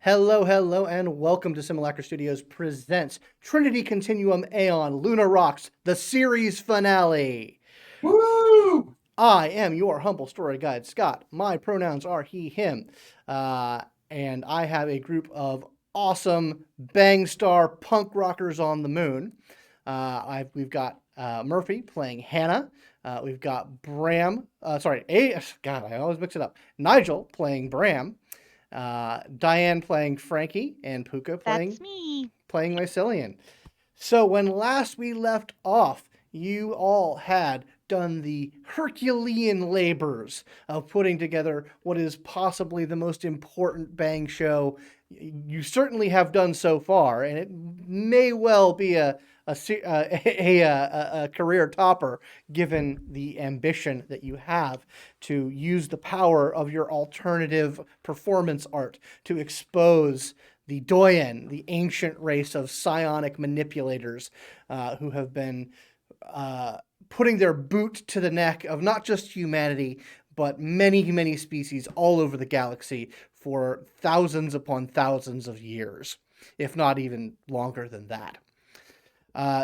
Hello, hello, and welcome to Simulacra Studios presents Trinity Continuum Aeon Lunar Rocks, the series finale. Woo! I am your humble story guide, Scott. My pronouns are he, him, and I have a group of awesome Bang Star punk rockers on the moon. We've got Murphy playing Hannah. We've got Bram, God, I always mix it up. Nigel playing Bram. Diane playing Frankie, and Puka playing Mycelian. So when last we left off, you all had done the Herculean labors of putting together what is possibly the most important Bang show you certainly have done so far, and it may well be a career topper, given the ambition that you have to use the power of your alternative performance art to expose the Doyen, the ancient race of psionic manipulators who have been putting their boot to the neck of not just humanity, but many, many species all over the galaxy for thousands upon thousands of years, if not even longer than that.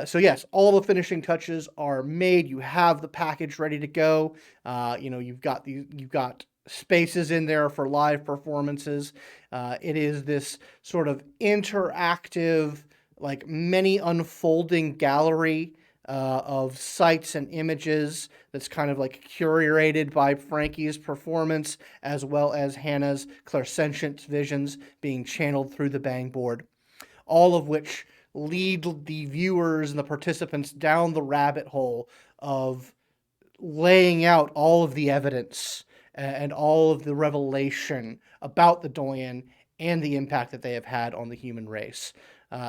So yes, all the finishing touches are made. You have the package ready to go. You've got spaces in there for live performances. It is this sort of interactive, like many unfolding gallery of sights and images that's kind of like curated by Frankie's performance, as well as Hannah's clairsentient visions being channeled through the Bang board, all of which lead the viewers and the participants down the rabbit hole of laying out all of the evidence and all of the revelation about the Doyen and the impact that they have had on the human race,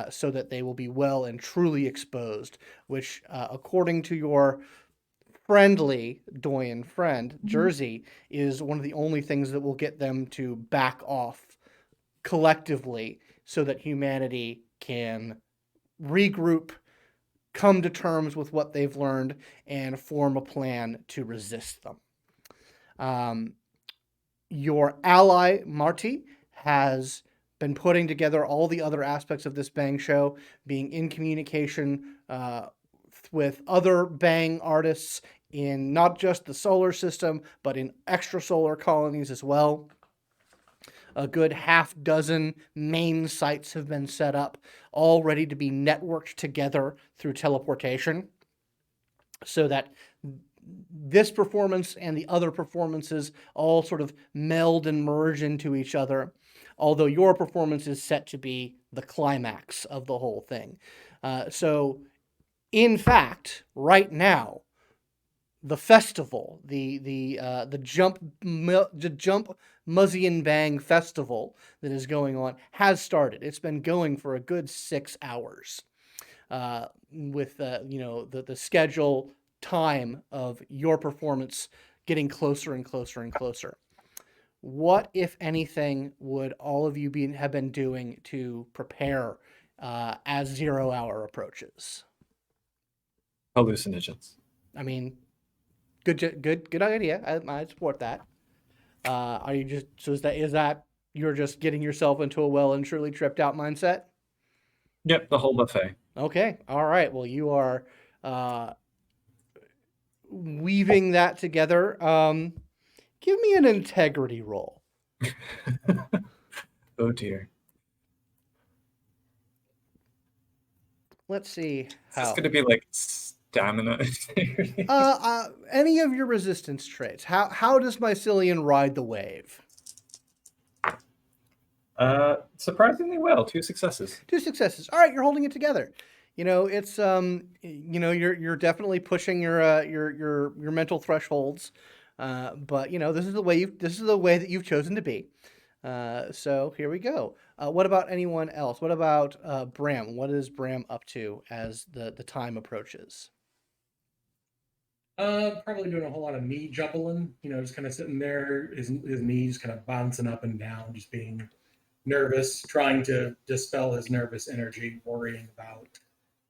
so that they will be well and truly exposed, which, according to your friendly Doyen friend, Jersey, is one of the only things that will get them to back off collectively so that humanity can regroup, come to terms with what they've learned, and form a plan to resist them. Your ally, Marty, has been putting together all the other aspects of this Bang show, being in communication with other Bang artists in not just the solar system, but in extrasolar colonies as well. A good half dozen main sites have been set up, all ready to be networked together through teleportation, so that this performance and the other performances all sort of meld and merge into each other, although your performance is set to be the climax of the whole thing. So, in fact, right now, the festival, the Jump Muzzy and Bang festival that is going on has started. It's been going for a good 6 hours, with the schedule time of your performance getting closer and closer and closer. What, if anything, would all of you have been doing to prepare as 0 hour approaches? Hallucinogens. I mean, good idea. I support that. Are you just is that you're just getting yourself into a well and truly tripped out mindset? Yep, the whole buffet. Okay, all right. Well, you are weaving that together. Give me an integrity roll. Oh dear. Let's see how. It's going to be like stamina. Any of your resistance traits. How does Mycelian ride the wave? Surprisingly well. 2 successes. 2 successes. All right, you're holding it together. It's you're definitely pushing your mental thresholds, but this is the way that you've chosen to be. So here we go. What about anyone else? What about Bram? What is Bram up to as the time approaches? Probably doing a whole lot of knee juggling, just kind of sitting there, his knees kind of bouncing up and down, just being nervous, trying to dispel his nervous energy, worrying about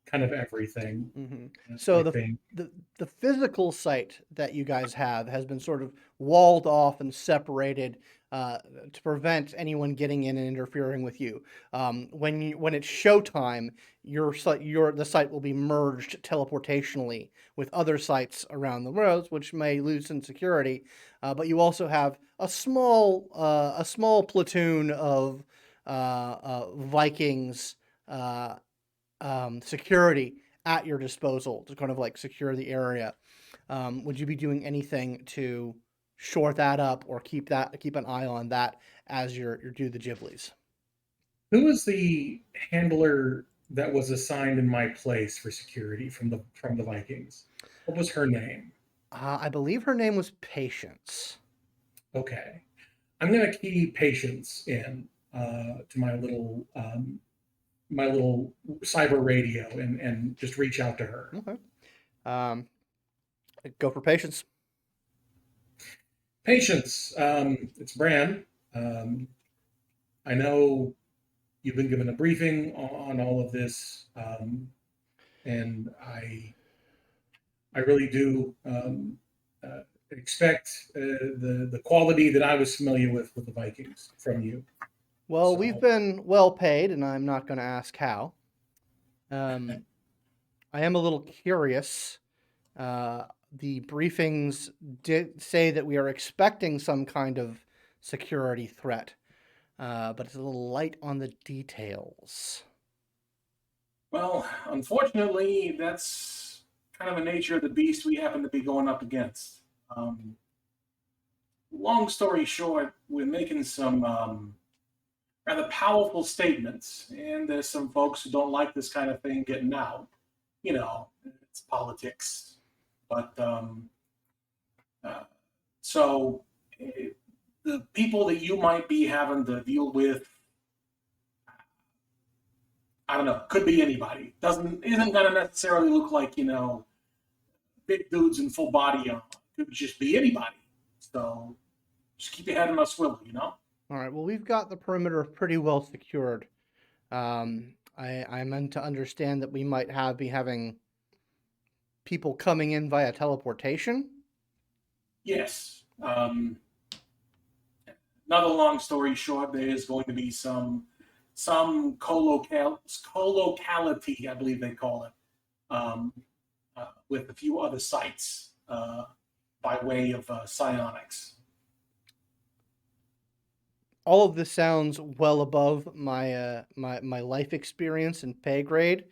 kind of everything. Hmm. I So think. the physical site that you guys have has been sort of walled off and separated to prevent anyone getting in and interfering with you. When it's showtime, the site will be merged teleportationally with other sites around the roads, which may loosen security. But you also have a small platoon of Vikings. Security at your disposal to kind of like secure the area. Would you be doing anything to shore that up or keep an eye on that as you do the Ghiblies? Who was the handler that was assigned in my place for security from the Vikings? What was her name? I believe her name was Patience. Okay, I'm gonna key Patience in to my little cyber radio and just reach out to her. Okay. Um, go for Patience. Patience, it's Bran. Um, I know you've been given a briefing on all of this, and I really do expect the quality that I was familiar with the Vikings from you. Well, we've So been well paid, and I'm not going to ask how. Um, I am a little curious. The briefings did say that we are expecting some kind of security threat, but it's a little light on the details. Well, unfortunately, that's kind of the nature of the beast we happen to be going up against. Um, Long story short, we're making some rather powerful statements, and there's some folks who don't like this kind of thing getting out. It's politics. But uh, so the people that you might be having to deal with, I don't know, could be anybody. Isn't gonna necessarily look like big dudes in full body armor. Could just be anybody. So just keep your head on a swivel. All right. Well, we've got the perimeter pretty well secured. I meant to understand that we might be having people coming in via teleportation. Yes. Another long story short, there is going to be some colocality, I believe they call it, with a few other sites by way of psionics. All of this sounds well above my life experience and pay grade,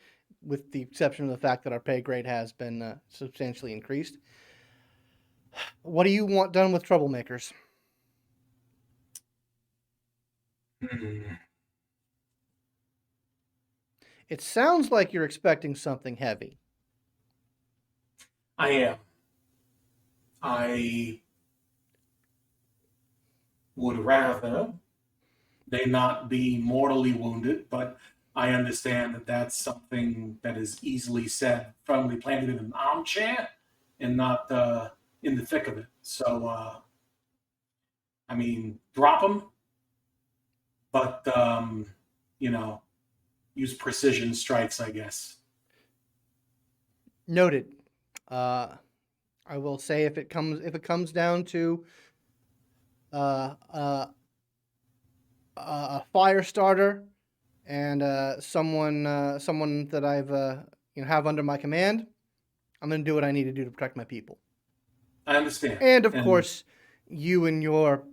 with the exception of the fact that our pay grade has been substantially increased. What do you want done with troublemakers? It sounds like you're expecting something heavy. I am. I would rather they not be mortally wounded, but I understand that that's something that is easily said, firmly planted in an armchair and not in the thick of it. So, I mean, drop them, but, use precision strikes, I guess. Noted. I will say if it comes down to uh, uh, a fire starter and someone that I've have under my command, I'm going to do what I need to do to protect my people. I understand. And of course, you and your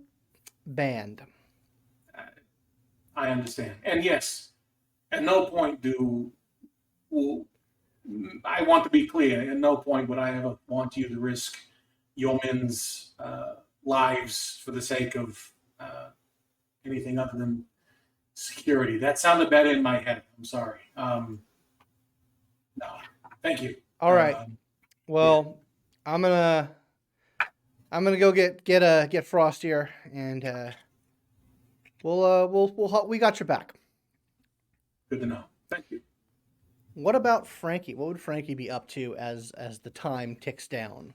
band. I understand. And yes, at no point I want to be clear, at no point would I ever want you to risk your men's lives for the sake of anything other than security. That sounded better in my head. I'm sorry. No, thank you. All right. Um, Well, I'm gonna go get Frostier, and we got your back. good to know. Thank you. What about Frankie? What would Frankie be up to as the time ticks down?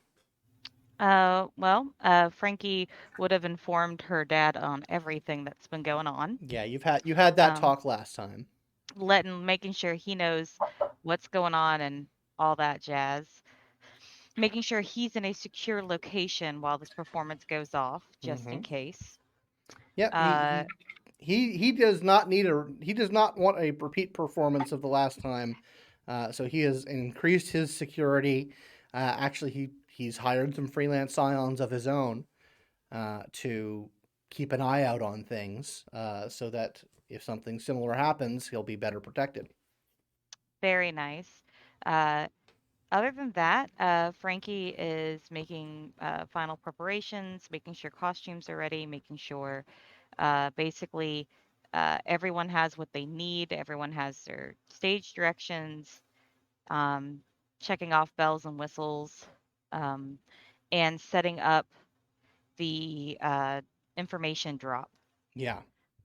Frankie would have informed her dad on everything that's been going on, Yeah, you had that um, talk last time. making sure he knows what's going on and all that jazz. Making sure he's in a secure location while this performance goes off, just in Mhm. case. Yep. Uh, He does not want a repeat performance of the last time. So he has increased his security. Actually, he's hired some freelance scions of his own to keep an eye out on things, so that if something similar happens, he'll be better protected. Very nice. Uh, Other than that, Frankie is making final preparations, making sure costumes are ready, making sure basically everyone has what they need, everyone has their stage directions, um, checking off bells and whistles, um, and setting up the information drop. Yeah.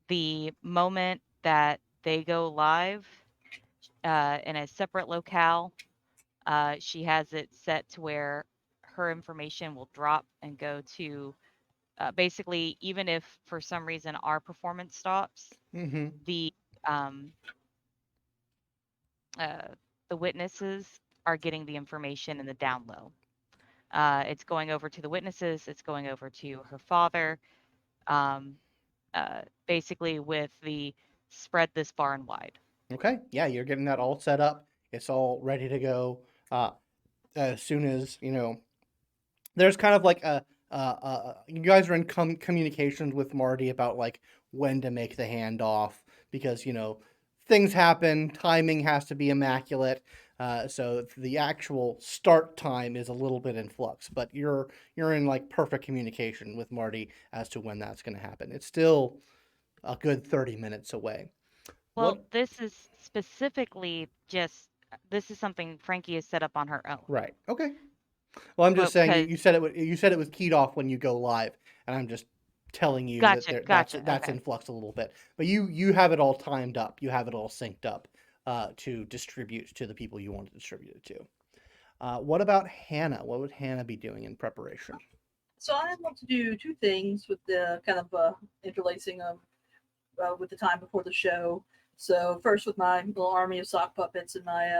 The moment that they go live in a separate locale, she has it set to where her information will drop and go to basically, even if for some reason our performance stops, Mm-hmm. the um, uh, the witnesses are getting the information in the down low. It's going over to the witnesses. It's going over to her father. Um, Basically, with the spread this far and wide. Okay. Yeah, you're getting that all set up. It's all ready to go. Uh, as soon as there's kind of like you guys are in communications with Marty about like when to make the handoff, because things happen, timing has to be immaculate. So the actual start time is a little bit in flux, but you're in like perfect communication with Marty as to when that's going to happen. It's still a good 30 minutes away. Well, What? this is specifically just this is something Frankie has set up on her own. Right. Okay. Well, I'm just But saying because you said it was keyed off when you go live, and I'm just telling you that gotcha. that's Okay. in flux a little bit. But you have it all timed up. You have it all synced up to distribute to the people you want to distribute it to. What about Hannah? What would Hannah be doing in preparation? So I want to do two things with the kind of interlacing of with the time before the show. So first, with my little army of sock puppets and my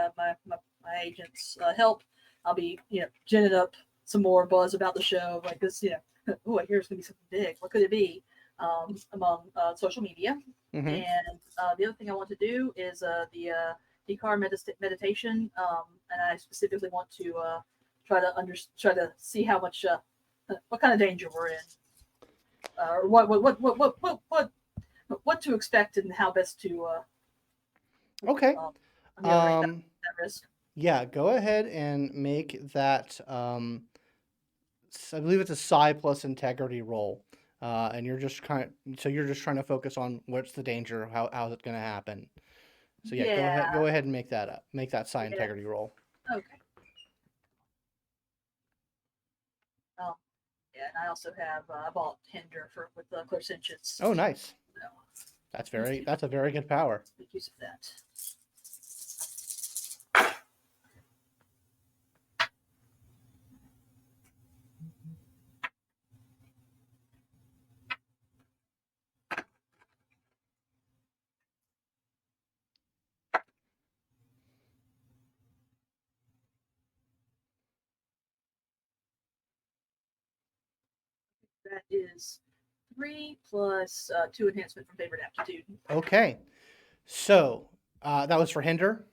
agents' help, I'll be ginning up some more buzz about the show, like this. Oh, I hear it's gonna be something big. What could it be? Among social media. Mm-hmm. And the other thing I want to do is the decar meditation, and I specifically want to try to see how much what kind of danger we're in, or what to expect and how best to Okay. ameliorate Um, that risk. yeah, go ahead and make that. I believe it's a psi plus integrity roll, and you're just you're just trying to focus on what's the danger, how's it going to happen. So yeah, Yeah. go ahead and make that up. Make that psi Yeah. integrity roll. Okay. Oh, yeah, and I also have I bought Hinder with clairsentience. Oh, nice. So That's a very good power. make use of that. That is 3 plus 2 enhancement from favorite aptitude. Okay, so that was for Hinder.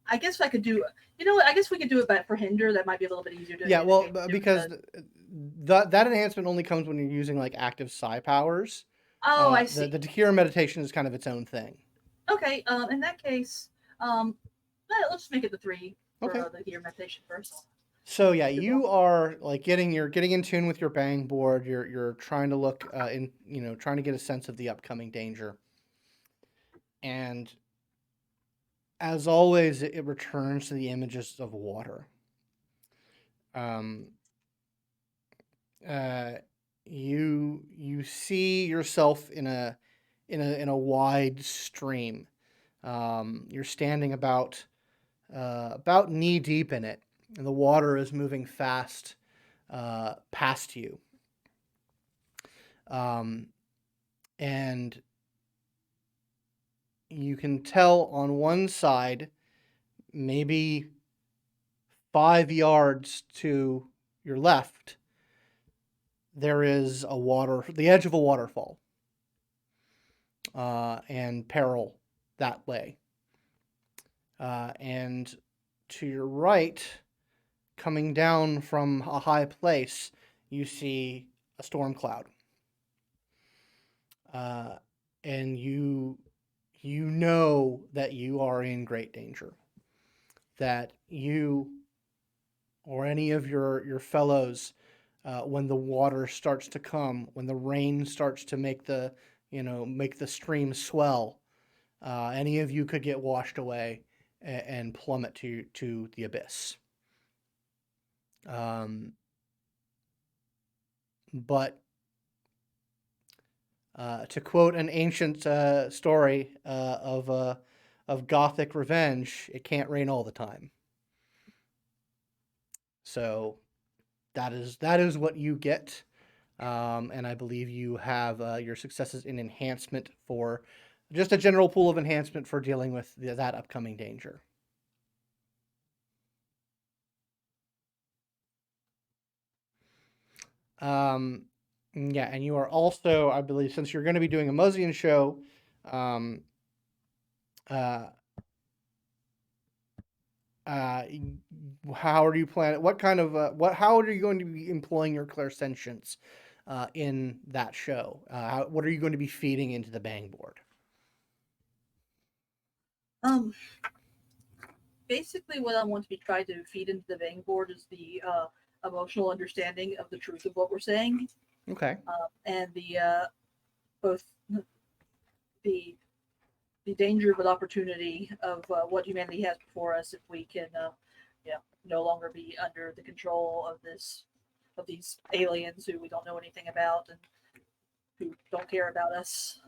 I guess I could do. I guess we could do it for Hinder. That might be a little bit easier to. Yeah, well, because that enhancement only comes when you're using like active psi powers. Oh, I see. The Takira meditation is kind of its own thing. Okay. In that case, let's make it the 3 for Okay. the gear meditation first. So yeah, you are like getting in tune with your bang board. You're trying to look trying to get a sense of the upcoming danger. And as always, it returns to the images of water. Um, you see yourself in a wide stream. You're standing about knee deep in it, and the water is moving fast past you. And you can tell on one side, maybe 5 yards to your left, there is the edge of a waterfall, and peril that way. And to your right, coming down from a high place, you see a storm cloud. And you know that you are in great danger. That you or any of your fellows, when the water starts to come, when the rain starts to make the stream swell, any of you could get washed away and plummet to the abyss. But to quote an ancient story of Gothic revenge, it can't rain all the time. So that is what you get, and I believe you have your successes in enhancement for just a general pool of enhancement for dealing with that upcoming danger. Yeah, and you are also, I believe, since you're going to be doing a Musean show, how are you planning? What kind of how are you going to be employing your clairsentience in that show? What are you going to be feeding into the bang board? Basically, what I want to be trying to feed into the bang board is the emotional understanding of the truth of what we're saying, Okay. and the both the danger but opportunity of what humanity has before us if we can no longer be under the control of these aliens who we don't know anything about and who don't care about us.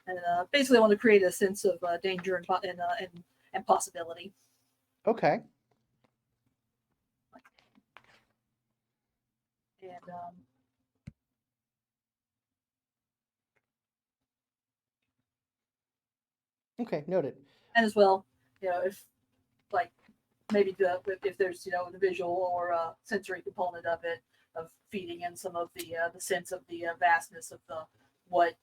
And basically, I want to create a sense of danger and possibility. Okay. And Okay, noted. and as well, if like maybe if there's the visual or sensory component of it, of feeding in some of the sense of the vastness of what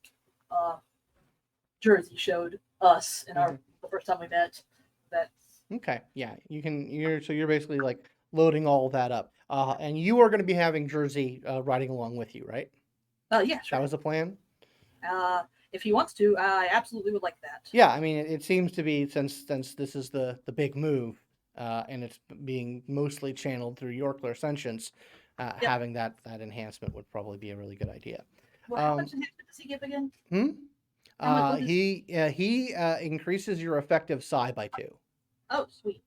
Jersey showed us in the first time we met. That Okay, yeah, you're basically like loading all that up, and you are going to be having Jersey riding along with you, right? yeah, sure. That was the plan. If he wants to, I absolutely would like that. Yeah, I mean, it seems to be since this is the big move, and it's being mostly channeled through your clairsentience, Yep. having that enhancement would probably be a really good idea. Well, how much enhancement does he give again? What is- He increases your effective psi by 2. Oh, sweet.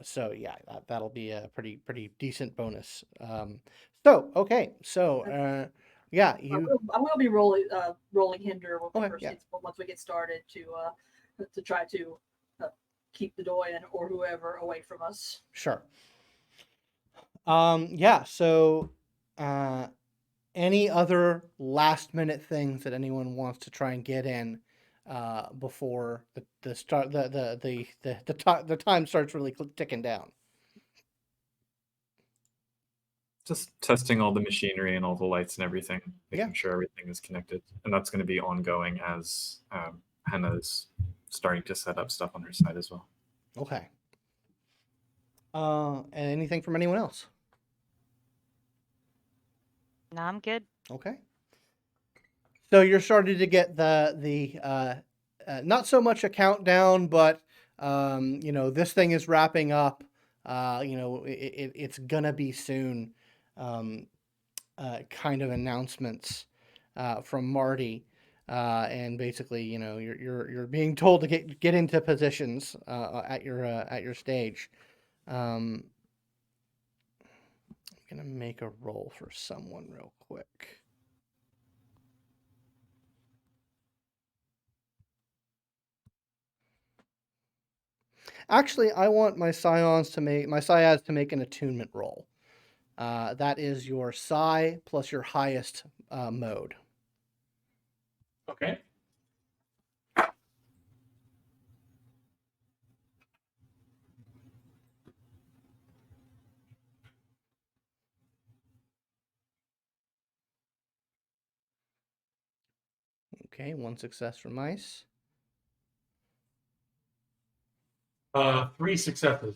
So yeah, that'll be a pretty decent bonus. Okay, so yeah, I will be rolling hinder Okay, once we get started to try to keep the Doyen or whoever away from us. sure. Yeah, so any other last minute things that anyone wants to try and get in before the time starts really ticking down? Just testing all the machinery and all the lights and everything, making Yeah. sure everything is connected. And that's going to be ongoing as Hannah's starting to set up stuff on her side as well. Okay. And anything from anyone else? No, I'm good. Okay. So you're starting to get the not so much a countdown, but this thing is wrapping up. It's gonna be soon. Kind of announcements from Marty. and basically, you're being told to get into positions at your stage. I'm gonna make a roll for someone real quick. Actually, I want my scions to make an attunement roll. That is your psi plus your highest mode. Okay. Okay, 1 success from mice. 3 successes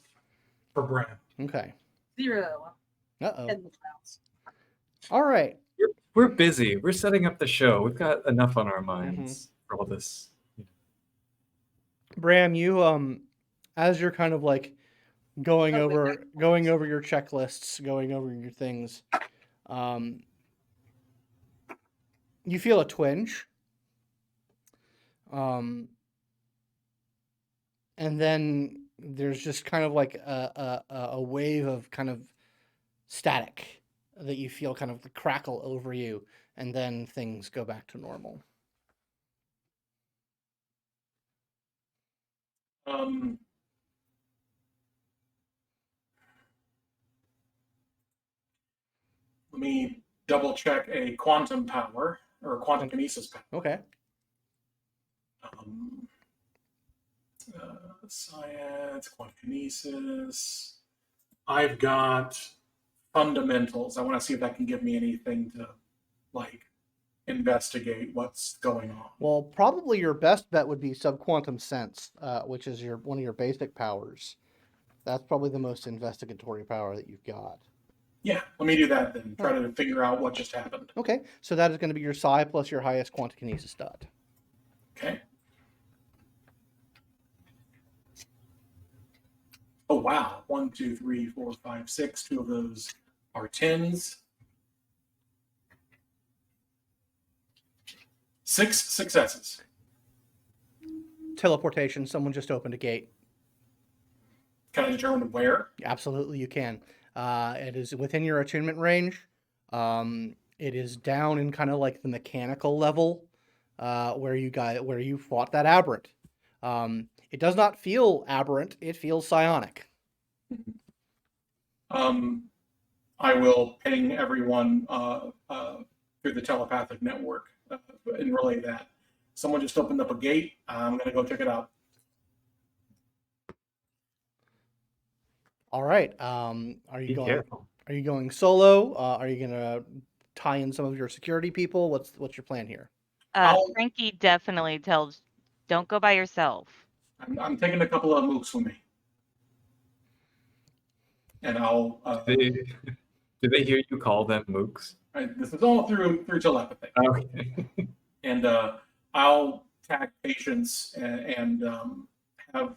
for Bran. Okay. 0. Uh-oh. Head in the clouds. All right. We're busy. We're setting up the show. We've got enough on our minds for all this. Bram, you as you're kind of like going Oh, wait, over back to going points. over your checklists, going over your things, you feel a twinge. And then there's just kind of like a wave of kind of static that you feel kind of crackle over you, and then things go back to normal. Let me double check a quantum power or a quantum kinesis power. Okay. Science, quantum kinesis. I've got fundamentals. I want to see if that can give me anything to like investigate what's going on. Well, probably your best bet would be subquantum sense, which is one of your basic powers. That's probably the most investigatory power that you've got. Yeah, let me do that then. Try to figure out what just happened. Okay, so that is going to be your psi plus your highest quantum kinesis dot. Okay. Oh wow! 1, 2, 3, 4, 5, 6. 2 of those are 10s. 6 successes. Teleportation. Someone just opened a gate. Can I determine where? Absolutely, you can. It is within your attunement range. It is down in kind of like the mechanical level where you fought that aberrant. It does not feel aberrant. It feels psionic. I will ping everyone through the telepathic network and relay that. Someone just opened up a gate. I'm going to go check it out. All right. Be careful. Are you going solo? Are you gonna tie in some of your security people? What's your plan here? Frankie definitely tells, don't go by yourself. I'm taking a couple of mooks with me. And I'll... Do they hear you call them mooks? This is all through telepathy. Okay. And I'll tag patients and have...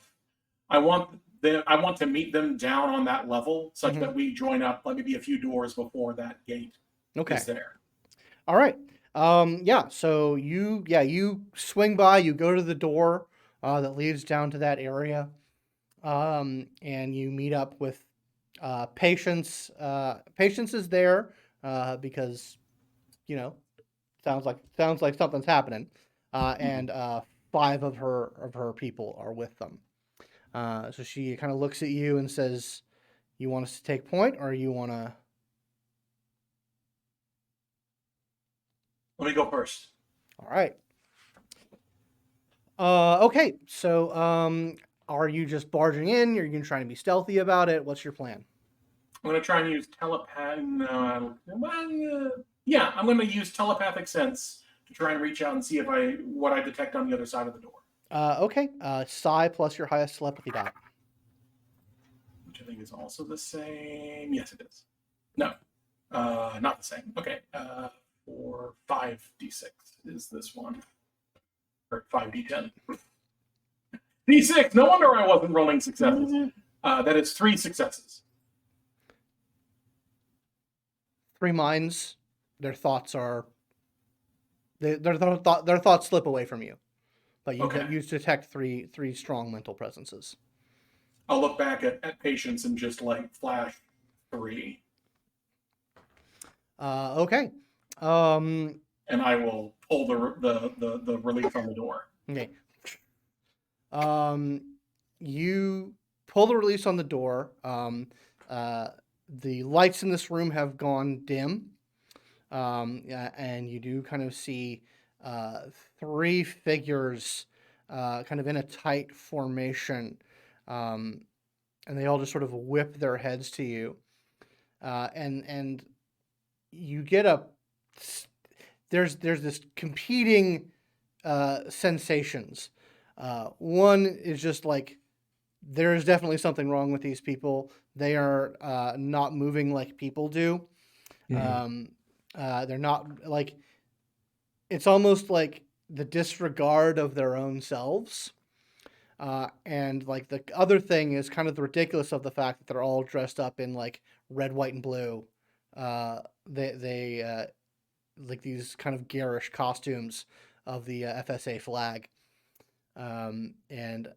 I want to meet them down on that level such that we join up like maybe a few doors before that gate is there. All right. Yeah. So you swing by. You go to the door that leads down to that area, and you meet up with Patience. Patience is there because sounds like something's happening, and 5 of her people are with them. So she kind of looks at you and says, "You want us to take point, or you want to?" Let me go first. All right. Okay. So, are you just barging in? Are you gonna try to be stealthy about it? What's your plan? I'm going to try and use yeah, I'm going to use telepathic sense to try and reach out and see what I detect on the other side of the door. Okay. Psi plus your highest telepathy dot. Which I think is also the same. Yes, it is. No, not the same. Okay. For 5d6 is this one. Or 5d10. D6! No wonder I wasn't rolling successes. That is 3 successes. 3 minds. Their thoughts are Their thoughts slip away from you, but Okay. you detect three strong mental presences. I'll look back at Patience and just like flash 3, Okay. and I will pull the release on the door. Okay. You pull the release on the door. The lights in this room have gone dim. And you do kind of see 3 figures kind of in a tight formation. And they all just sort of whip their heads to you. And you get there's this competing sensations. One is just like, there's definitely something wrong with these people. They are not moving like people do. They're not like, it's almost like the disregard of their own selves. And like the other thing is kind of the ridiculous of the fact that they're all dressed up in like red, white, and blue. They like these kind of garish costumes of the FSA flag. And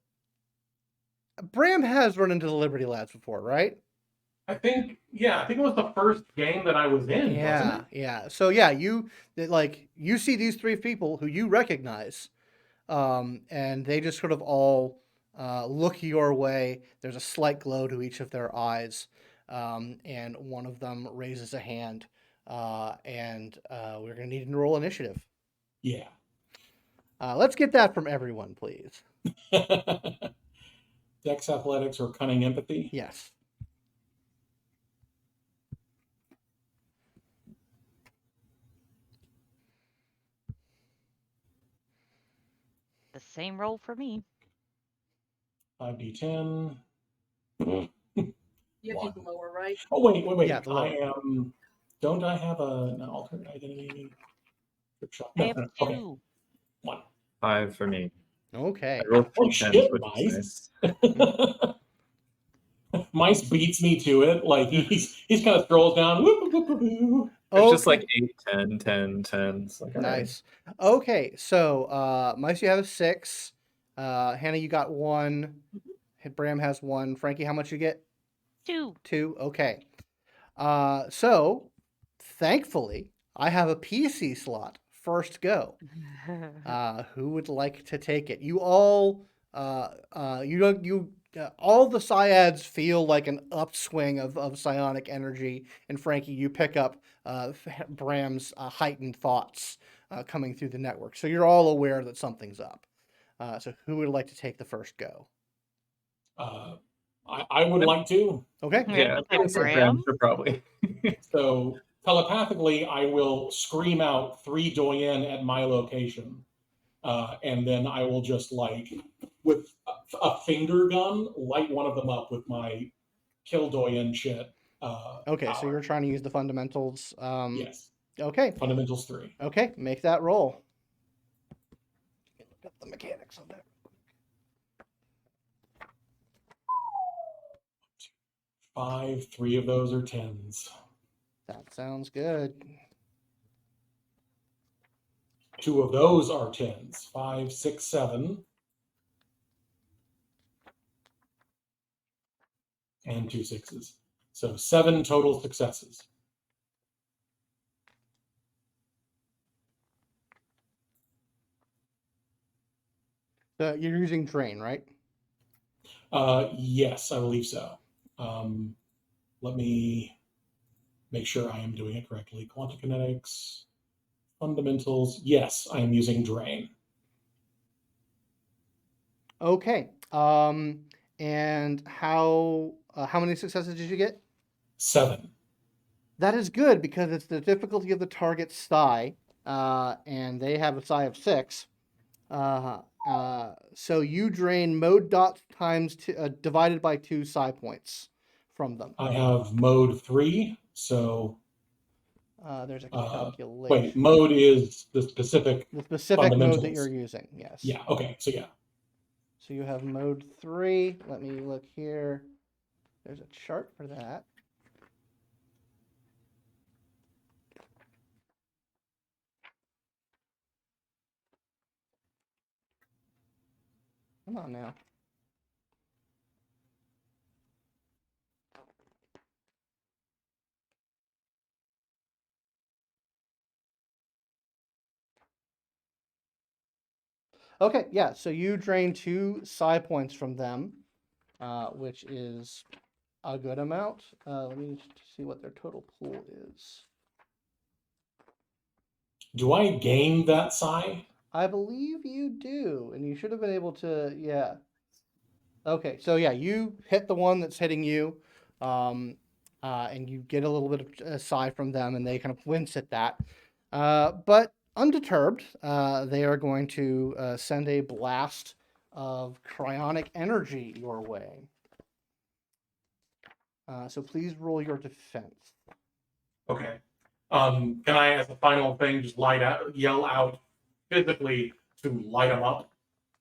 Bram has run into the Liberty Lads before, right? I think it was the first game that I was in, wasn't it? Yeah. So yeah, you see these 3 people who you recognize, and they just sort of all look your way. There's a slight glow to each of their eyes, and one of them raises a hand, and we're gonna need to roll initiative. Yeah. Let's get that from everyone, please. Dex Athletics or Cunning Empathy? Yes. The same roll for me. 5d10. You have to use the lower, right? Oh, wait. Yeah, the lower. I am. Don't I have an alternate identity? I have No. 2. Okay. 1. 5 for me. Okay. I rolled Oh, 3 shit, 10s, which is Mice. nice. Mice beats me to it. Like he's kind of strolls down. Whoop, whoop, whoop, whoop. It's just Okay. like 8, 10, 10, 10. It's like, all right. Nice. Okay, so Mice, you have a 6. Hannah, you got 1. Bram has 1. Frankie, how much you get? 2. 2. Okay. So thankfully, I have a PC slot. First go. Who would like to take it? You all, all the Syads feel like an upswing of psionic energy, and Frankie, you pick up Bram's heightened thoughts coming through the network. So you're all aware that something's up. So who would like to take the first go? I would like to. Okay. Yeah, Like I would say Bram? Bram should probably. So telepathically, I will scream out 3 Doyen at my location. And then I will just like, with a finger gun, light one of them up with my kill Doyen shit. Okay, so power. you're trying to use the fundamentals. Yes. Okay. Fundamentals 3. Okay, make that roll. Look up the mechanics of that. 5, 3 of those are 10s. That sounds good. 2 of those are 10s. 5, 6, 7. And 2 6s. So 7 total successes. So you're using drain, right? Yes, I believe so. Let me make sure I am doing it correctly. Quantum kinetics, fundamentals. Yes, I am using drain. Okay. And how many successes did you get? 7. That is good because it's the difficulty of the target's psi, and they have a psi of 6. So you drain mode dots times divided by 2 psi points from them. I have mode 3, so There's a calculation. wait, mode is the specific mode that fundamentals. you're using. Yes. Yeah, okay, so yeah. So you have mode 3. Let me look here. There's a chart for that. Come on now. Okay, yeah, so you drain 2 psi points from them, which is a good amount. Let me just see what their total pool is. Do I gain that psi? I believe you do, and you should have been able to, yeah. Okay, so yeah, you hit the one that's hitting you, and you get a little bit of psi from them, and they kind of wince at that. But undeterred, they are going to send a blast of cryonic energy your way. So please roll your defense. Okay. Can I, as a final thing, just yell out physically to light them up?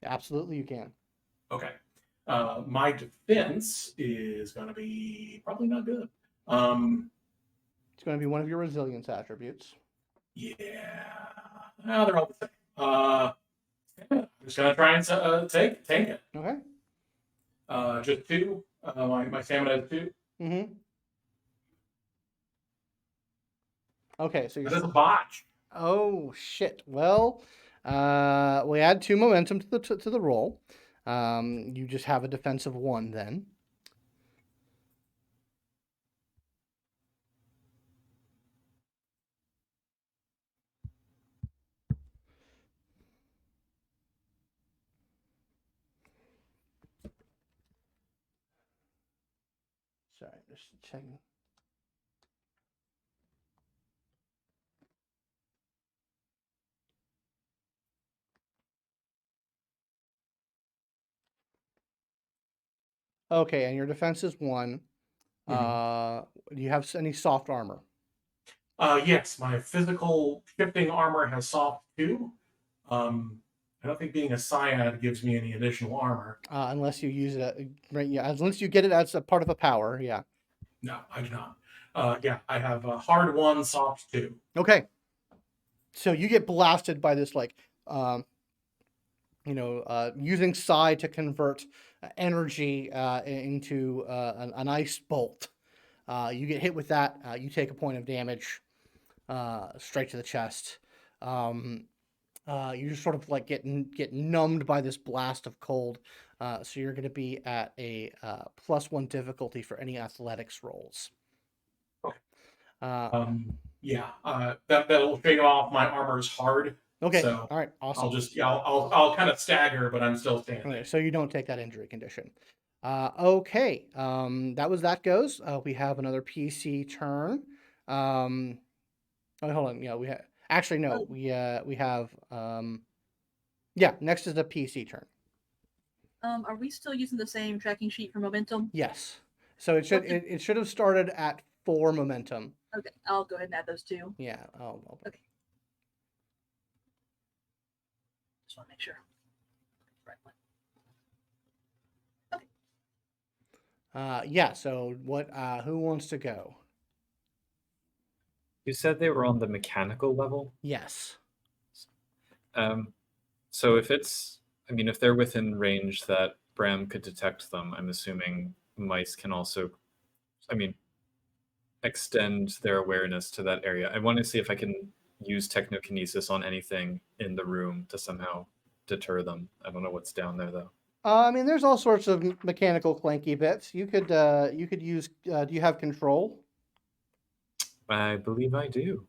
Absolutely, you can. Okay. My defense is going to be probably not good. It's going to be one of your resilience attributes. Yeah. No, they're all the same. I'm just going to try and tank it. Okay. Just 2. My stamina is 2. Mm-hmm. Okay, so you're. This is a botch. Oh shit. Well, we add 2 momentum to the roll. You just have a defensive 1 then. Sorry, just checking. Okay, and your defense is 1. Do you have any soft armor? Yes, my physical shifting armor has soft 2. I don't think being a Psiad gives me any additional armor. Unless you use it, right? Yeah, unless you get it as a part of a power. Yeah. No, I do not. Yeah, I have a hard 1, soft 2. Okay. So you get blasted by this, like, using psi to convert energy into an ice bolt. You get hit with that. You take a point of damage straight to the chest. You just sort of like get numbed by this blast of cold. So you're going to be at a +1 difficulty for any athletics rolls. Okay. Yeah, that'll shake off. My armor's hard. Okay. So all right. Awesome. I'll kind of stagger, but I'm still standing. Okay, so you don't take that injury condition. Okay. That goes. We have another PC turn. Oh, hold on. Yeah, we have. Actually, no. We have. Yeah. Next is the PC turn. Are we still using the same tracking sheet for momentum? Yes. So it should have started at 4 momentum. Okay, I'll go ahead and add those 2. Yeah. Okay. Just want to make sure. Right one. Okay. Yeah. So what? Who wants to go? You said they were on the mechanical level. Yes. So if they're within range that Bram could detect them, I'm assuming mice can also, extend their awareness to that area. I want to see if I can use technokinesis on anything in the room to somehow deter them. I don't know what's down there though. There's all sorts of mechanical clanky bits. You could use. Do you have control? I believe I do.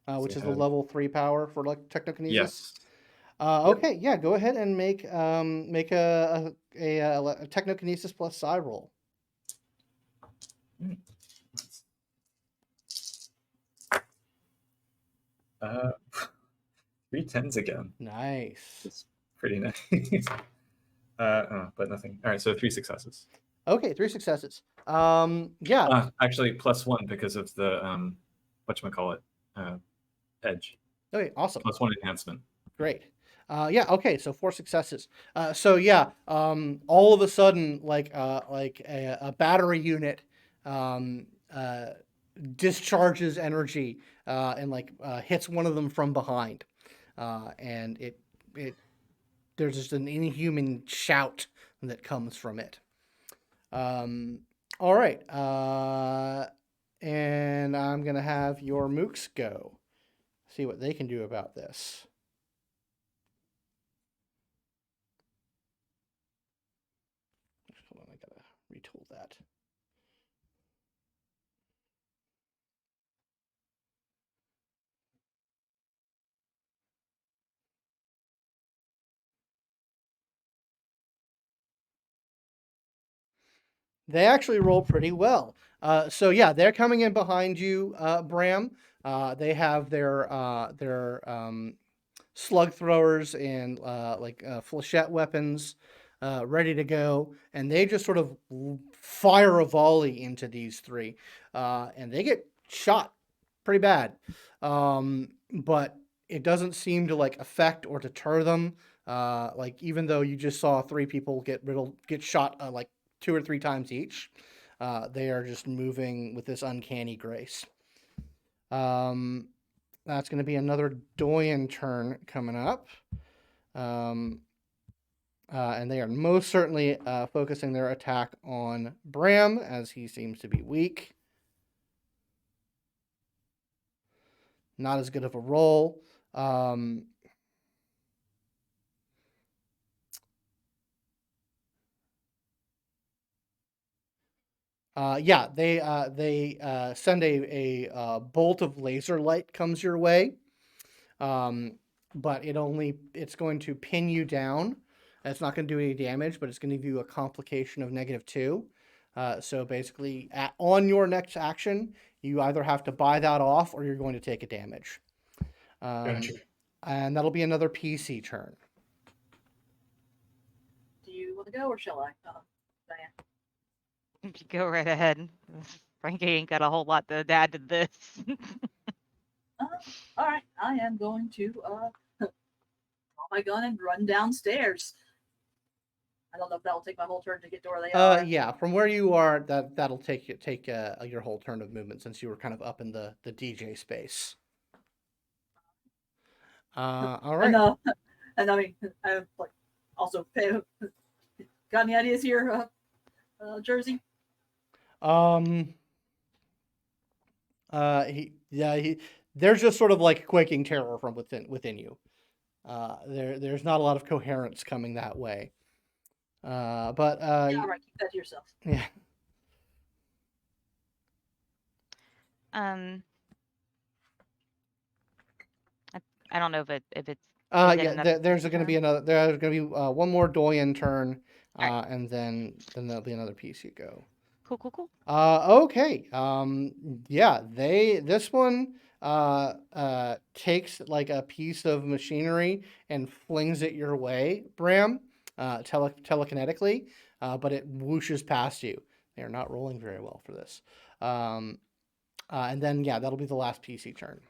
Which is the level 3 power for like technokinesis. Yes. Okay, yeah, go ahead and make a technokinesis plus psi roll. Uh, 3 10s again. Nice. It's pretty nice. But nothing. All right, so 3 successes. Okay, 3 successes. Yeah. Actually, +1 because of the whatchamacallit, edge. Okay, awesome. +1 enhancement. Great. Yeah. Okay. So 4 successes. All of a sudden, like a battery unit discharges energy and hits one of them from behind, and it there's just an inhuman shout that comes from it. All right. And I'm going to have your mooks go. See what they can do about this. Hold on, I got to retool that. They actually roll pretty well. So yeah, they're coming in behind you, Bram. They have their slug throwers and flechette weapons ready to go, and they just sort of fire a volley into these three, and they get shot pretty bad. But it doesn't seem to like affect or deter them. Like even though you just saw three people get shot like 2 or 3 times each, they are just moving with this uncanny grace. That's going to be another Doyen turn coming up. And they are most certainly focusing their attack on Bram, as he seems to be weak. Not as good of a roll. Yeah, they send a bolt of laser light comes your way, but it's going to pin you down. It's not going to do any damage, but it's going to give you a complication of -2. So basically, on your next action, you either have to buy that off or you're going to take a damage. Gotcha. And that'll be another PC turn. Do you want to go or shall I? Diane. Go right ahead. Frankie ain't got a whole lot to add to this. All right, I am going to draw my gun and run downstairs. I don't know if that'll take my whole turn to get to where they are. Yeah, from where you are, that'll take your whole turn of movement since you were kind of up in the DJ space. All right. And I mean, I like also got any ideas here, Jersey? There's just sort of like quaking terror from within you. There's not a lot of coherence coming that way. Yeah, all right, keep that to yourself. Yeah. I don't know if it's. There's going to be one more Doyen turn, and then there'll be another PC go. Cool. Okay. Yeah, this one takes like a piece of machinery and flings it your way, Bram, telekinetically, but it whooshes past you. They are not rolling very well for this. And then yeah, that'll be the last PC turn.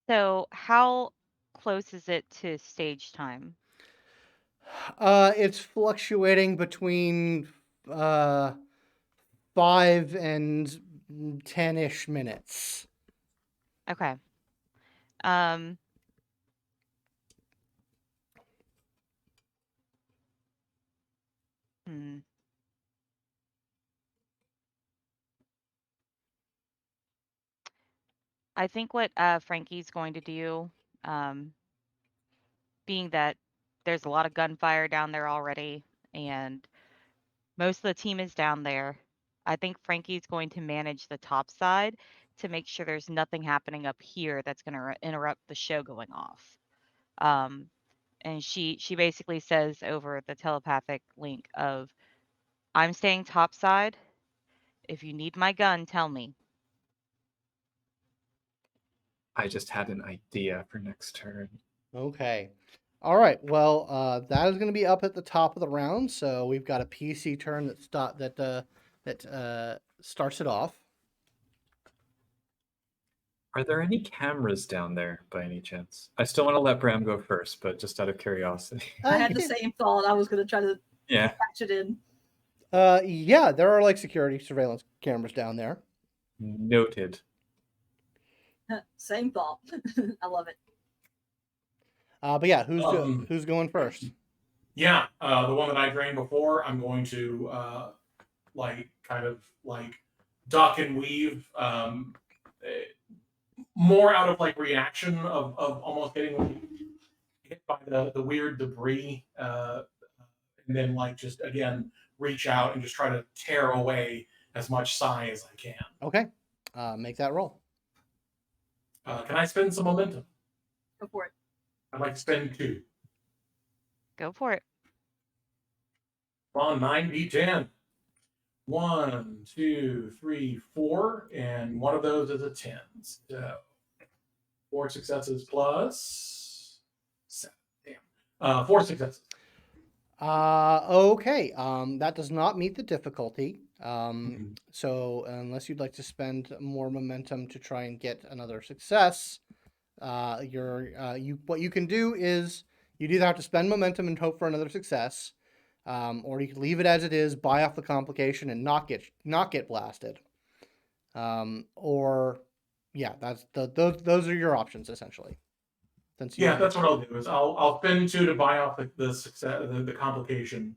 So how close is it to stage time? It's fluctuating between 5 and 10-ish minutes. Okay. I think what Frankie's going to do, being that there's a lot of gunfire down there already, and most of the team is down there, I think Frankie's going to manage the top side to make sure there's nothing happening up here that's going to interrupt the show going off. And she basically says over the telepathic link of, I'm staying topside. If you need my gun, tell me. I just had an idea for next turn. Okay. All right. Well, that is going to be up at the top of the round. So we've got a PC turn that starts it off. Are there any cameras down there by any chance? I still want to let Bram go first, but just out of curiosity. I had the same thought. I was going to try to patch it in. Yeah, there are like security surveillance cameras down there. Noted. Same thought. I love it. But yeah, who's going first? Yeah, the one that I drained before, I'm going to kind of duck and weave, more out of reaction of almost getting hit by the weird debris, and then just again reach out and just try to tear away as much psi as I can. Okay, make that roll. Can I spend some momentum? Go for it. I'd like to spend 2. Go for it. On 9d10. 1, 2, 3, 4, and one of those is a 10. So 4 successes plus 7. Damn. 4 successes. Okay. That does not meet the difficulty. So unless you'd like to spend more momentum to try and get another success, what you can do is you'd either have to spend momentum and hope for another success, or you can leave it as it is, buy off the complication, and not get blasted. Or yeah, those are your options essentially. That's what I'll do. Is I'll spend 2 to buy off the success, the complication.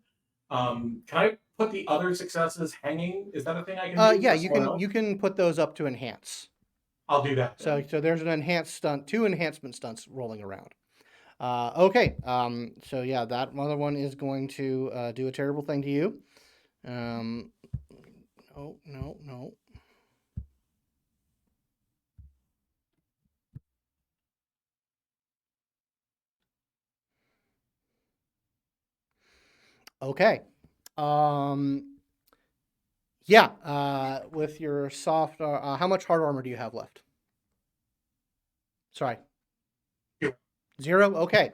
Can I put the other successes hanging? Is that a thing I can do? Yeah, you can put those up to enhance. I'll do that. So there's an enhanced stunt, 2 enhancement stunts rolling around. Okay. So yeah, that other one is going to do a terrible thing to you. No. Okay. Yeah. With your soft, how much hard armor do you have left? Sorry. 0. Okay.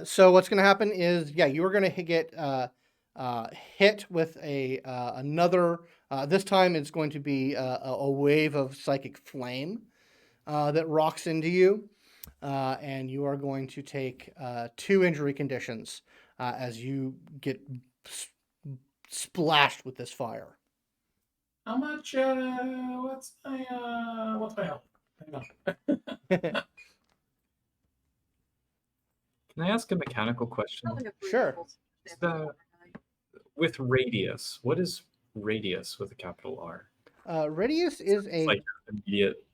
So what's going to happen is, yeah, you are going to get hit with another. This time it's going to be a wave of psychic flame that rocks into you, and you are going to take 2 injury conditions as you get splashed with this fire. How much? What's my health? Hang on. Can I ask a mechanical question? Sure. With radius, what is radius with a capital R? Radius is It's immediate.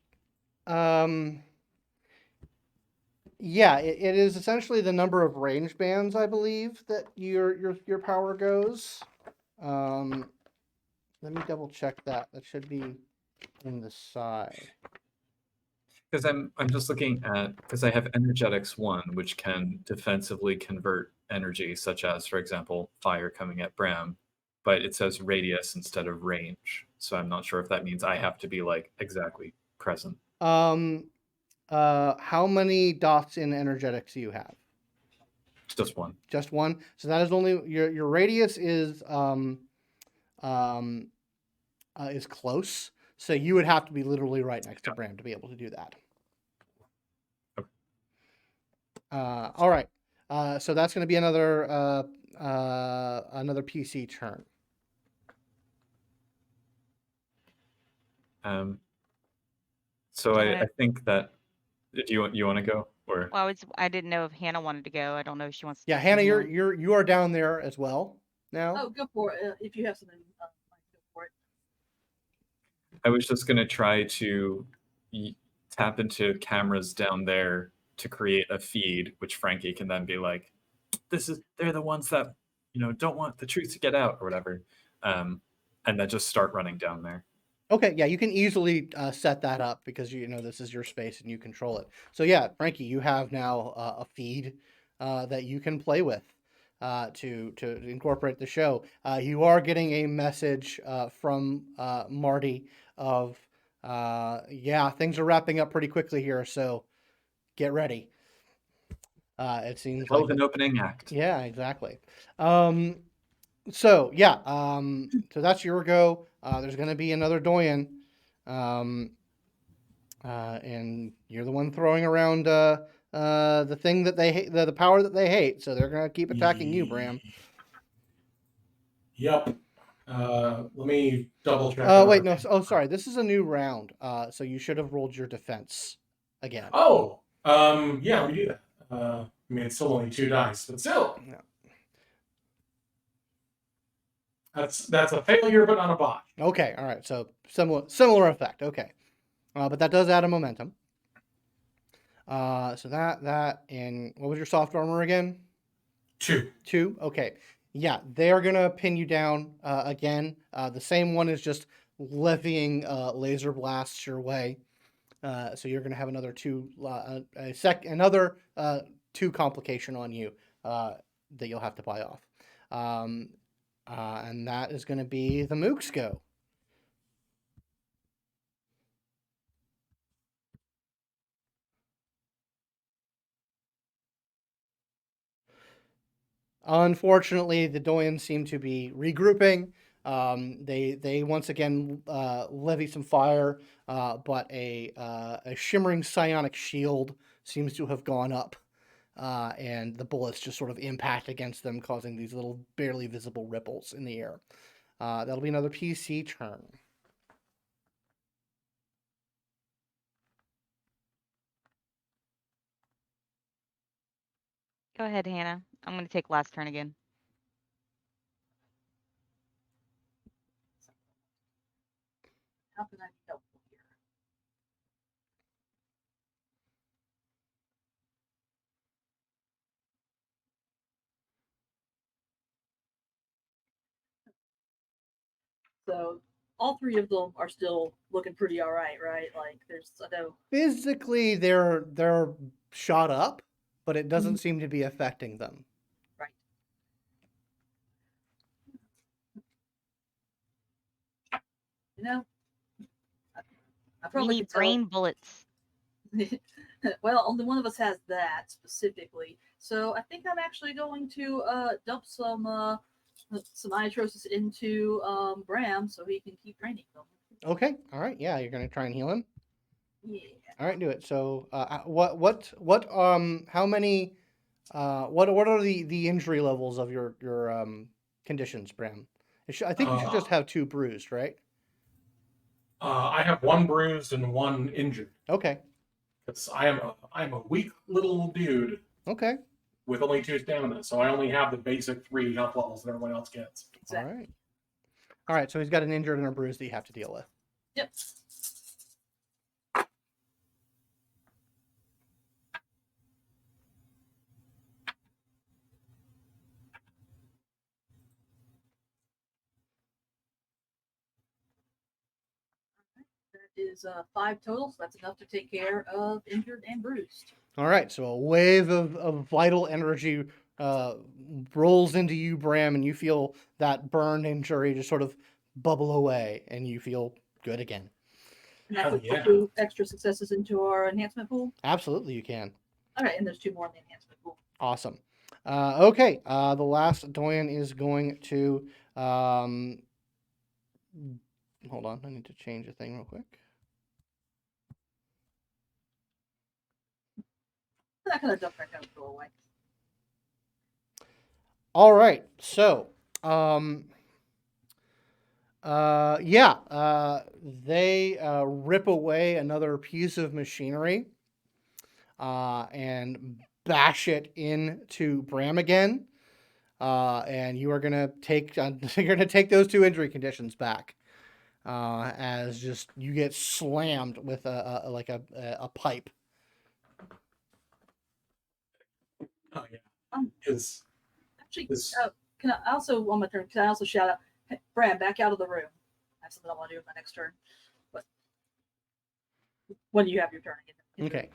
Yeah, it is essentially the number of range bands, I believe, that your power goes. Let me double check that. That should be in the side. Because I'm just looking at, because I have energetics 1, which can defensively convert energy, such as, for example, fire coming at Bram, but it says radius instead of range. So I'm not sure if that means I have to be exactly present. How many dots in energetics do you have? Just 1. Just 1. So that is only your radius is close. So you would have to be literally right next to Bram to be able to do that. Okay. All right. So that's going to be another PC turn. So I think that. Do you want to go or? Well, I didn't know if Hannah wanted to go. I don't know if she wants to. Yeah, Hannah, you are down there as well now. Oh, go for it. If you have something, go for it. I was just going to try to tap into cameras down there to create a feed, which Frankie can then be like, they're the ones that, don't want the truth to get out or whatever. And then just start running down there. Okay, yeah, you can easily set that up because this is your space and you control it. So yeah, Frankie, you have now a feed that you can play with to incorporate the show. You are getting a message from Marty of things are wrapping up pretty quickly here, so get ready. It seems like an opening act. Yeah, exactly. So that's your go. There's going to be another Doyen, and you're the one throwing around the thing that they hate, the power that they hate. So they're going to keep attacking you, Bram. Yep. Let me double check. Wait, no. Oh, sorry. This is a new round. So you should have rolled your defense again. Oh, yeah, we do that. I mean, it's still only 2 dice, but still. Yeah. That's a failure, but not a botch. Okay. All right. So similar effect. Okay. But that does add a momentum. So that and what was your soft armor again? 2. 2. Okay. Yeah, they're gonna pin you down again. The same one is just levying laser blasts your way. So you're gonna have another 2 another 2 complication on you that you'll have to buy off. And that is gonna be the Mooks go. Unfortunately, the Doyens seem to be regrouping. They once again levy some fire, but a shimmering psionic shield seems to have gone up, and the bullets just sort of impact against them, causing these little barely visible ripples in the air. That'll be another PC turn. Go ahead, Hannah. I'm going to take last turn again. How can I be helpful here? So all 3 of them are still looking pretty all right, right? Like I know Physically, they're shot up, but it doesn't seem to be affecting them. right. You know, I We probably need could tell. brain bullets. Well, only one of us has that specifically. So I think I'm actually going to dump some itrosis into Bram so he can keep draining them. Okay. All right. Yeah, you're gonna try and heal him. Yeah. All right, do it. So, how many, what are the injury levels of your conditions, Bram? I think you should just have 2 bruised, right? I have 1 bruised and 1 injured. Okay. Because I'm a weak little dude Okay. with only 2 stamina, so I only have the basic 3 health levels that everyone else gets. Exactly. All right. All right. So he's got an injured and a bruise that you have to deal with. Yep. That is 5 total, so that's enough to take care of injured and bruised. All right. So a wave of vital energy rolls into you, Bram, and you feel that burn injury just sort of bubble away, and you feel good again. And that Hell puts yeah. 2 extra successes into our enhancement pool. Absolutely, you can. All right, and there's 2 more in the enhancement pool. Awesome. Okay, the last Doyen is going to. Hold on, I need to change a thing real quick. That kind of dump back out and go away. All right, so they rip away another piece of machinery and bash it into Bram again. And you are gonna take you're gonna take those 2 injury conditions back, as just you get slammed with a pipe. Oh yeah. Um, Because Actually, this can I also on my turn? Can I also shout out, hey, Bram, back out of the room? I have something I want to do with my next turn. But when you have your turn again. Okay.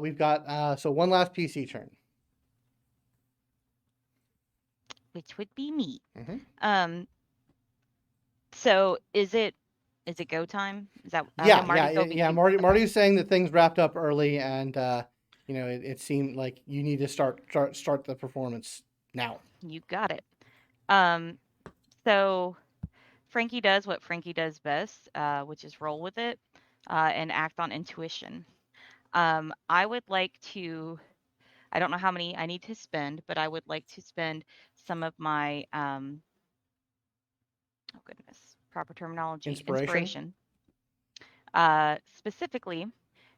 We've got so 1 last PC turn. Which would be me. Mhm. So is it go time? Is that I know Yeah, Marty's yeah, hoping yeah. to- Marty's saying that things wrapped up early, and it seemed like you need to start the performance now. You got it. So Frankie does what Frankie does best, which is roll with it and act on intuition. I would like to. I don't know how many I need to spend, but I would like to spend some of my oh goodness, proper terminology, Inspiration? Specifically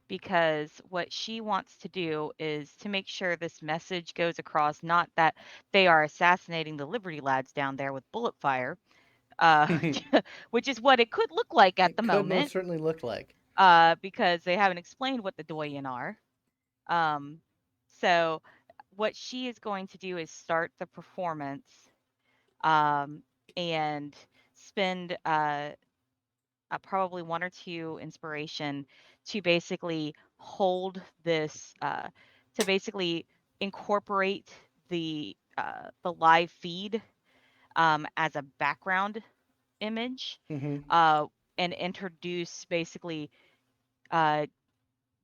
because what she wants to do is to make sure this message goes across, not that they are assassinating the Liberty lads down there with bullet fire, which is what it could look like at It the could most moment, certainly look like. because they haven't explained what the Doyen are. So what she is going to do is start the performance, and spend probably 1 or 2 inspiration to basically hold this, to basically incorporate the live feed, as a background image, Hmm. and introduce basically uh,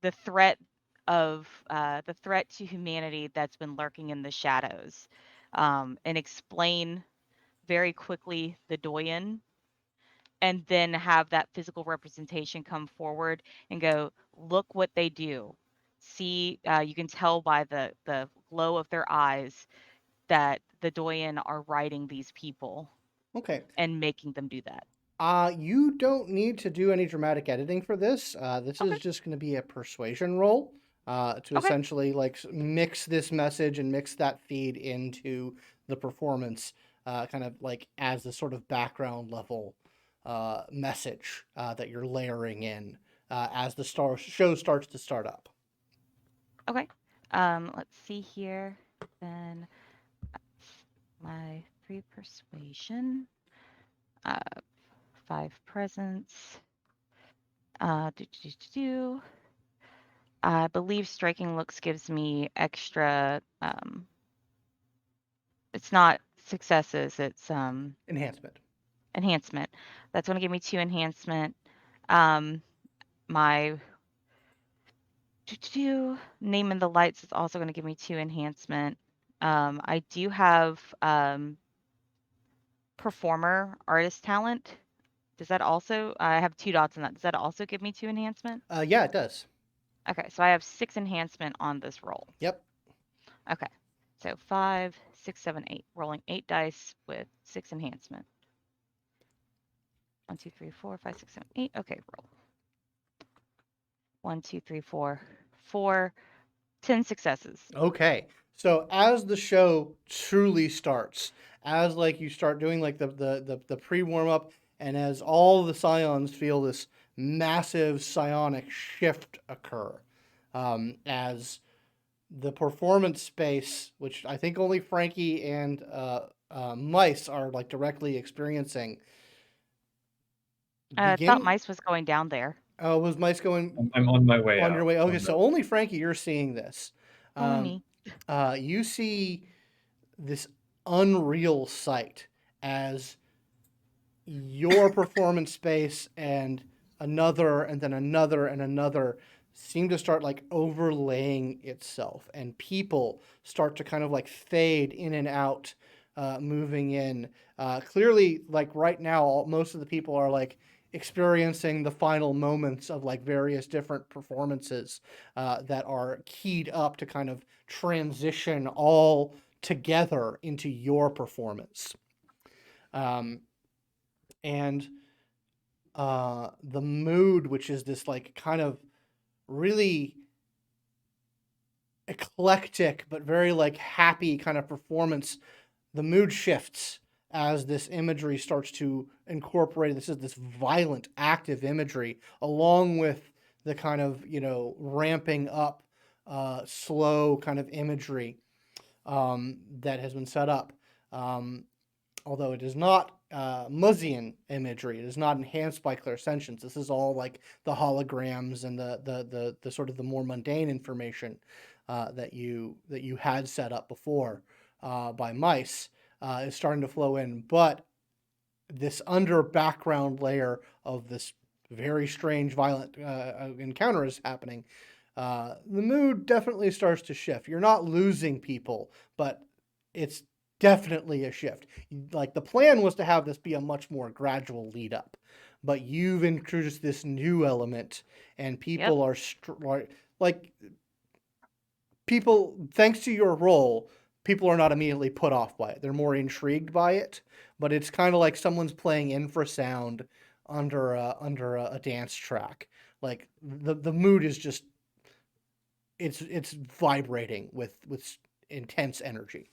the threat the threat to humanity that's been lurking in the shadows, and explain very quickly the Doyen, and then have that physical representation come forward and go, look what they do. See, you can tell by the glow of their eyes that the Doyen are riding these people Okay. and making them do that. You don't need to do any dramatic editing for this. This Okay. is just going to be a persuasion roll to Okay. essentially like mix this message and mix that feed into the performance, kind of like as a sort of background level message that you're layering in as the show starts to start up. Okay. Let's see here. Then my 3 persuasion, 5 presence. I believe striking looks gives me extra. It's not successes. It's Enhancement. enhancement. That's going to give me 2 enhancement. My name in the lights is also going to give me 2 enhancement. I do have performer artist talent. Does that also? I have 2 dots in that. Does that also give me 2 enhancement? Yeah, it does. Okay, so I have 6 enhancement on this roll. Yep. Okay, so 5, 6, 7, 8. Rolling 8 dice with 6 enhancement. 1, 2, 3, 4, 5, 6, 7, 8. Okay, roll. 1, 2, 3, 4, 4. 10 successes. Okay. So as the show truly starts, as like you start doing like the pre warm up, and as all the scions feel this massive psionic shift occur, as the performance space, which I think only Frankie and Mice are like directly experiencing. I thought Mice was going down there. Oh, was Mice going I'm on my way on out. your way? Okay, so only Frankie, you're seeing this. Only me. You see this unreal sight as your performance space and another and then another and another seem to start like overlaying itself, and people start to kind of like fade in and out, moving in. Clearly, like right now, most of the people are like experiencing the final moments of like various different performances that are keyed up to kind of transition all together into your performance. And the mood, which is this like kind of really eclectic but very like happy kind of performance, the mood shifts as this imagery starts to incorporate this violent active imagery along with the kind of ramping up slow kind of imagery that has been set up, although it is not Muzian imagery. It is not enhanced by clairsentience. This is all like the holograms and the sort of the more mundane information that you had set up before by Mice is starting to flow in. But this under background layer of this very strange violent encounter is happening. The mood definitely starts to shift. You're not losing people, but it's definitely a shift. Like the plan was to have this be a much more gradual lead up, but you've introduced this new element, and people are like people. Thanks to your role, people are not immediately put off by it. They're more intrigued by it, but it's kind of like someone's playing infrasound under a dance track. Like the mood is just it's vibrating with intense energy.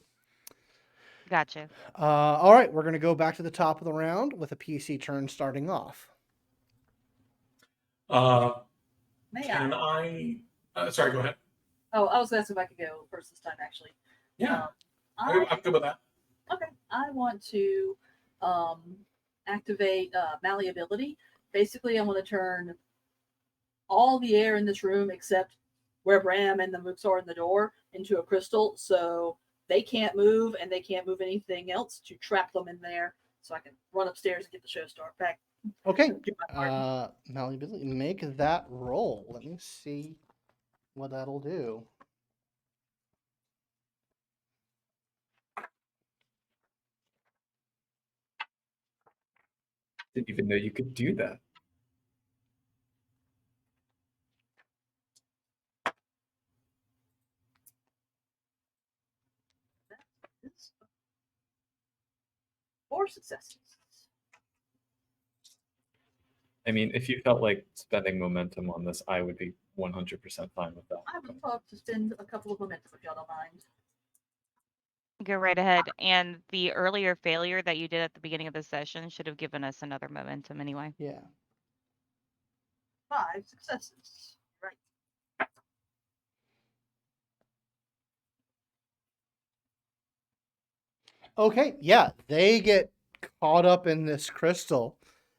Gotcha. All right, we're gonna go back to the top of the round with a PC turn starting off. May Can I? sorry, go ahead. Oh, I was going to ask if I could go first this time, actually. Yeah, I, I'm good with that. okay. I want to activate malleability. Basically, I want to turn all the air in this room except where Bram and the mooks are in the door into a crystal, so they can't move and they can't move anything else to trap them in there, so I can run upstairs and get the show started back. Okay. Do my part. Malleability. Make that roll. Let me see what that'll do. Didn't even know you could do that. It's 4 successes. I mean, if you felt like spending momentum on this, I would be 100% fine with that. I would love to spend a couple of momentum if y'all don't mind. Go right ahead. And the earlier failure that you did at the beginning of the session should have given us another momentum anyway. Yeah. 5 successes. Right. Okay. Yeah, they get caught up in this crystal,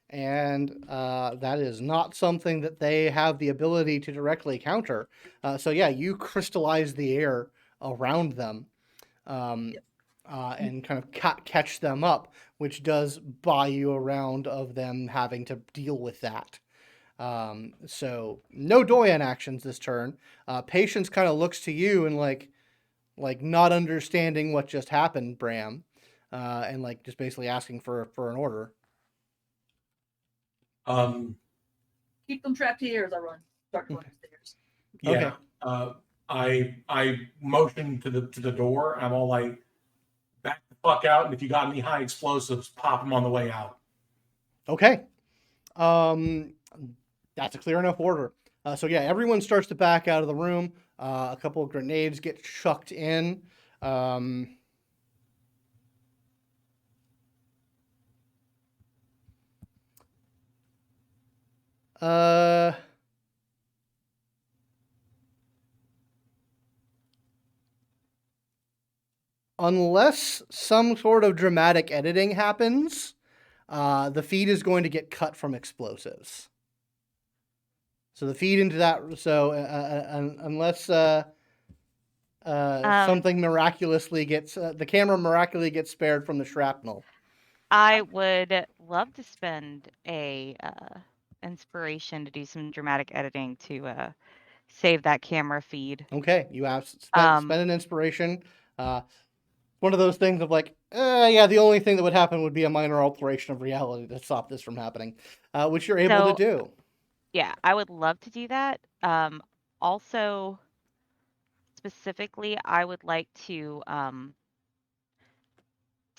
and that is not something that they have the ability to directly counter. So yeah, you crystallize the air around them, and kind of catch them up, which does buy you a round of them having to deal with that. So no Doyen actions this turn. Patience kind of looks to you and like not understanding what just happened, Bram, and like just basically asking for an order. Keep them trapped here as I start going upstairs. Yeah. Okay. I motion to the door. I'm all like, back the fuck out, and if you got any high explosives, pop them on the way out. Okay. That's a clear enough order. So yeah, everyone starts to back out of the room. A couple of grenades get chucked in. Unless some sort of dramatic editing happens, the feed is going to get cut from explosives. So the feed into that. So unless something miraculously gets the camera miraculously gets spared from the shrapnel. I would love to spend a inspiration to do some dramatic editing to save that camera feed. Okay, you have spend an inspiration. One of those things of like, yeah, the only thing that would happen would be a minor alteration of reality to stop this from happening, which you're able to do. Yeah, I would love to do that. Also, specifically, I would like to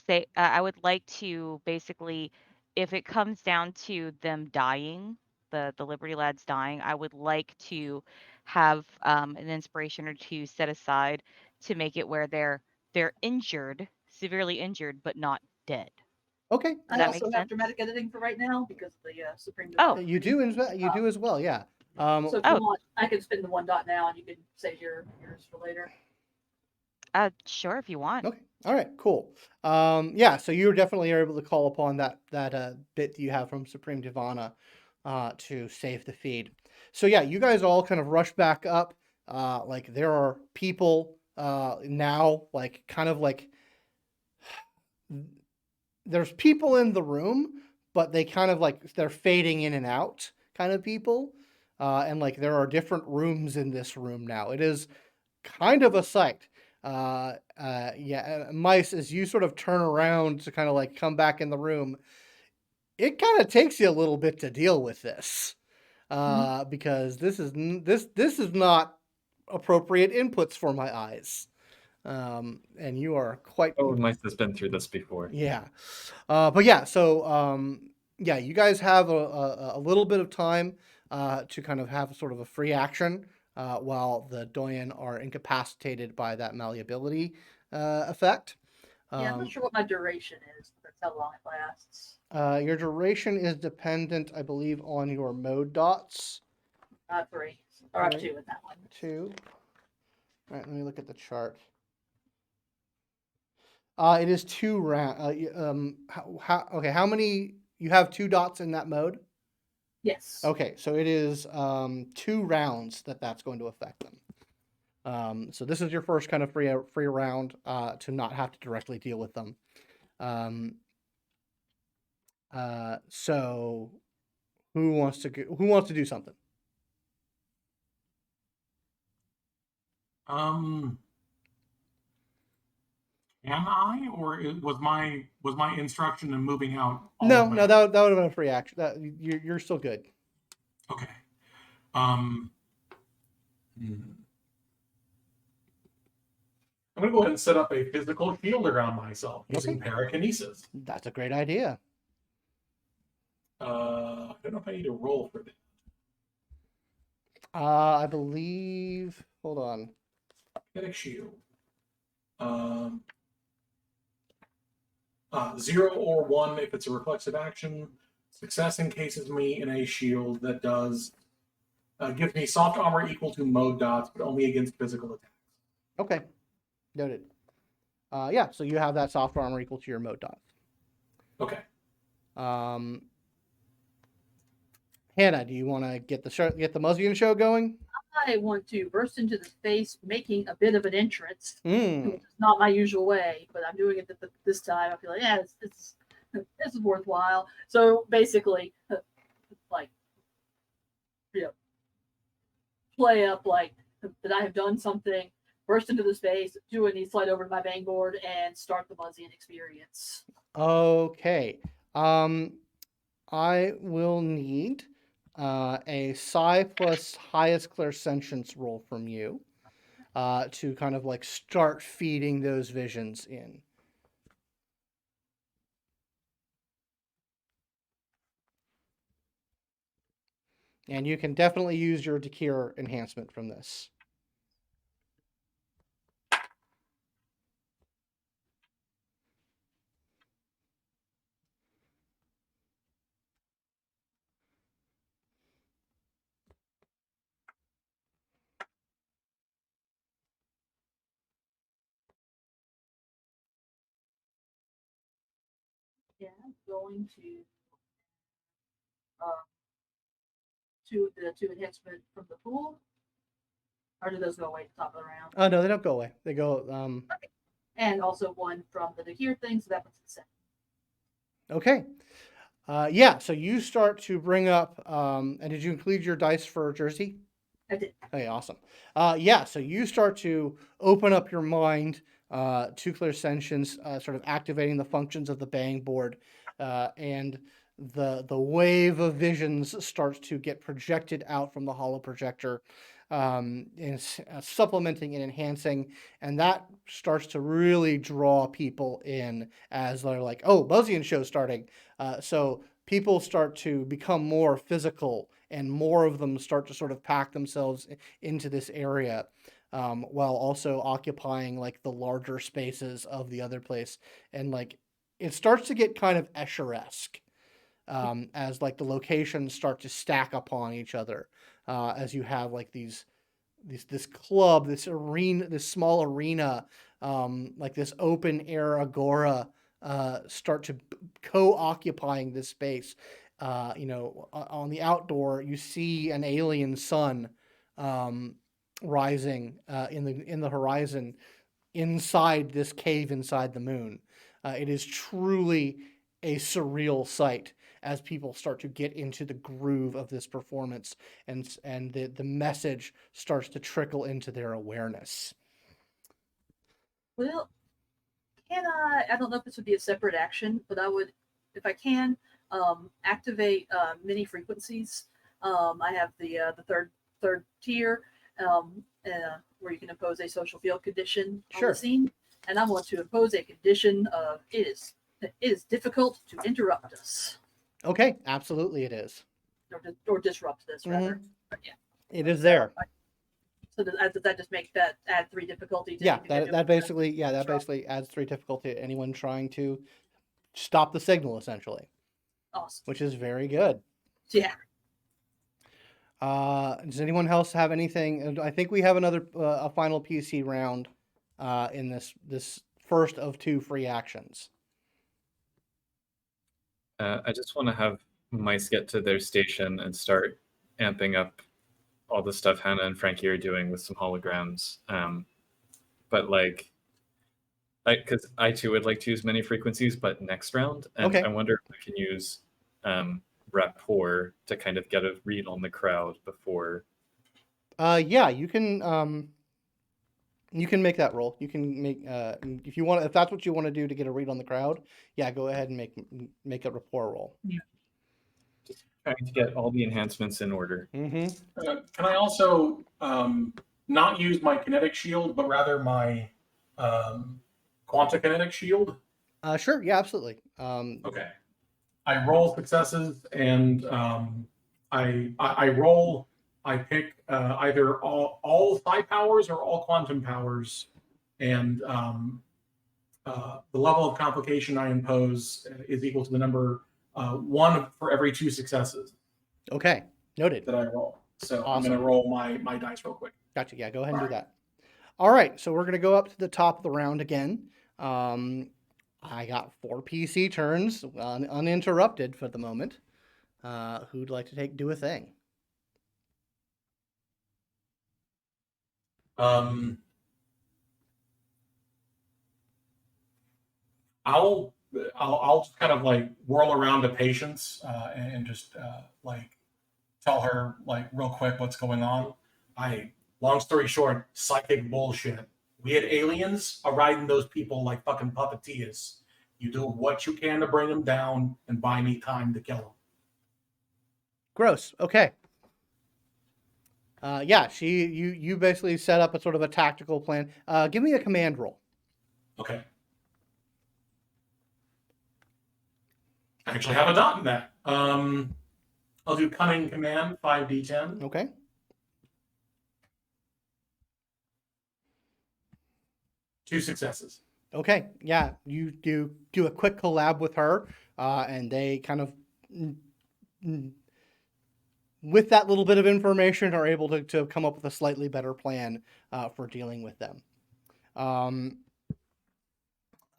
say I would like to basically, if it comes down to them dying, the Liberty Lads dying, I would like to have an inspiration or two set aside to make it where they're injured, severely injured, but not dead. Okay. Does I that also make have sense? dramatic editing for right now because of the Supreme. Oh. You do as well, yeah. So if you want, I can spend the 1 dot now, and you can save yours for later. Sure, if you want. Okay. All right. Cool. Yeah. So you definitely are able to call upon that bit that you have from Supreme Divana to save the feed. So yeah, you guys all kind of rush back up. Like there are people now, like kind of like there's people in the room, but they kind of like they're fading in and out, kind of people. And like there are different rooms in this room now. It is kind of a sight. Yeah, Mice, as you sort of turn around to kind of like come back in the room, it kind of takes you a little bit to deal with this, because this is not appropriate inputs for my eyes. and you are quite. Oh, Mice has been through this before. Yeah. But yeah, so yeah, you guys have a little bit of time to kind of have sort of a free action while the Doyen are incapacitated by that malleability effect. Yeah, I'm not sure what my duration is. That's how long it lasts. Your duration is dependent, I believe, on your mode dots. 3. Or Right. 2 in that one. 2. All right, let me look at the chart. It is 2 round. Okay, how many? You have 2 dots in that mode? Yes. Okay, so it is 2 rounds that's going to affect them. So this is your first kind of free round to not have to directly deal with them. So who wants to do something? Am I, or was my instruction in moving out? No, that would have been a free action. That you're still good. Okay. I'm going to go ahead and set up a physical shield around myself using parakinesis. That's a great idea. I don't know if I need to roll for that. I believe. Hold on. Kinetic shield. 0 or 1 if it's a reflexive action. Success encases me in a shield that does gives me soft armor equal to mode dots, but only against physical attacks. Okay, noted. Yeah, so you have that soft armor equal to your mode dots. Okay. Hannah, do you want to get the Muzian show going? I want to burst into the space, making a bit of an entrance. Mm. Which is not my usual way, but I'm doing it this time. I feel like, yeah, this is worthwhile. So basically, like, play up like that I have done something, burst into the space, do a knee slide over to my bang board, and start the Muzian experience. Okay. I will need a psi plus highest clairsentience roll from you to kind of like start feeding those visions in. And you can definitely use your Dakir enhancement from this. Yeah, I'm going to the 2 enhancement from the pool. Or do those go away at the top of the round? Oh no, they don't go away. They go. Okay. And also 1 from the Dakir thing, so that puts it 7. Okay. Yeah. So you start to bring up. And did you include your dice for Jersey? I did. Okay, awesome. Yeah. So you start to open up your mind to clairsentience, sort of activating the functions of the bang board, and the wave of visions starts to get projected out from the holo projector, and supplementing and enhancing, and that starts to really draw people in as they're like, "Oh, Muzian show's starting." So people start to become more physical, and more of them start to sort of pack themselves into this area. While also occupying like the larger spaces of the other place, and like it starts to get kind of Escher-esque as like the locations start to stack upon each other, as you have like this club, this arena, this small arena, like this open air agora, start to co-occupying this space. On the outdoor, you see an alien sun rising in the horizon inside this cave inside the moon. It is truly a surreal sight as people start to get into the groove of this performance, and the message starts to trickle into their awareness. Well, I don't know if this would be a separate action, but I would, if I can, activate mini frequencies. I have the third tier, where you can impose a social field condition on Sure. the scene, and I want to impose a condition of it is difficult to interrupt us Okay, absolutely it is. or disrupt this Mhm. rather. But yeah, It is there. so does that just make that add 3 difficulty? To Yeah, anything they're that doing? basically that Disrupt. basically adds 3 difficulty to anyone trying to stop the signal, essentially, Awesome. which is very good. Yeah. Does anyone else have anything? I think we have another a final PC round in this first of 2 free actions. I just want to have mice get to their station and start amping up all the stuff Hannah and Frankie are doing with some holograms. But like, because I too would like to use many frequencies, but next round, and Okay. I wonder if I can use rapport to kind of get a read on the crowd before. Yeah, you can make that roll. You can make if you want, if that's what you want to do to get a read on the crowd. Yeah, go ahead and make a rapport roll. Trying to get all the enhancements in order. Mm-hmm. Can I also not use my kinetic shield, but rather my quanta kinetic shield? Sure. Yeah, absolutely. Okay. I roll successes, and I roll. I pick either all psi powers or all quantum powers, and the level of complication I impose is equal to the number 1 for every 2 successes Okay. Noted. that I roll. So I'm Awesome. going to roll my dice real quick. Gotcha. Yeah, go ahead and do Alright. that. All right, so we're gonna go up to the top of the round again. I got 4 PC turns uninterrupted for the moment. Who'd like to do a thing? I'll just kind of like whirl around to Patience and just like tell her like real quick what's going on. Long story short, psychic bullshit. We had aliens riding those people like fucking puppeteers. You do what you can to bring them down and buy me time to kill them. Gross. Okay. Yeah, you basically set up a sort of a tactical plan. Give me a command roll. Okay. I actually have a dot in that. I'll do cunning command 5d10. Okay. Two successes. Okay. Yeah, you do a quick collab with her, and they kind of, with that little bit of information, are able to come up with a slightly better plan for dealing with them.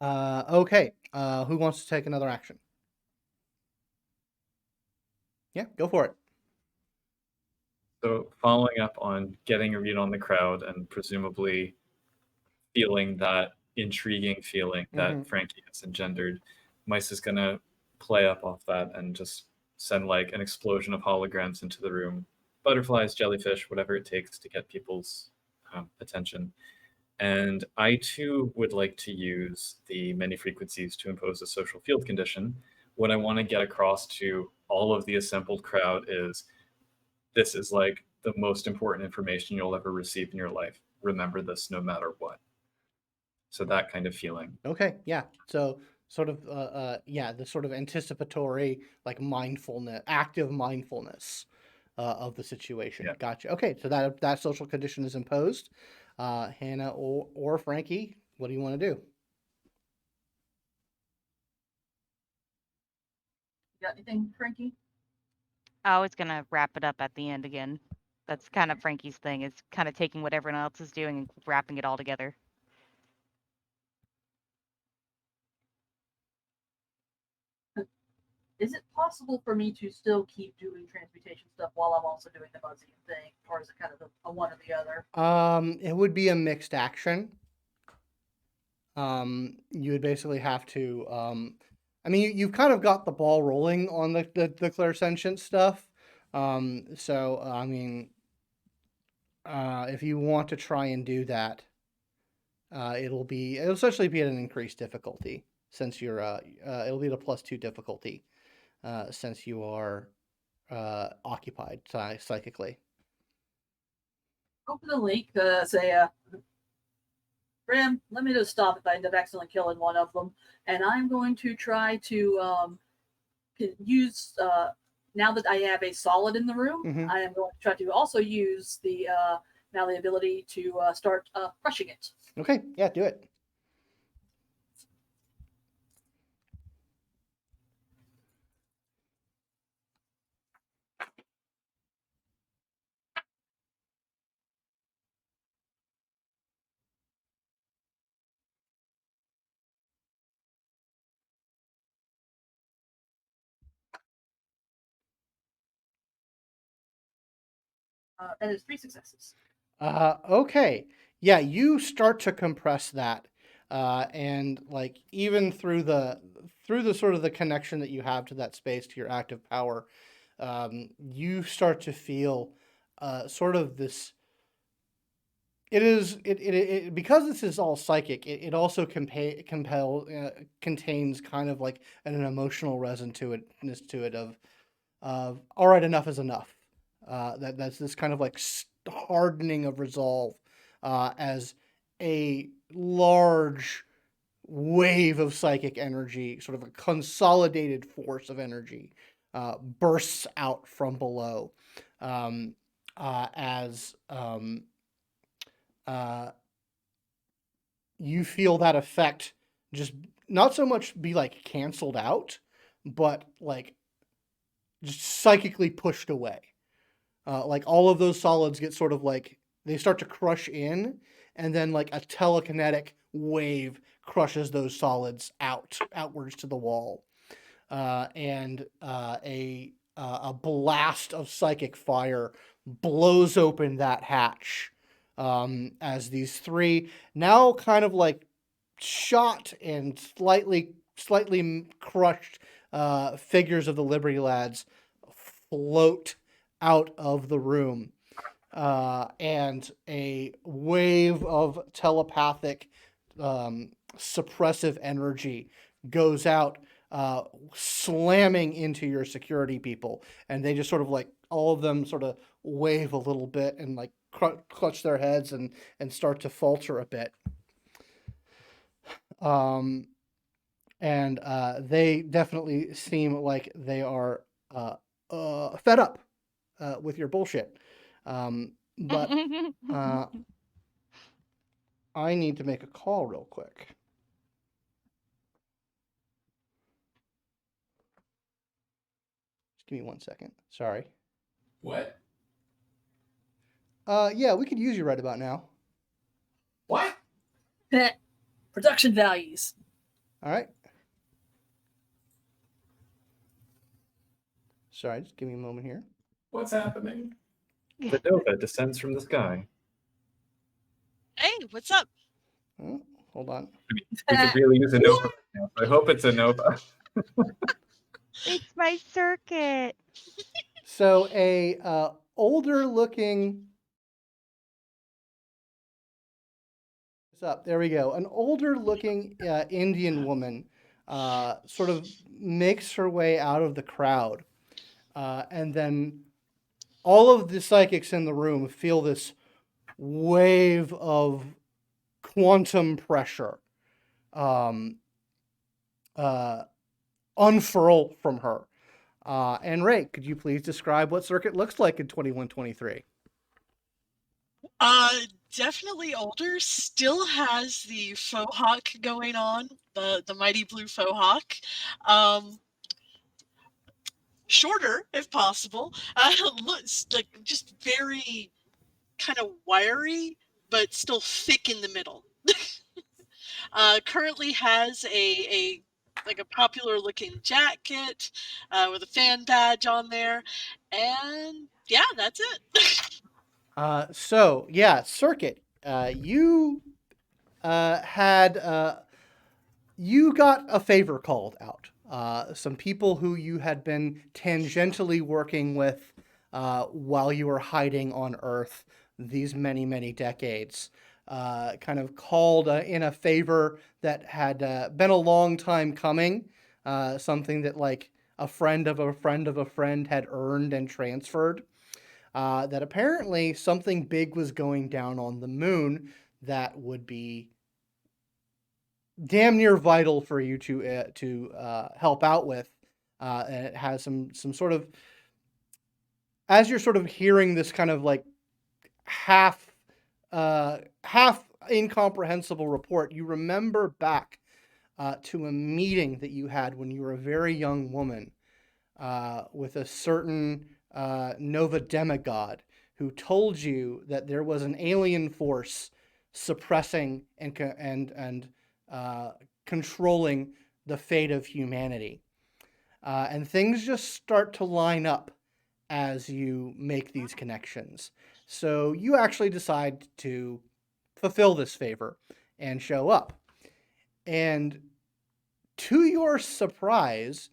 Okay. Who wants to take another action? Yeah, go for it. So following up on getting a read on the crowd and presumably feeling that intriguing feeling that Frankie has engendered, Mice is going to play up off that and just send like an explosion of holograms into the room. Butterflies, jellyfish, whatever it takes to get people's attention. And I too would like to use the many frequencies to impose a social field condition. What I want to get across to all of the assembled crowd is this is like the most important information you'll ever receive in your life. Remember this no matter what. So that kind of feeling. Okay, yeah. So sort of, the sort of anticipatory, like mindfulness, active mindfulness of the situation. Yeah. Gotcha. Okay, so that social condition is imposed. Hannah or Frankie, what do you want to do? You got anything, Frankie? I was gonna wrap it up at the end again. That's kind of Frankie's thing, is kind of taking what everyone else is doing and wrapping it all together. Is it possible for me to still keep doing transmutation stuff while I'm also doing the buzzing thing, or is it kind of a one or the other? It would be a mixed action. You would basically have to, I mean, you've kind of got the ball rolling on the clairsentient stuff. So, I mean, if you want to try and do that, it'll essentially be at an increased difficulty since you're, it'll be at a +2 difficulty, since you are, occupied psychically. open the link. Say, Graham, let me just stop if I end up accidentally killing one of them, and I'm going to try to use. Now that I have a solid in the room, Mhm. I am going to try to also use the now the ability to start crushing it. Okay, yeah, do it. That is 3 successes. Okay. Yeah, you start to compress that. And like even through the sort of the connection that you have to that space, to your active power, you start to feel sort of this. It because this is all psychic. It also contains kind of like an emotional resonance to it of all right, enough is enough. That's this kind of like hardening of resolve as a large wave of psychic energy, sort of a consolidated force of energy, bursts out from below as you feel that effect just not so much be like canceled out, but like just psychically pushed away. Like all of those solids get sort of like they start to crush in, and then like a telekinetic wave crushes those solids outwards to the wall, and a blast of psychic fire blows open that hatch as these three now kind of like shot and slightly crushed figures of the Liberty Lads float out of the room, and a wave of telepathic suppressive energy goes out, slamming into your security people, and they just sort of like all of them sort of wave a little bit and like clutch their heads and start to falter a bit. And they definitely seem like they are fed up with your bullshit. But I need to make a call real quick. Just give me 1 second. Sorry. What? Yeah, we could use you right about now. What? Production values. All right. Sorry, just give me a moment here. What's happening? The Nova descends from the sky. Hey, what's up? Oh, hold on. We could really use a Nova right now, so I hope it's a Nova. It's my circuit. So a older looking. Up there we go. An older looking Indian woman sort of makes her way out of the crowd, and then all of the psychics in the room feel this wave of quantum pressure unfurl from her. And Ray, could you please describe what circuit looks like in 2123? Definitely older. Still has the faux hawk going on, the mighty blue faux hawk. Shorter, if possible. Looks like just very kind of wiry, but still thick in the middle. Currently has a like a popular looking jacket with a fan badge on there, and yeah, that's it. So yeah, circuit. You had you got a favor called out. Some people who you had been tangentially working with while you were hiding on Earth these many decades, kind of called in a favor that had been a long time coming, something that like a friend of a friend of a friend had earned and transferred. that apparently something big was going down on the moon that would be damn near vital for you to help out with. And it has some sort of, as you're sort of hearing this kind of like half incomprehensible report, you remember back to a meeting that you had when you were a very young woman with a certain Nova demigod who told you that there was an alien force suppressing and controlling the fate of humanity. And things just start to line up as you make these connections. So you actually decide to fulfill this favor and show up. And to your surprise,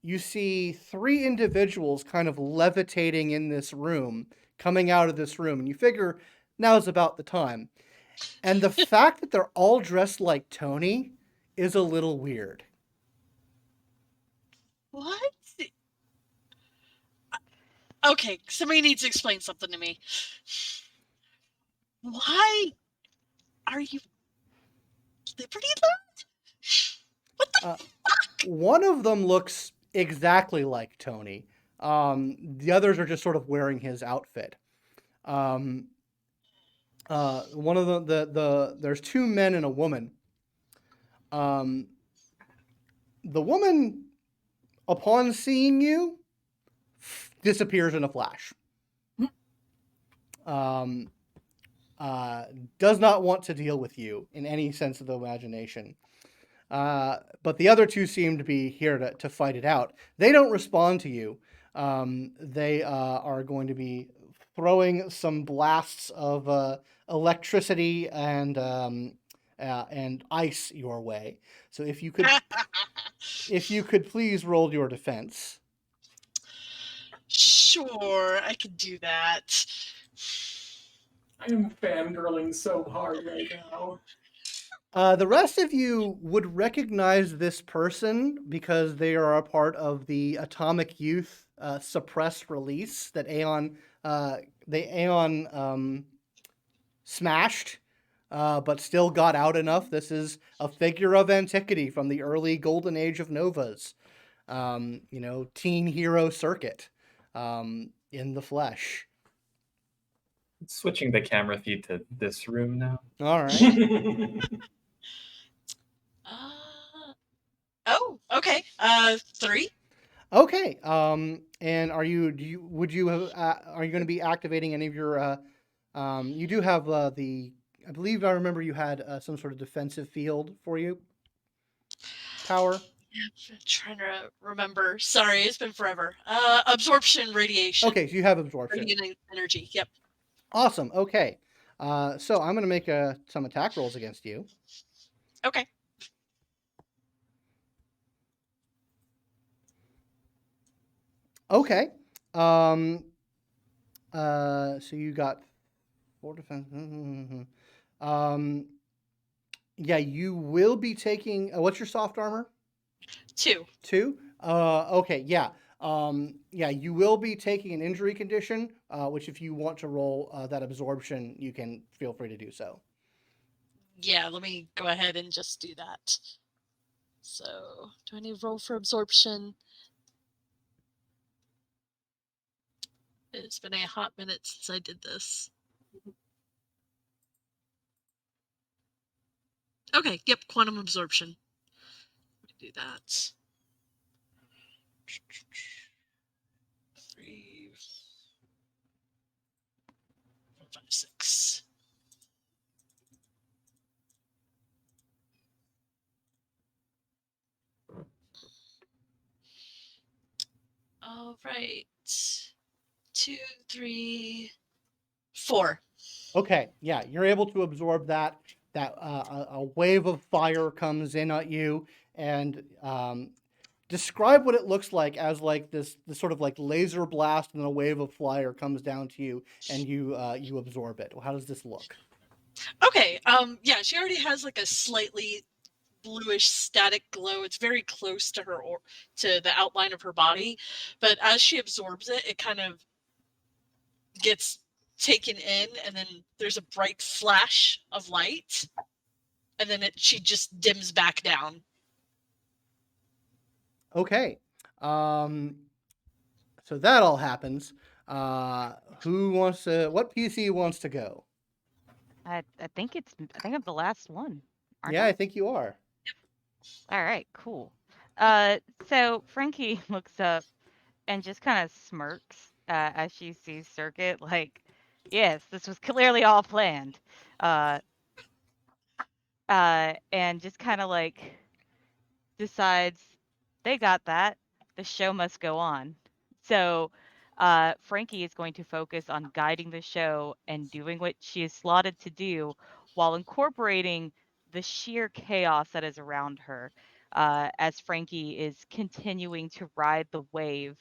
you see 3 individuals kind of levitating in this room, coming out of this room, and you figure now's about the time. And the fact that they're all dressed like Tony is a little weird. What? Okay, somebody needs to explain something to me. Why are you Liberty Land? What the fuck? One of them looks exactly like Tony. The others are just sort of wearing his outfit. One of there's 2 men and a woman. The woman, upon seeing you, disappears in a flash. Does not want to deal with you in any sense of the imagination. But the other 2 seem to be here to fight it out. They don't respond to you. They are going to be throwing some blasts of electricity and ice your way. So if you could please roll your defense. Sure, I can do that. I am fangirling so hard right now. The rest of you would recognize this person because they are a part of the Atomic Youth suppressed release that Aeon smashed, but still got out enough. This is a figure of antiquity from the early golden age of Novas. Teen hero circuit in the flesh. Switching the camera feed to this room now. All right. Okay. 3. Okay. And are you going to be activating any of your? You do have I believe I remember you had some sort of defensive field for you. Power. I'm trying to remember. Sorry, it's been forever. Absorption radiation. Okay, so you have absorption. Radiant energy. Yep. Awesome. Okay. So I'm going to make some attack rolls against you. Okay. Okay. So you got 4 defense. Yeah, you will be taking. What's your soft armor? 2. 2. Okay. Yeah. Yeah, you will be taking an injury condition, which if you want to roll that absorption, you can feel free to do so. Yeah, let me go ahead and just do that. So, do I need to roll for absorption? It's been a hot minute since I did this. Okay, yep, quantum absorption. Let me do that. 3, 4, 5, 6. All right. 2, 3, 4. Okay, yeah, you're able to absorb that. A wave of fire comes in at you, and describe what it looks like as like this sort of like laser blast, and then a wave of fire comes down to you, and you absorb it. How does this look? Okay. Yeah, she already has like a slightly bluish static glow. It's very close to her to the outline of her body, but as she absorbs it, it kind of gets taken in, and then there's a bright flash of light, and then she just dims back down. Okay. So that all happens. Who wants to? What PC wants to go? I think I'm the last one. Aren't Yeah, I? I think you are. All right, cool. So Frankie looks up and just kind of smirks as she sees Circuit. Like, yes, this was clearly all planned. And just kind of like decides they got that. The show must go on. So Frankie is going to focus on guiding the show and doing what she is slotted to do while incorporating the sheer chaos that is around her as Frankie is continuing to ride the wave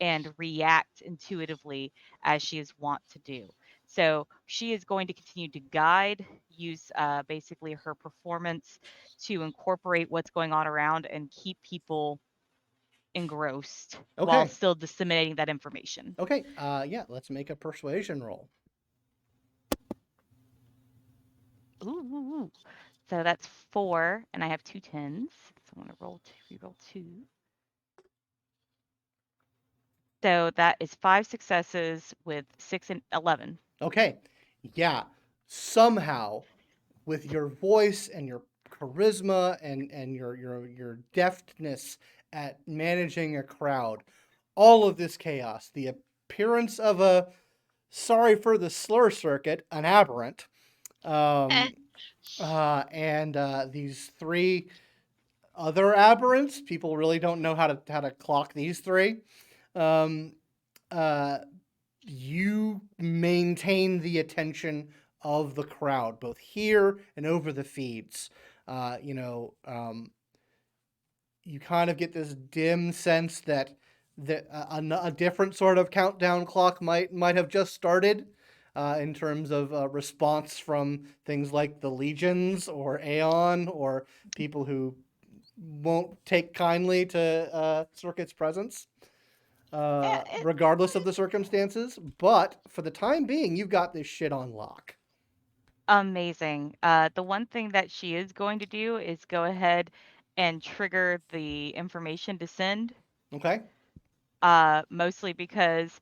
and react intuitively as she is wont to do. So she is going to continue to guide, use basically her performance to incorporate what's going on around and keep people engrossed while Okay. still disseminating that information. Okay. Yeah. Let's make a persuasion roll. Ooh. So that's 4, and I have 2 10s. So I'm going to reroll 2. So that is 5 successes with 6 and 11. Okay. Yeah. Somehow, with your voice and your charisma and your deftness at managing a crowd, all of this chaos, the appearance of a, sorry for the slur, Circuit, an aberrant, and these 3 other aberrants. People really don't know how to clock these 3. You maintain the attention of the crowd, both here and over the feeds. You kind of get this dim sense that a different sort of countdown clock might have just started in terms of response from things like the Legions or Aeon or people who won't take kindly to Circuit's presence. Regardless of the circumstances, but for the time being, you've got this shit on lock. Amazing. The one thing that she is going to do is go ahead and trigger the information to send. Okay. Mostly because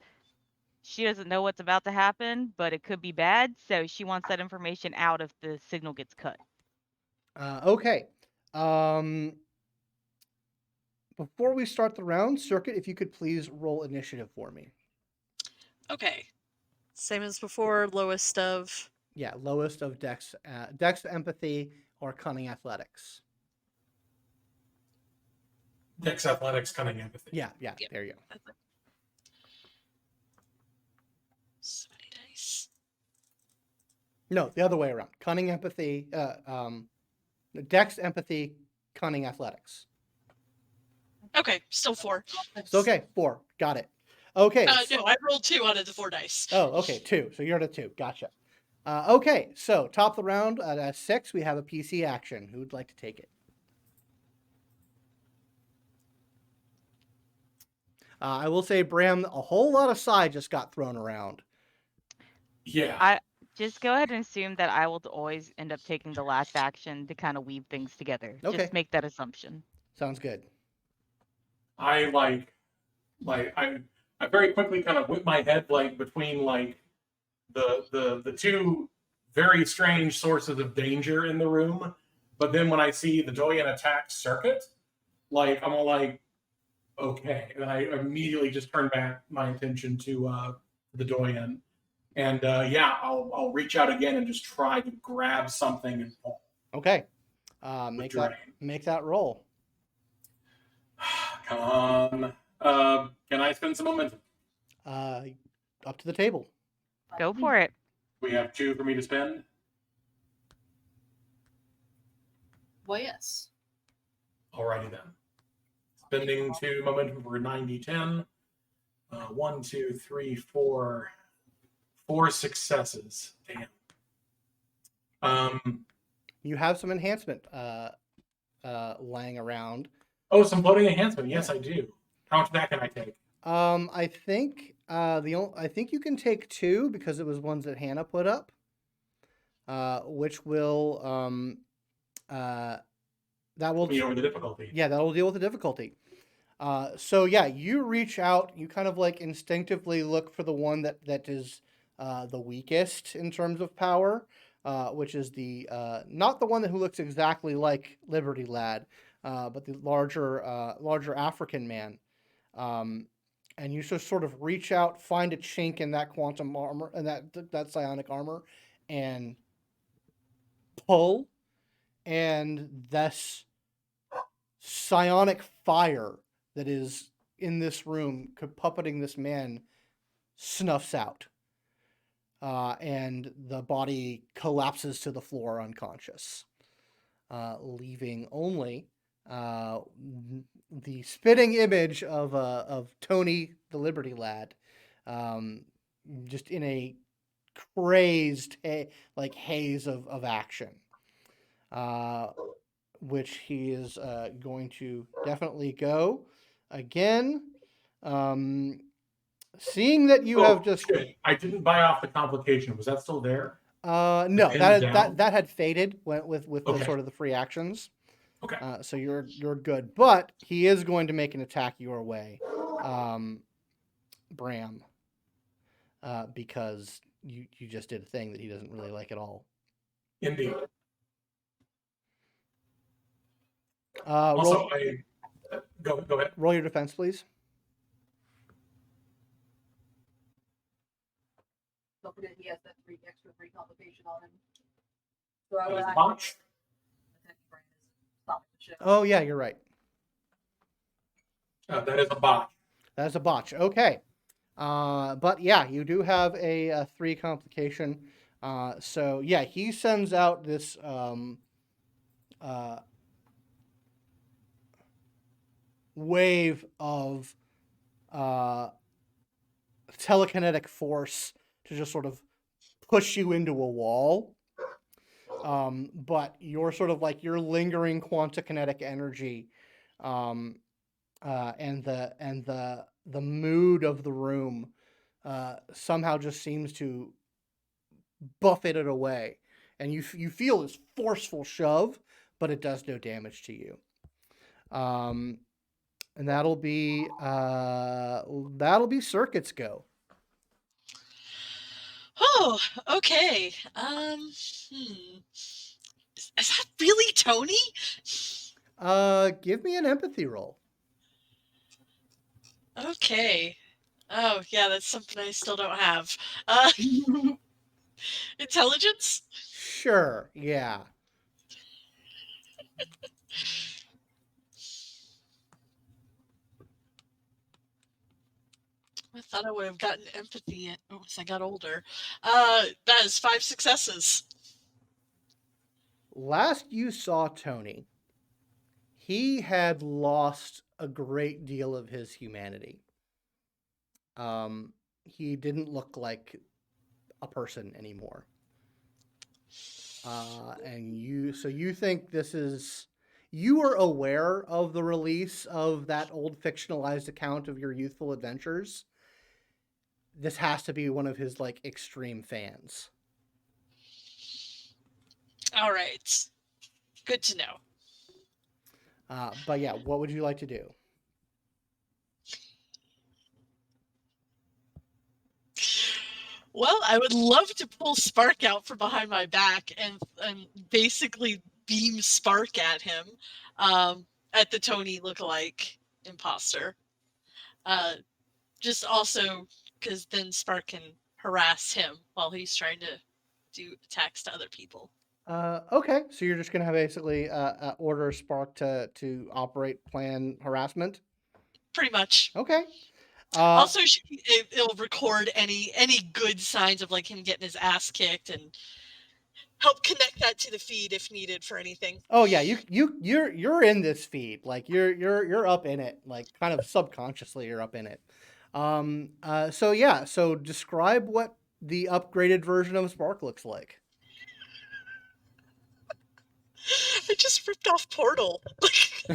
she doesn't know what's about to happen, but it could be bad, so she wants that information out if the signal gets cut. Okay. Before we start the round, Circuit, if you could please roll initiative for me. Okay. Same as before, lowest of. Yeah, lowest of Dex, Empathy, or Cunning Athletics. Dex Athletics, Cunning Empathy. Yeah, Yep. there you go. So many dice. No, the other way around. Cunning Empathy, Dex Empathy, Cunning Athletics. Okay, still 4. It's okay, 4. Got it. Okay. No, I rolled 2 out of the 4 dice. Oh, okay, 2. So you're at a 2. Gotcha. Okay, so top of the round at 6, we have a PC action. Who'd like to take it? I will say, Bram, a whole lot of psi just got thrown around. Yeah. Just go ahead and assume that I will always end up taking the last action to kind of weave things together. Okay. Just make that assumption. Sounds good. I I very quickly kind of whip my head between the 2 very strange sources of danger in the room, but then when I see the Doyen attack Circuit, I'm all like, okay, and I immediately just turn back my attention to the Doyen, and I'll reach out again and just try to grab something and pull. Okay. Make that roll. Come on. Can I spend some momentum? Up to the table. Go for it. We have 2 for me to spend. Well, yes. Alrighty then. Spending 2 momentum for 90-10. 1, 2, 3, 4. 4 successes. Damn. You have some enhancement laying around. Oh, some floating enhancement. Yes, I do. How much of that can I take? I think I think you can take 2 because it was ones that Hannah put up, which will that will Put me over the difficulty. yeah, that'll deal with the difficulty. So yeah, you reach out, you kind of like instinctively look for the one that is the weakest in terms of power, which is the not the one who looks exactly like Liberty Lad, but the larger African man. And you just sort of reach out, find a chink in that quantum armor and that psionic armor, and pull, and this psionic fire that is in this room, puppeting this man, snuffs out, and the body collapses to the floor unconscious, leaving only the spitting image of Tony the Liberty Lad, just in a crazed haze of action, which he is going to definitely go again. Seeing that you have just I didn't buy off the complication. Was that still there? no, pin that had faded with Okay. the sort of the free actions. Okay. So you're good, but he is going to make an attack your way, Bram, because you just did a thing that he doesn't really like at all. Indeed. Roll, Go ahead. roll your defense, please. Don't forget he has that extra free complication on him. So I That would is actually botch. attack Brand is stopping the show. Oh yeah, you're right. That is a botch. That's a botch. Okay. But yeah, you do have a 3 complication. So yeah, he sends out this wave of telekinetic force to just sort of push you into a wall. But your sort of like your lingering quantikinetic energy, and the mood of the room somehow just seems to buffet it away, and you feel this forceful shove, but it does no damage to you. And that'll be Circuit's go. Oh, okay. Is that really Tony? Give me an empathy roll. Okay. Oh, yeah, that's something I still don't have. Intelligence? Sure, yeah. I thought I would have gotten empathy once I got older. That is 5 successes. Last you saw Tony, he had lost a great deal of his humanity. He didn't look like a person anymore. And you think this is, you are aware of the release of that old fictionalized account of your youthful adventures. This has to be one of his like extreme fans. All right. Good to know. But yeah, what would you like to do? Well, I would love to pull Spark out from behind my back and basically beam Spark at him, at the Tony lookalike imposter. Just also because then Spark can harass him while he's trying to do attacks to other people. Okay, so you're just gonna have basically order Spark to operate plan harassment. Pretty much. Okay. Also, it'll record any good signs of like him getting his ass kicked and help connect that to the feed if needed for anything. Oh yeah, you're in this feed, like you're up in it, like kind of subconsciously you're up in it. So yeah, so describe what the upgraded version of Spark looks like. I just ripped off Portal.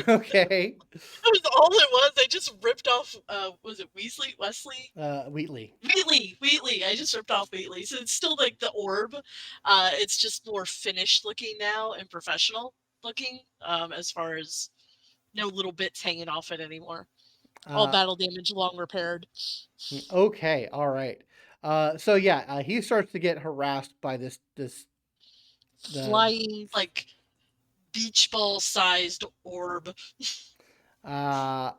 Okay. That was all it was. I just ripped off, was it Wesley? Wheatley. Wheatley. I just ripped off Wheatley. So it's still like the orb. It's just more finished looking now and professional looking, as far as no little bits hanging off it anymore. All battle damage, long repaired. Okay, all right. So yeah, he starts to get harassed by this Flying, like, beach ball sized orb. and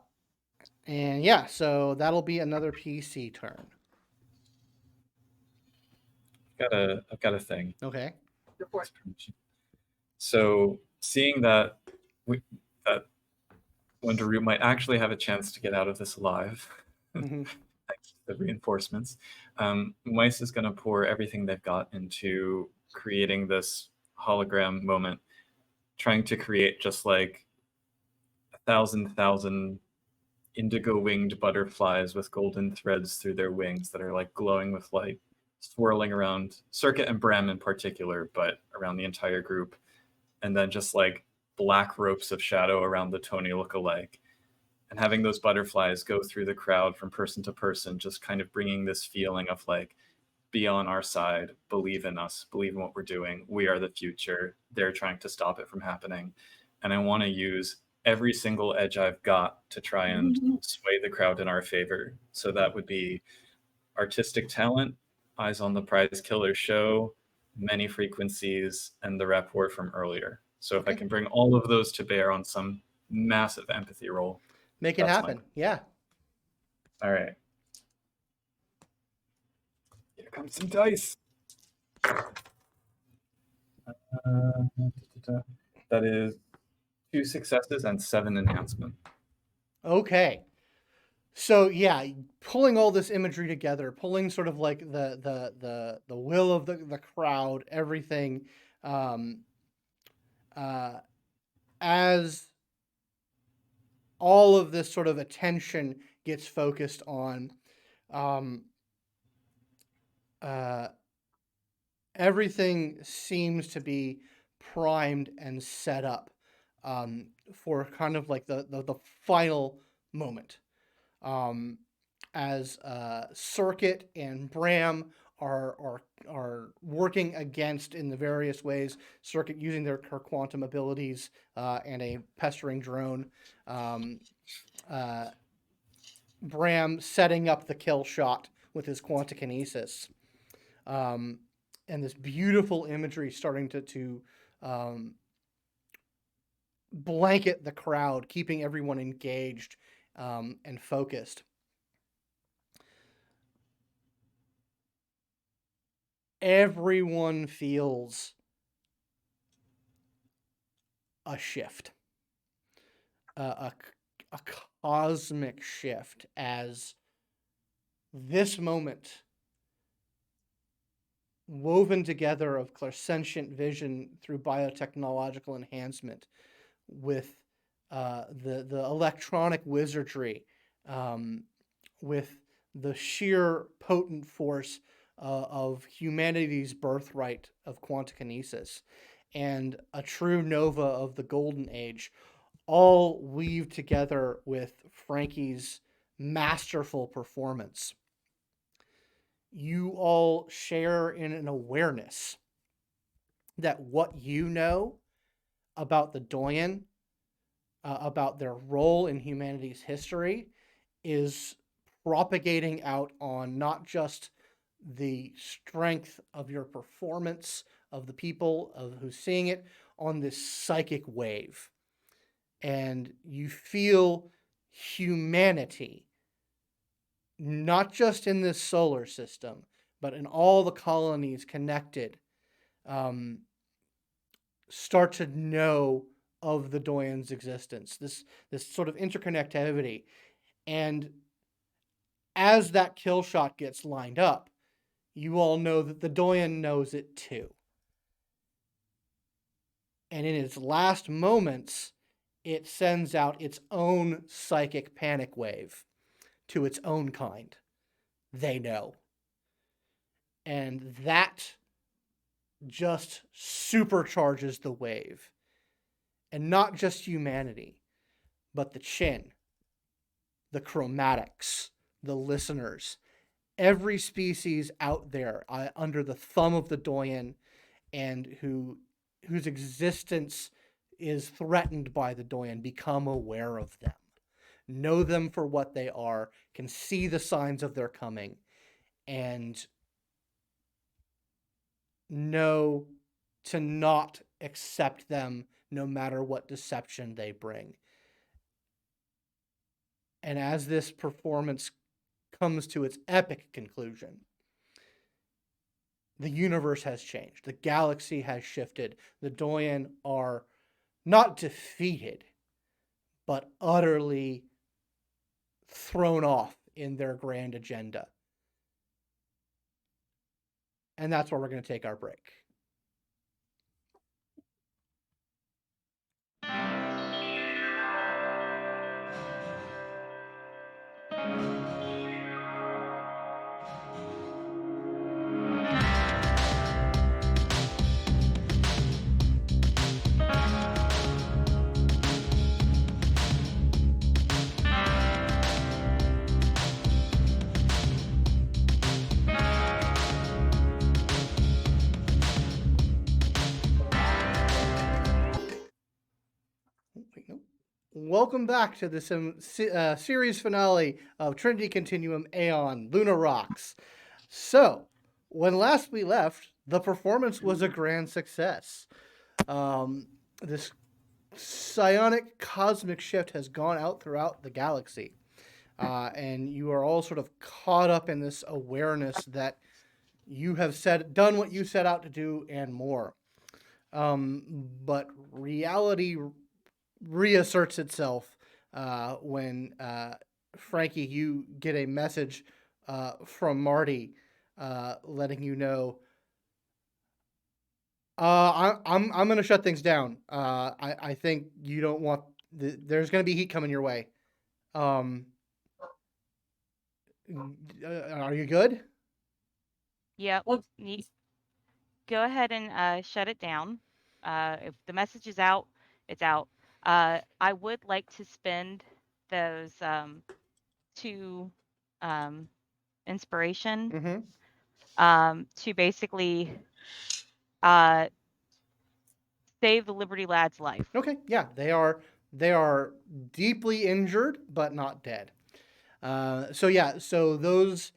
yeah, so that'll be another PC turn. I've got a thing. Okay. Go for it. So seeing that that Wendaru might actually have a chance to get out of this alive, Mhm. thanks to the reinforcements, Weiss is going to pour everything they've got into creating this hologram moment, trying to create just like 1,000 indigo-winged butterflies with golden threads through their wings that are like glowing with light, swirling around Circuit and Bram in particular, but around the entire group. And then just like black ropes of shadow around the Tony look-alike. And having those butterflies go through the crowd from person to person, just kind of bringing this feeling of like, be on our side, believe in us, believe in what we're doing. We are the future. They're trying to stop it from happening. And I want to use every single edge I've got to try and sway the crowd in our favor. So that would be artistic talent, Eyes on the Prize Killer show, many frequencies, and the rapport from earlier. So if I can bring all of those to bear on some massive empathy roll. Make it That's happen. Yeah. All right. Here comes some dice. That is 2 successes and 7 enhancement. Okay. So yeah, pulling all this imagery together, pulling sort of like the will of the crowd, everything, as all of this sort of attention gets focused on, everything seems to be primed and set up for kind of like the final moment. As Circuit and Bram are working against in the various ways. Circuit using her quantum abilities and a pestering drone. Bram setting up the kill shot with his quantikinesis. And this beautiful imagery starting to blanket the crowd, keeping everyone engaged and focused. Everyone feels a shift, a cosmic shift, as this moment, woven together of clairsentient vision through biotechnological enhancement, with the electronic wizardry, with the sheer potent force of humanity's birthright of quantikinesis, and a true nova of the golden age, all weave together with Frankie's masterful performance. You all share in an awareness that what you know about the Doyen, about their role in humanity's history, is propagating out on not just the strength of your performance, of the people of who's seeing it, on this psychic wave. And you feel humanity, not just in this solar system, but in all the colonies connected, start to know of the Doyen's existence, this sort of interconnectivity. And as that kill shot gets lined up, you all know that the Doyen knows it too. And in its last moments, it sends out its own psychic panic wave to its own kind. They know. And that just supercharges the wave. And not just humanity, but the Chin, the Chromatics, the listeners, every species out there under the thumb of the Doyen and whose existence is threatened by the Doyen become aware of them, know them for what they are, can see the signs of their coming, and know to not accept them no matter what deception they bring. And as this performance comes to its epic conclusion, the universe has changed. The galaxy has shifted. The Doyen are not defeated, but utterly thrown off in their grand agenda. And that's where we're going to take our break. Welcome back to the series finale of Trinity Continuum Aeon Luna Rocks. So, when last we left, the performance was a grand success. This psionic cosmic shift has gone out throughout the galaxy. And you are all sort of caught up in this awareness that you have done what you set out to do and more. But reality reasserts itself when Frankie, you get a message from Marty letting you know, I'm going to shut things down. I think you don't want there's going to be heat coming your way. Are you good? Yep. Well, Go ahead and shut it down. If the message is out, it's out. I would like to spend those 2 inspiration Mm-hmm. to basically save the Liberty Lad's life. Okay, yeah, they are deeply injured but not dead. So those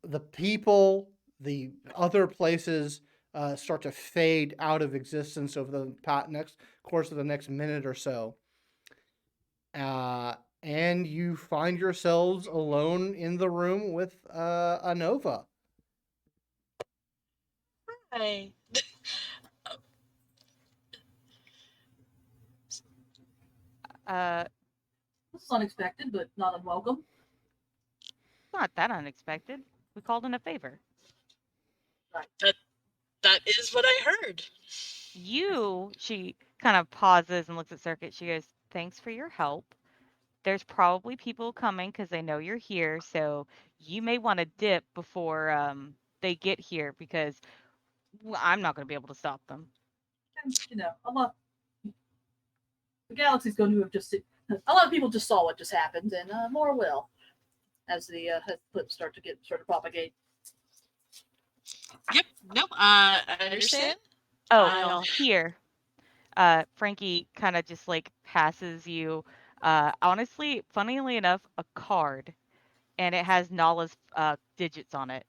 the people, the other places start to fade out of existence over the next course of the next minute or so. And you find yourselves alone in the room with Anova. Hi. This is unexpected, but not unwelcome. Not that unexpected. We called in a favor. That is what I heard. She kind of pauses and looks at Circuit. She goes, "Thanks for your help. There's probably people coming because they know you're here, so you may want to dip before they get here because I'm not going to be able to stop them." And, the galaxy's going to have just. A lot of people just saw what just happened, and more will, as the clips start to propagate. Yep. Nope. I understand. Oh, here. Frankie kind of just like passes you, honestly, funnily enough, a card, and it has Nala's digits on it.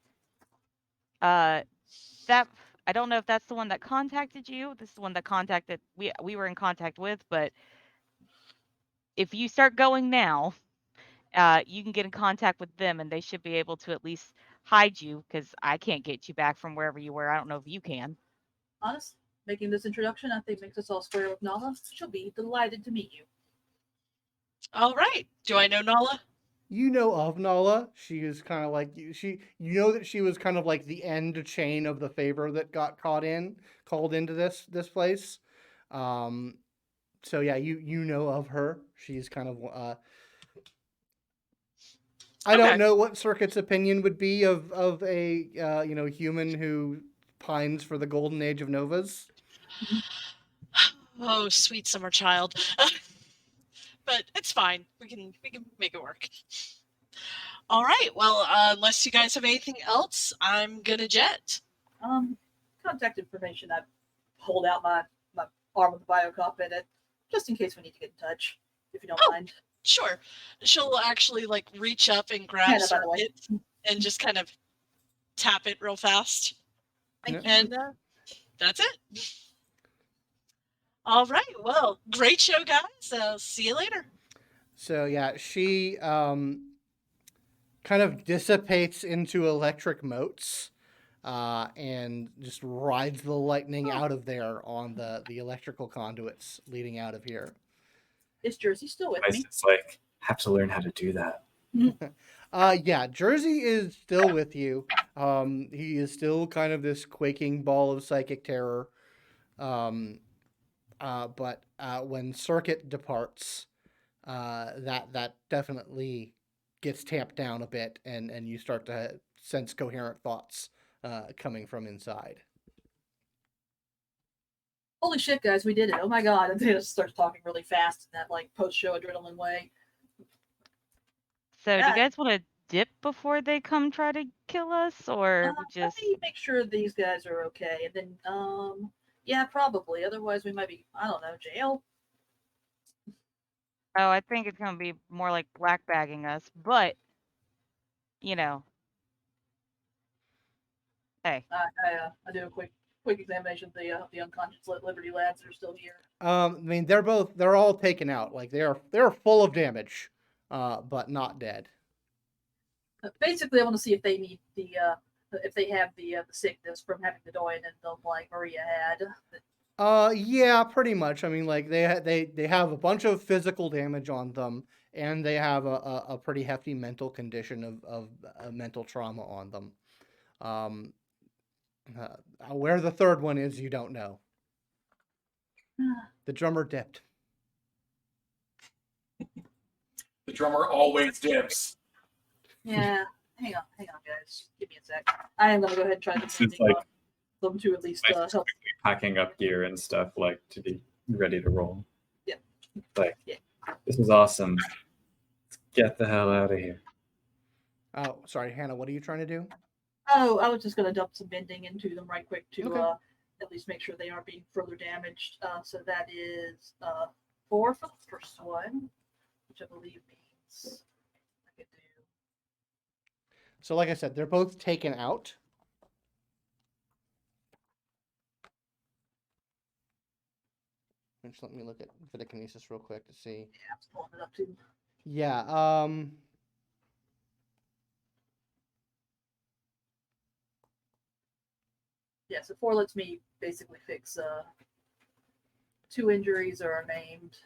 That I don't know if that's the one that contacted you. This is the one that we were in contact with, but if you start going now, you can get in contact with them, and they should be able to at least hide you because I can't get you back from wherever you were. I don't know if you can. Honest, making this introduction, I think makes us all square with Nala. She'll be delighted to meet you. All right. Do I know Nala? You know of Nala. She is kind of like you. You know that she was kind of like the end chain of the favor that got called into this place. So yeah, you know of her. She's kind of. I don't know what Circuit's opinion would be of a human who pines for the golden age of Novas. Oh, sweet summer child. But it's fine. We can make it work. All right. Well, unless you guys have anything else, I'm gonna jet. Contact information. I hold out my arm with the biocop in it, just in case we need to get in touch, if you don't mind. Sure. She'll actually like reach up and grab Hannah, by the way. Circuit and just kind of tap it real fast. Thank you. And that's it. All right. Well, great show, guys. See you later. So yeah, she kind of dissipates into electric motes and just rides the lightning out of there on the electrical conduits leading out of here. Is Jersey still with me? It's like, have to learn how to do that. Yeah, Jersey is still with you. He is still kind of this quaking ball of psychic terror. But when Circuit departs, that definitely gets tamped down a bit, and you start to sense coherent thoughts coming from inside. Holy shit, guys, we did it. Oh my god. And they just start talking really fast in that like post-show adrenaline way. So, do Yeah. you guys want to dip before they come try to kill us, or we Let just? me make sure these guys are okay. And then, yeah, probably. Otherwise, we might be, I don't know, jail. Oh, I think it's gonna be more like black bagging us, but you know, hey, I do a quick examination of the unconscious Liberty lads that are still here. I mean, they're all taken out. Like they're full of damage, but not dead. Basically, I want to see if they need if they have the sickness from having the doyen and the like Maria had. Yeah, pretty much. I mean, like they have a bunch of physical damage on them, and they have a pretty hefty mental condition of mental trauma on them. Where the third one is, you don't know. The drummer dipped. The drummer always dips. Yeah, hang on, guys. Give me a sec. I am gonna go ahead and try to It's like them to at least help. packing up gear and stuff like to be ready to roll. Yeah. Like, yeah. This is awesome. Let's get the hell out of here. Oh, sorry, Hannah. What are you trying to do? Oh, I was just gonna dump some bending into them right quick to Okay. At least make sure they aren't being further damaged. So that is 4 for the first one, which I believe means I could do. So, like I said, they're both taken out. Just let me look at Vitikinesis real quick to see. Yeah, I'm just pulling it up too. Yeah. Yeah, so 4 lets me basically fix 2 injuries are named.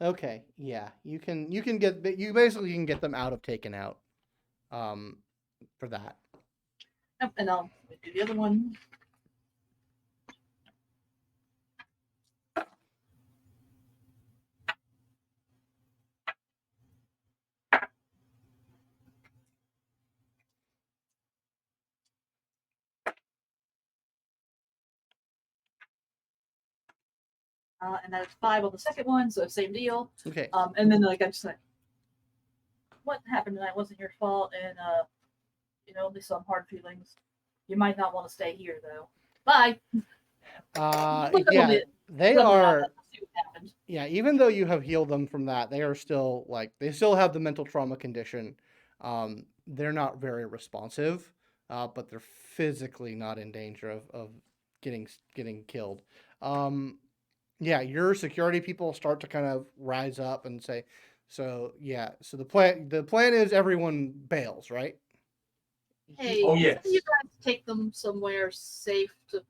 Okay. Yeah. You basically can get them out of taken out. For that. Yep, and I'll do the other one. And that's 5 on the second one, so same deal. Okay. And then like I just like, what happened tonight wasn't your fault, and only some hard feelings. You might not want to stay here though. Bye. Yeah, they are. See what happened. Yeah, even though you have healed them from that, they are still they still have the mental trauma condition. They're not very responsive, but they're physically not in danger of getting killed. Yeah, your security people start to kind of rise up and say, so the plan is everyone bails, right? Hey, Oh, yes. you guys take them somewhere safe to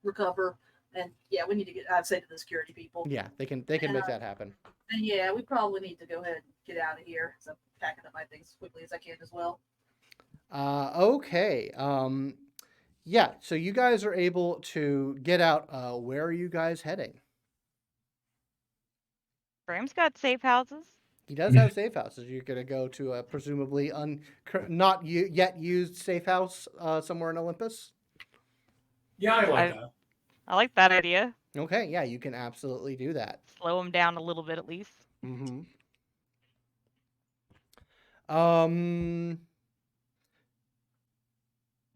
recover, and yeah, we need to get. I'd say to the security people. Yeah, they can make that happen. And yeah, we probably need to go ahead and get out of here. So I'm packing up my things as quickly as I can as well. Okay. Yeah, so you guys are able to get out. Where are you guys heading? Graham's got safe houses. He does have safe houses. You're going to go to a presumably not yet used safe house somewhere in Olympus? Yeah, I like that. I like that idea. Okay, yeah, you can absolutely do that. Slow him down a little bit at least. Mm-hmm.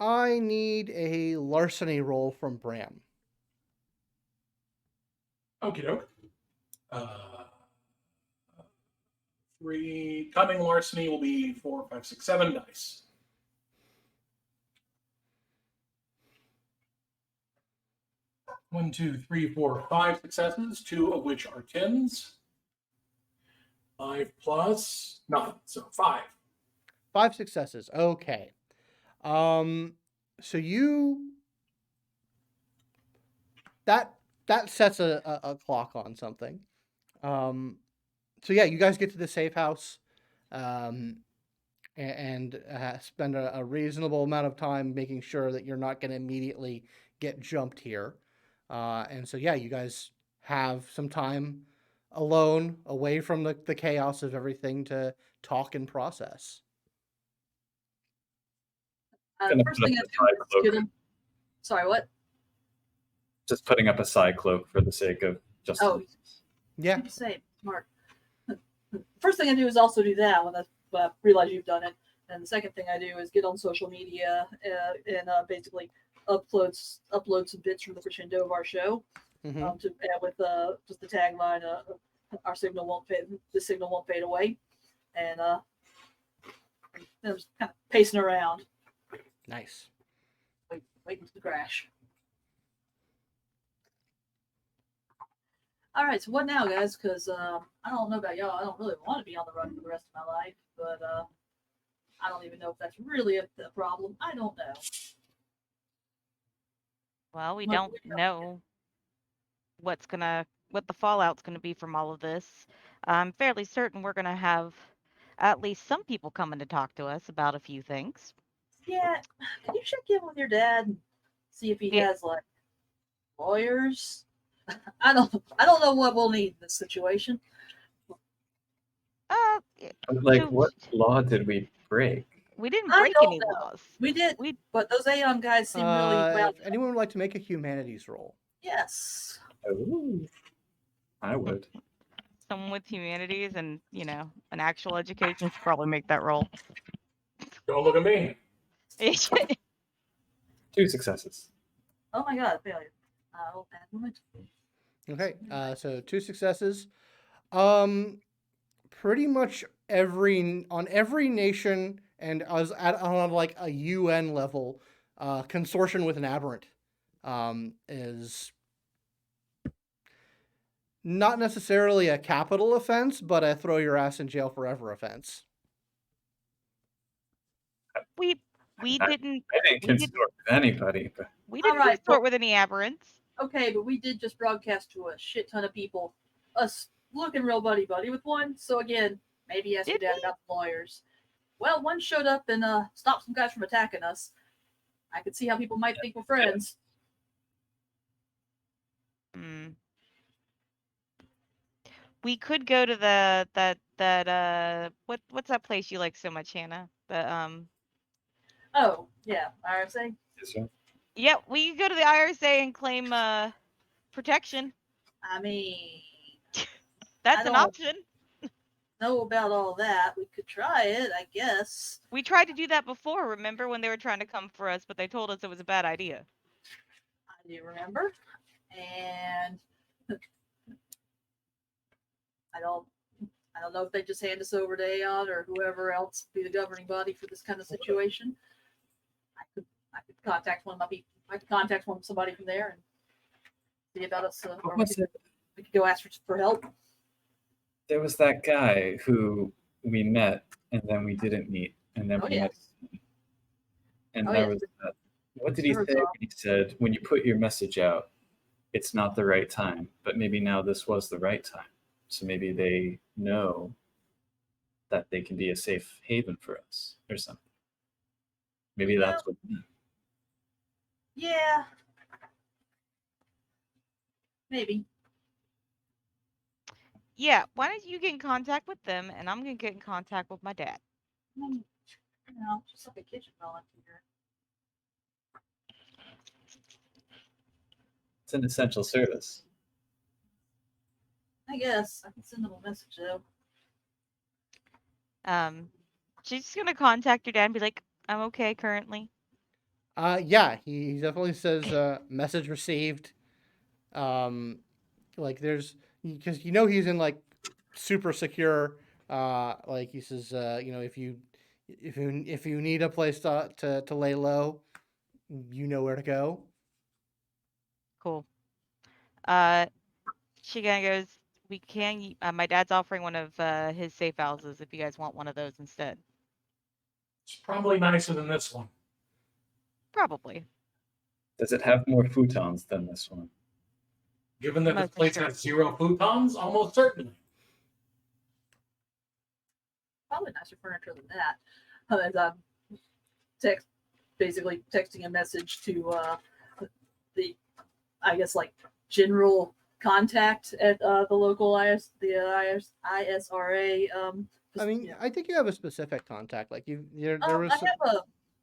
I need a larceny roll from Bram. Okie doke. 3 cunning larceny will be 4, 5, 6, 7 dice. One, 2, 3, 4, 5 successes, 2 of which are 10s. 5 plus nothing, so 5. 5 successes. Okay. So you that sets a clock on something. So yeah, you guys get to the safe house, and spend a reasonable amount of time making sure that you're not going to immediately get jumped here. And so yeah, you guys have some time alone, away from the chaos of everything, to talk and process. Gonna First put thing up I a do side is cloak. get him. Sorry, what? Just putting up a side cloak for the sake of just. Oh, Yeah. Same, smart. First thing I do is also do that when I realize you've done it. And the second thing I do is get on social media and basically upload some bits from the crescendo of our show Mm-hmm. to add with just the tagline, "Our signal won't fade. The signal won't fade away," and I'm just kind of pacing around, Nice. waiting to crash. All right, so what now, guys? Because I don't know about y'all. I don't really want to be on the run for the rest of my life, but I don't even know if that's really a problem. I don't know. Well, we What don't do we know what the fallout's gonna be from all of this. I'm fairly certain we're gonna have at least some people coming to talk to us about a few things. Yeah, can you check in with your dad and see if he Yeah. has like lawyers? I don't know what we'll need in this situation. Yeah, Like, so what law did we break? we didn't I break don't any know. laws. We did, We but those Aeon guys seem really well. If anyone would like to make a humanities roll. Yes. Oh, I would. someone with humanities and an actual education should probably make that roll. Don't look at me. 2 successes. Oh my god, failure. I'll add one. Okay, so 2 successes. Pretty much every nation, and on like a UN level, consortium with an aberrant is not necessarily a capital offense, but a throw your ass in jail forever offense. we I- didn't I didn't We did- consort with anybody, but we didn't Alright, consort but- with any aberrants. Okay, but we did just broadcast to a shit ton of people. Us looking real buddy with one. So again, maybe ask your Did dad we? about the lawyers. Well, one showed up and stopped some guys from attacking us. I could see how people might think we're friends. Hmm. We could go to that what's that place you like so much, Hannah? Oh, yeah, RSA. yes, sir. Yeah, we could go to the IRSA and claim protection. I mean, That's I an don't- option. know about all that. We could try it, I guess. We tried to do that before, remember, when they were trying to come for us, but they told us it was a bad idea. I do remember. And I don't know if they just hand us over to Aeon or whoever else be the governing body for this kind of situation. I could contact one of my people. I could contact somebody from there and see about us. Or we could go ask for help. There was that guy who we met and then we didn't meet, and then Oh, we met, yes. and Oh, there yes. was that. What did he Sure, say? Tom. He said, "When you put your message out, it's not the right time, but maybe now this was the right time. So maybe they know that they can be a safe haven for us or something. Maybe that's what." Yeah. Maybe. Yeah, why don't you get in contact with them, and I'm gonna get in contact with my dad. Just like a kitchen volunteer. It's an essential service. I guess I can send them a message though. She's just gonna contact your dad and be like, "I'm okay currently." Yeah, he definitely says message received. Like there's because he's in like super secure. Like he says, if you need a place to lay low, you know where to go. Cool. She kind of goes, "We can. My dad's offering one of his safe houses if you guys want one of those instead." It's probably nicer than this one. Probably. Does it have more futons than this one? Given that this Most place assured. has 0 futons, almost certainly. Probably nicer furniture than that. As I'm basically texting a message to the, I guess, like general contact at the local ISRA. I mean, I think you have a specific contact. Like there was. I have a.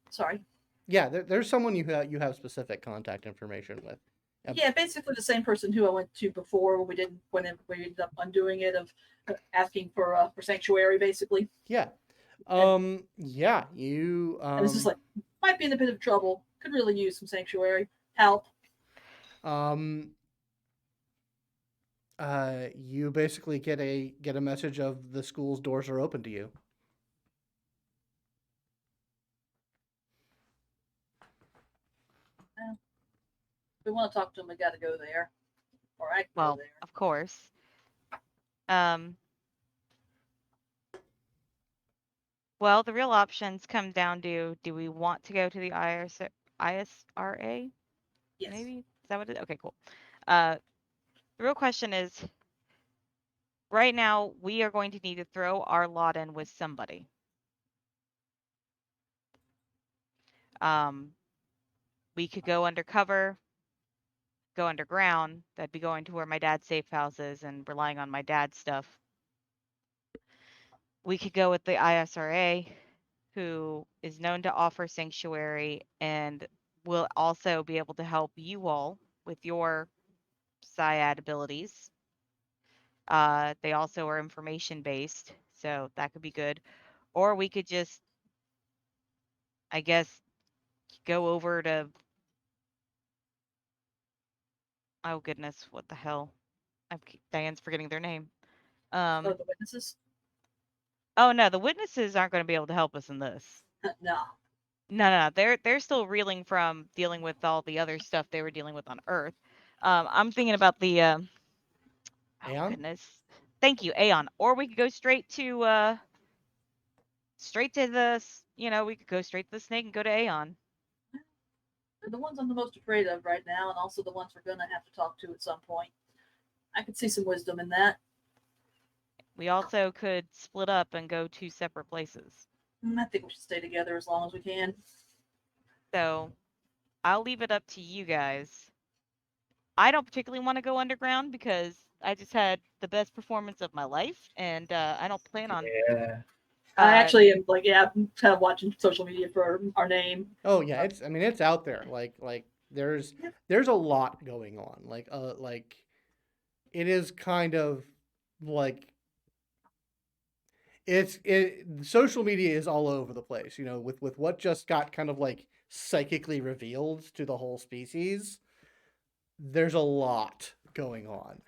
Sorry. Yeah, there's someone you have specific contact information with. Yep. Yeah, basically the same person who I went to before when we ended up undoing it of asking for sanctuary, basically. Yeah. Yeah, you. And it's just like might be in a bit of trouble. Could really use some sanctuary help. You basically get a message of the school's doors are open to you. If we want to talk to them, we got to go there, or I can Well, go there. of course. Well, the real options come down to: do we want to go to the ISRA? Yes. Maybe? Is that what it is? Okay, cool. The real question is, right now, we are going to need to throw our lot in with somebody. We could go undercover, go underground. That'd be going to where my dad's safe house is and relying on my dad's stuff. We could go with the ISRA, who is known to offer sanctuary and will also be able to help you all with your Psiad abilities. They also are information based, so that could be good. Or we could just, I guess, go over to. Oh goodness, what the hell? Diane's forgetting their name. The witnesses? Oh no, the witnesses aren't going to be able to help us in this. No. No, they're still reeling from dealing with all the other stuff they were dealing with on Earth. I'm thinking about the oh Aeon? goodness. Thank you, Aeon. Or we could go straight to the we could go straight to the snake and go to Aeon. They're the ones I'm the most afraid of right now, and also the ones we're gonna have to talk to at some point. I could see some wisdom in that. We also could split up and go two separate places. I think we should stay together as long as we can. So I'll leave it up to you guys. I don't particularly want to go underground because I just had the best performance of my life, and I don't plan on. Yeah. I actually am I'm kind of watching social media for our name. Oh yeah, it's out there. Like there's a lot going on. Like it is kind of like social media is all over the place, with what just got kind of like psychically revealed to the whole species. There's a lot going on.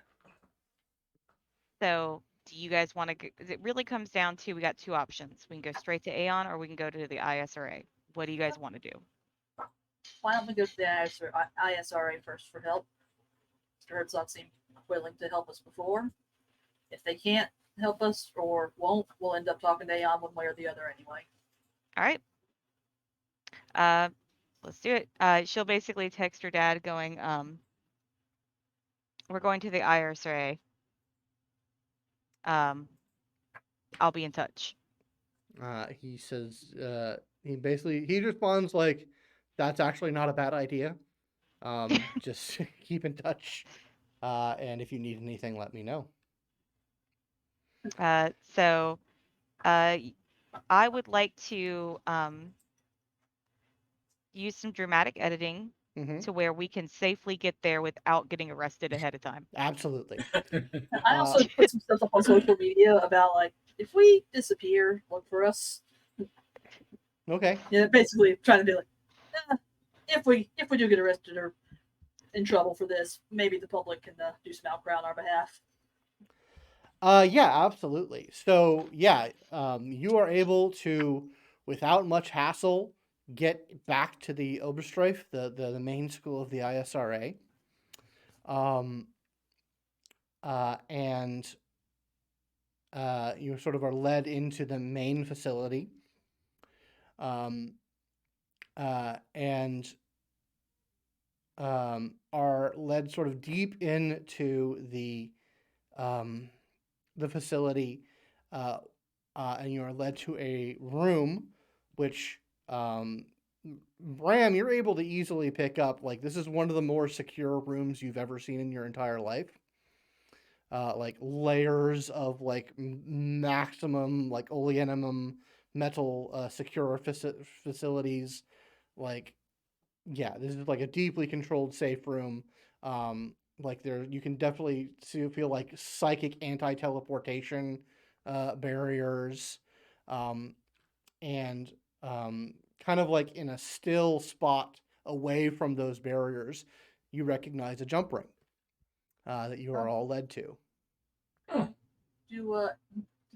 So, do you guys want to? It really comes down to we got two options. We can go straight to Aeon, or we can go to the ISRA. What do you guys want to do? Why don't we go to the ISRA first for help? Mr. Herzog seemed willing to help us before. If they can't help us or won't, we'll end up talking to Aeon one way or the other anyway. All right. Let's do it. She'll basically text her dad going, we're going to the ISRA. I'll be in touch. He says he responds like, that's actually not a bad idea. Just keep in touch. And if you need anything, let me know. So I would like to use some dramatic editing Mhm. to where we can safely get there without getting arrested ahead of time. Absolutely. I also put some stuff up on social media about like if we disappear, look for us. Okay. Yeah, basically trying to be like, if we do get arrested or in trouble for this, maybe the public can do some outcry on our behalf. Yeah, absolutely. So yeah, you are able to, without much hassle, get back to the Oberstreif, the main school of the ISRA. And you sort of are led into the main facility. Um, and are led sort of deep into the facility, and you are led to a room, which Bram, you're able to easily pick up. Like this is one of the more secure rooms you've ever seen in your entire life. Like layers of like maximum like oleanum metal secure facilities. Like yeah, this is like a deeply controlled safe room. Like there, you can definitely feel like psychic anti-teleportation barriers, um, and kind of like in a still spot away from those barriers, you recognize a jump ring that you are all led to. Do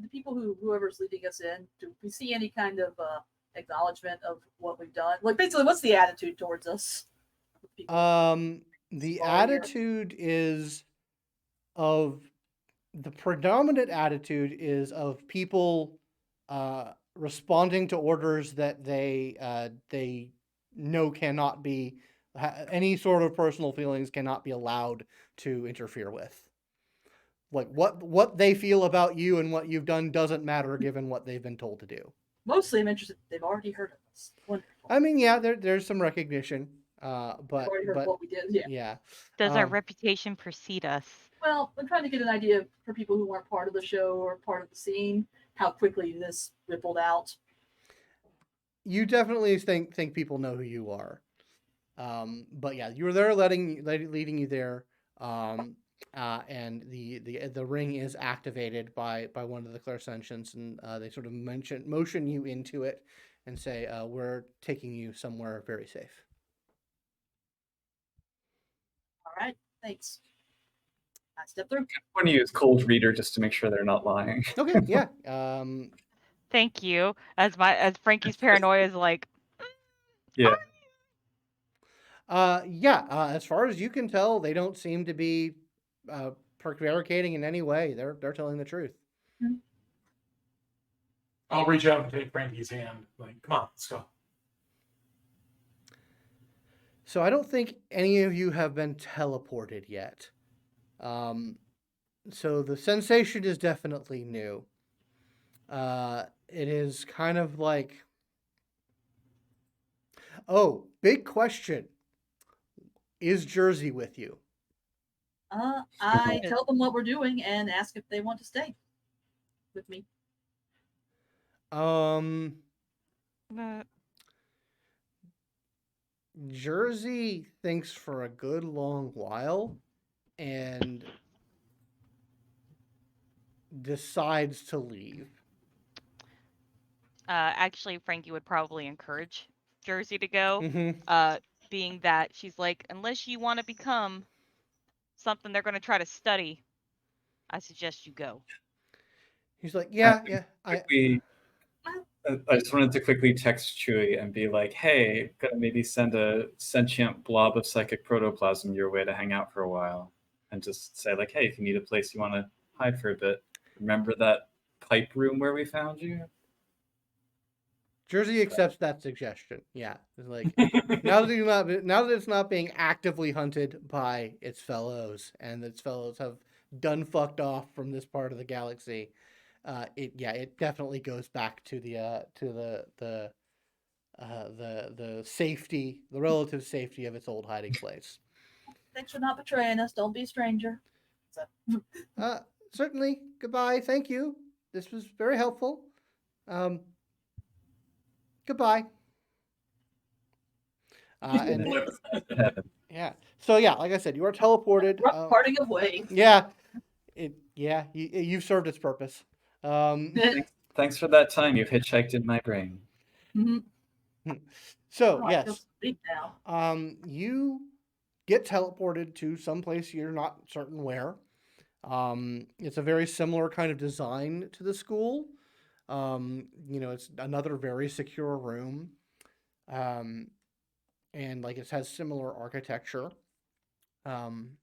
the people whoever's leading us in, do we see any kind of acknowledgement of what we've done? Like basically, what's the attitude towards us? The Small here. attitude is of the predominant attitude is of people responding to orders that they know cannot be any sort of personal feelings cannot be allowed to interfere with. Like what they feel about you and what you've done doesn't matter given what they've been told to do. Mostly, I'm interested. They've already heard of us. Wonderful. I mean, yeah, there's some recognition, They've but already heard what we did. Yeah. yeah. Does our reputation precede us? Well, I'm trying to get an idea for people who weren't part of the show or part of the scene, how quickly this rippled out. You definitely think people know who you are. But yeah, you were there leading you there. And the ring is activated by one of the clairsentients, and they sort of motion you into it and say, "We're taking you somewhere very safe." All right, thanks. I step through. I want to use cold reader just to make sure they're not lying. Okay, yeah. Thank you. As Frankie's paranoia is like, Yeah. Yeah. As far as you can tell, they don't seem to be prevaricating in any way. They're telling the truth. I'll reach out and take Frankie's hand. Like, come on, let's go. So I don't think any of you have been teleported yet. So the sensation is definitely new. It is kind of like, oh, big question. Is Jersey with you? I tell them what we're doing and ask if they want to stay with me. Jersey thinks for a good long while and decides to leave. actually, Frankie would probably encourage Jersey to go. Mm-hmm. Being that she's like, unless you want to become something they're going to try to study, I suggest you go. He's like, yeah. I just wanted to quickly text Chewie and be like, hey, gonna maybe send a sentient blob of psychic protoplasm your way to hang out for a while. And just say, like, hey, if you need a place you want to hide for a bit, remember that pipe room where we found you? Jersey accepts that suggestion. Yeah, it's like now that it's not being actively hunted by its fellows, and its fellows have done fucked off from this part of the galaxy. It definitely goes back to the safety, the relative safety of its old hiding place. Thanks for not betraying us. Don't be a stranger. So. Certainly. Goodbye. Thank you. This was very helpful. Goodbye. And Heaven. yeah, so yeah, like I said, you are teleported. Rough parting of ways. Yeah, you've served its purpose. Thanks for that time you've hitchhiked in my brain. Mhm. So Oh, I feel yes, sleep now. you get teleported to some place you're not certain where. It's a very similar kind of design to the school. It's another very secure room. And like it has similar architecture. And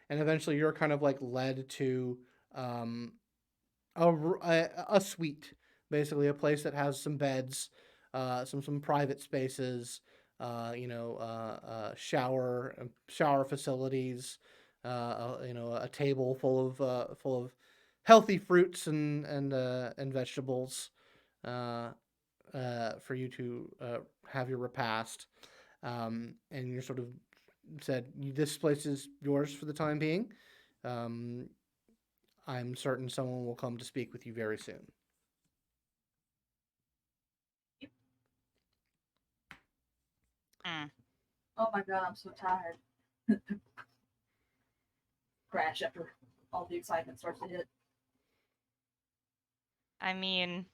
eventually you're kind of like led to um, a suite, basically a place that has some beds, some private spaces, shower facilities, a table full of healthy fruits and vegetables for you to have your repast. And you're sort of said, this place is yours for the time being. Um, I'm certain someone will come to speak with you very soon. Mm. Oh my god, I'm so tired. Crash after all the excitement starts to hit. I mean,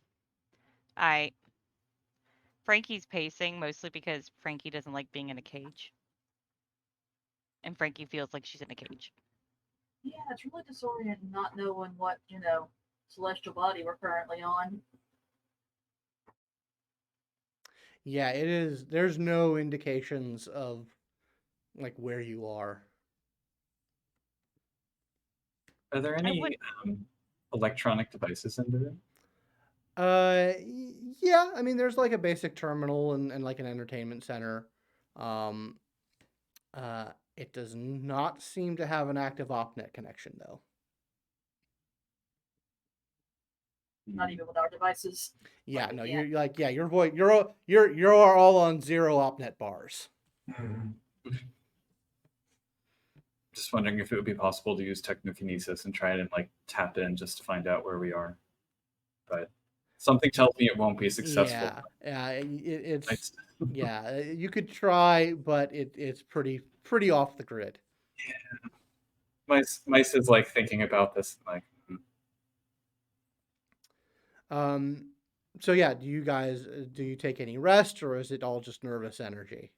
Frankie's pacing mostly because Frankie doesn't like being in a cage. And Frankie feels like she's in a cage. Yeah, it's really disorienting not knowing what, celestial body we're currently on. Yeah, it is. There's no indications of like where you are. Are there I would any electronic devices in the room? Yeah. I mean, there's like a basic terminal and like an entertainment center. Um, it does not seem to have an active OpNet connection though. Not even with our devices. Yeah, Like, no, yeah. you're like, yeah, your voice, you're all on 0 OpNet bars. Mhm. Just wondering if it would be possible to use technokinesis and try it and like tap in just to find out where we are. But something tells me it won't be successful. Yeah, it's Nice. yeah. You could try, but it's pretty off the grid. Mice is like thinking about this like So yeah, do you take any rest or is it all just nervous energy?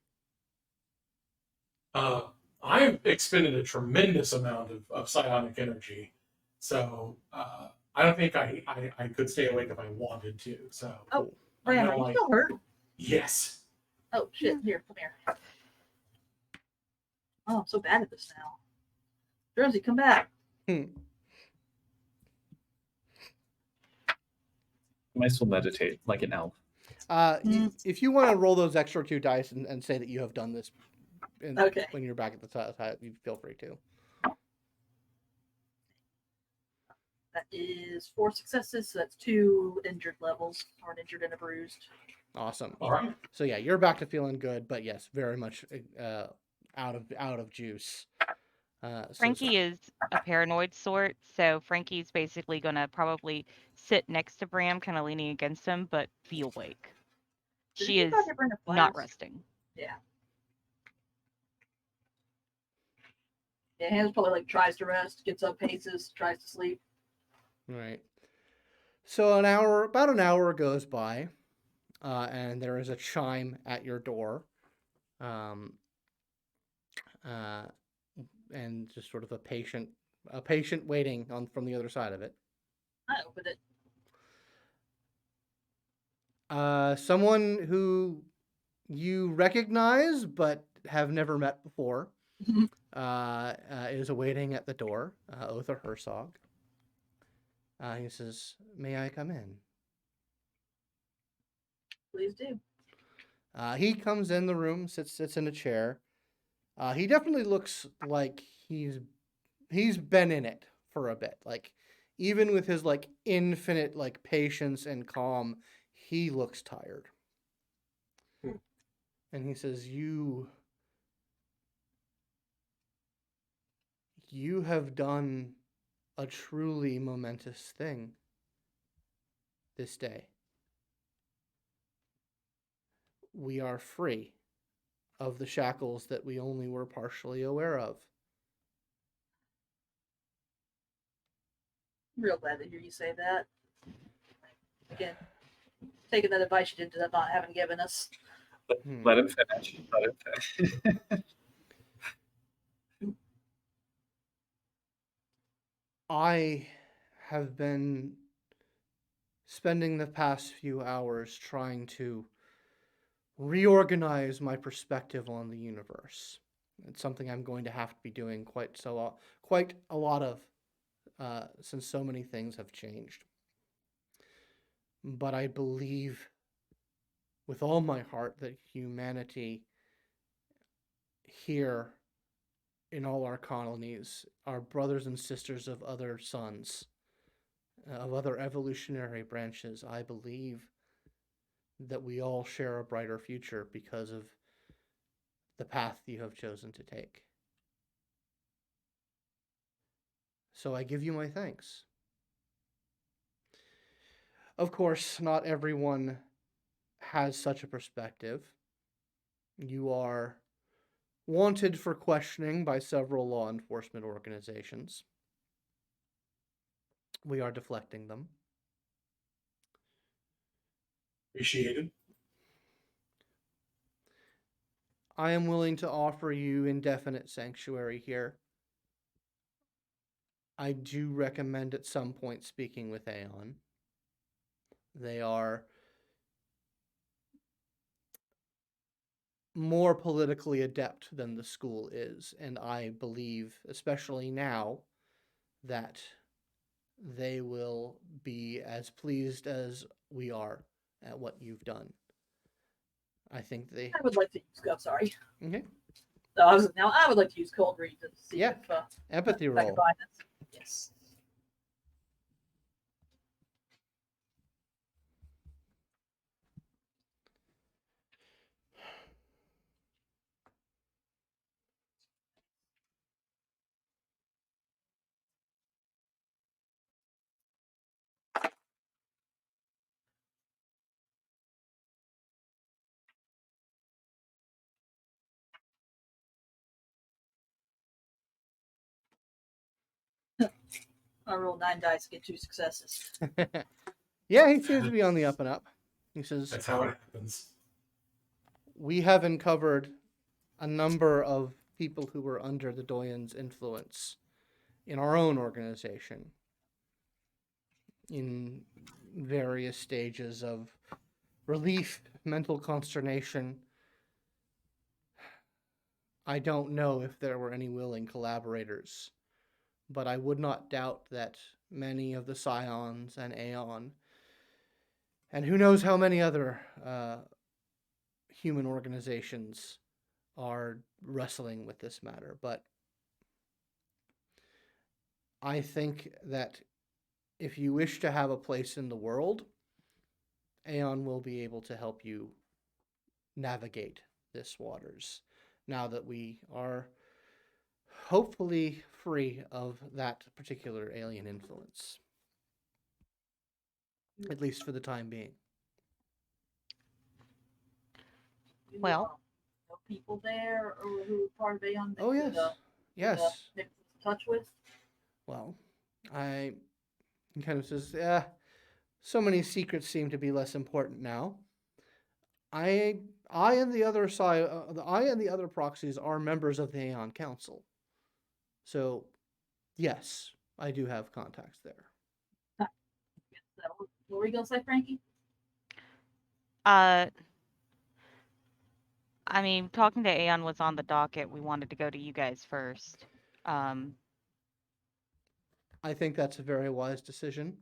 I've expended a tremendous amount of psionic energy, so I don't think I could stay awake if I wanted to. So Oh, I'm Ram, gonna, are you like, still hurt? yes. Oh shit! Here, come here. Oh, I'm so bad at this now. Jersey, come back. mice will meditate like an elf. If you want to roll those extra 2 dice and say that you have done this, Okay. when you're back at the side, you feel free to. That is 4 successes, so that's 2 injured levels, or an injured and a bruised. Awesome. All right. So yeah, you're back to feeling good, but yes, very much out of juice. Frankie is a paranoid sort, so Frankie's basically gonna probably sit next to Bram, kind of leaning against him, but be awake. Did She you is guys ever bring a not flask? resting. Yeah. Yeah, Hannah's probably like tries to rest, gets up, paces, tries to sleep. Right. So about an hour goes by, and there is a chime at your door, um, and just sort of a patient waiting on from the other side of it. I opened it. Someone who you recognize but have never met before is awaiting at the door. Otha Herzog. He says, "May I come in?" Please do. He comes in the room, sits in a chair. He definitely looks like he's been in it for a bit. Like even with his like infinite like patience and calm, he looks tired. And he says, "You have done a truly momentous thing this day. We are free. of the shackles that we only were partially aware of. I'm real glad to hear you say that. Again, taking that advice you did not having given us. Let him finish. Let him finish. I have been spending the past few hours trying to reorganize my perspective on the universe. It's something I'm going to have to be doing quite a lot of, since so many things have changed. But I believe with all my heart that humanity here in all our colonies are brothers and sisters of other suns, of other evolutionary branches. I believe that we all share a brighter future because of the path you have chosen to take. So I give you my thanks. Of course, not everyone has such a perspective. You are wanted for questioning by several law enforcement organizations. We are deflecting them. Appreciated. I am willing to offer you indefinite sanctuary here. I do recommend at some point speaking with Aeon. They are more politically adept than the school is, and I believe, especially now, that they will be as pleased as we are at what you've done. I think they. I would like to use. I'm sorry. Okay. No, I would like to use cold read to see Yeah. if Empathy I can roll. find this. Yes. I rolled 9 dice to get 2 successes. Yeah, he seems to be on the up and up. He says, That's how it happens. we have uncovered a number of people who were under the Doyen's influence in our own organization in various stages of relief, mental consternation. I don't know if there were any willing collaborators, but I would not doubt that many of the Scions and Aeon, and who knows how many other human organizations are wrestling with this matter. But I think that if you wish to have a place in the world, Aeon will be able to help you navigate this waters now that we are hopefully free of that particular alien influence, at least for the time being. Do you, Well. know people there or who are part of Aeon that Oh, yes. Yes. make touch with? Well, I he kind of says, yeah, so many secrets seem to be less important now. I and the other side, I and the other proxies are members of the Aeon Council. So, yes, I do have contacts there. What were you gonna say, Frankie? I mean, talking to Aeon was on the docket. We wanted to go to you guys first. I think that's a very wise decision.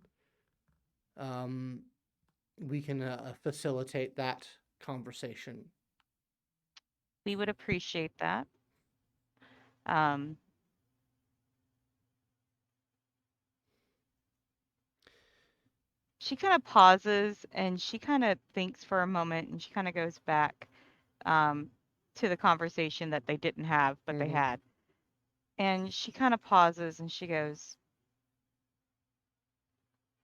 We can facilitate that conversation. We would appreciate that. Um, she kind of pauses and she kind of thinks for a moment and she kind of goes back to the conversation that they didn't have, but they had. And she kind of pauses and she goes,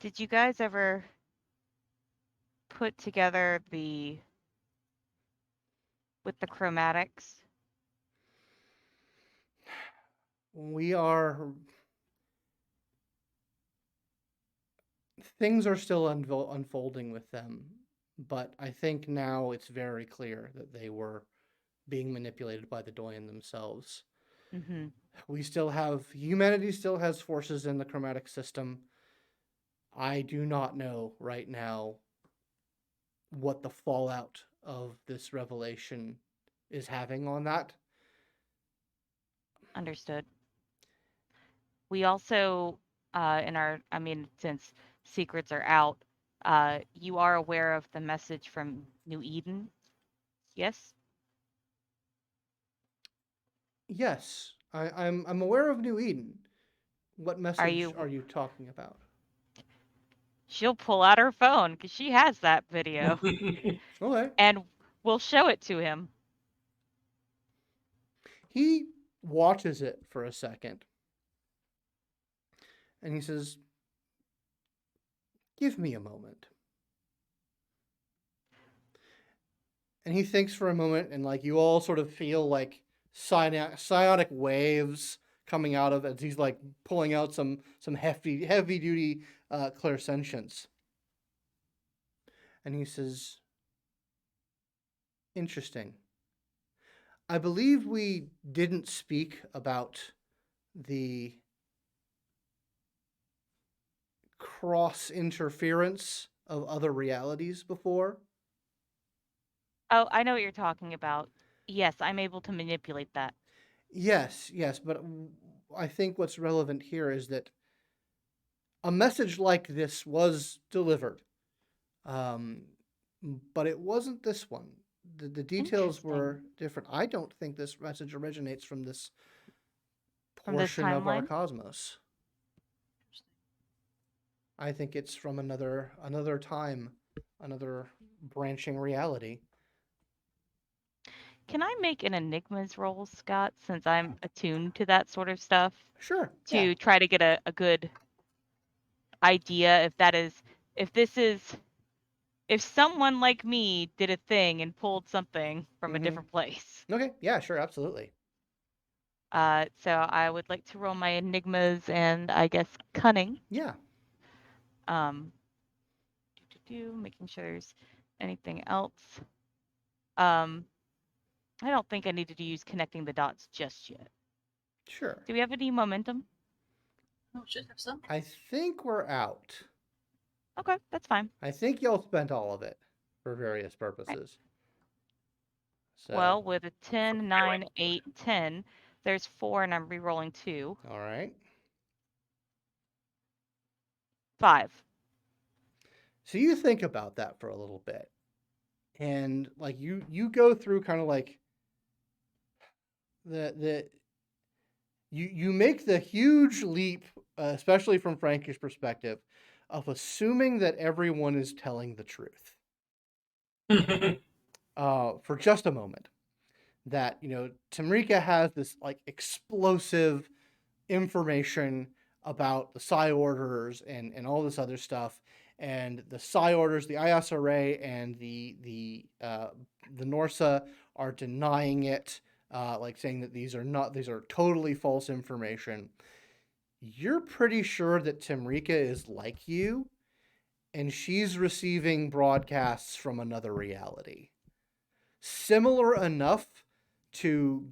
did you guys ever put together the with the chromatics? We are. Things are still unfolding with them, but I think now it's very clear that they were being manipulated by the Doyen themselves. Mm-hmm. Humanity still has forces in the chromatic system. I do not know right now what the fallout of this revelation is having on that. Understood. We also, since secrets are out, you are aware of the message from New Eden, yes? Yes, I'm aware of New Eden. What Are message you? are you talking about? She'll pull out her phone because she has that video, Okay. and we'll show it to him. He watches it for a second, and he says, "Give me a moment." And he thinks for a moment, and like you all sort of feel like psionic waves coming out of it as he's like pulling out some heavy duty clairsentience. And he says, "Interesting. I believe we didn't speak about the cross interference of other realities before." Oh, I know what you're talking about. Yes, I'm able to manipulate that. Yes, but I think what's relevant here is that a message like this was delivered, um, but it wasn't this one. The details were Interesting. different. I don't think this message originates from this From this portion of our timeline? cosmos. I think it's from another time, another branching reality. Can I make an Enigmas roll, Scott, since I'm attuned to that sort of stuff, Sure. to try to get a good idea if someone like me did a thing and pulled something from a Mhm. different place. Okay. Yeah. Sure. Absolutely. So I would like to roll my Enigmas and I guess cunning. Yeah. Making sure there's anything else. I don't think I needed to use connecting the dots just yet. Sure. Do we have any momentum? Oh, should have some. I think we're out. Okay, that's fine. I think y'all spent all of it for various Right. purposes. So, Well, with a 10, 9, 8, 10, there's 4 and I'm re-rolling 2. all right. 5. So you think about that for a little bit, and like you go through kind of like the you make the huge leap, especially from Frankie's perspective, of assuming that everyone is telling the truth. For just a moment, that Tamrika has this like explosive information about the Psi orders and all this other stuff, and the Psi orders, the ISRA, and the Norsa are denying it, like saying that these are totally false information. You're pretty sure that Tamrika is like you, and she's receiving broadcasts from another reality, similar enough to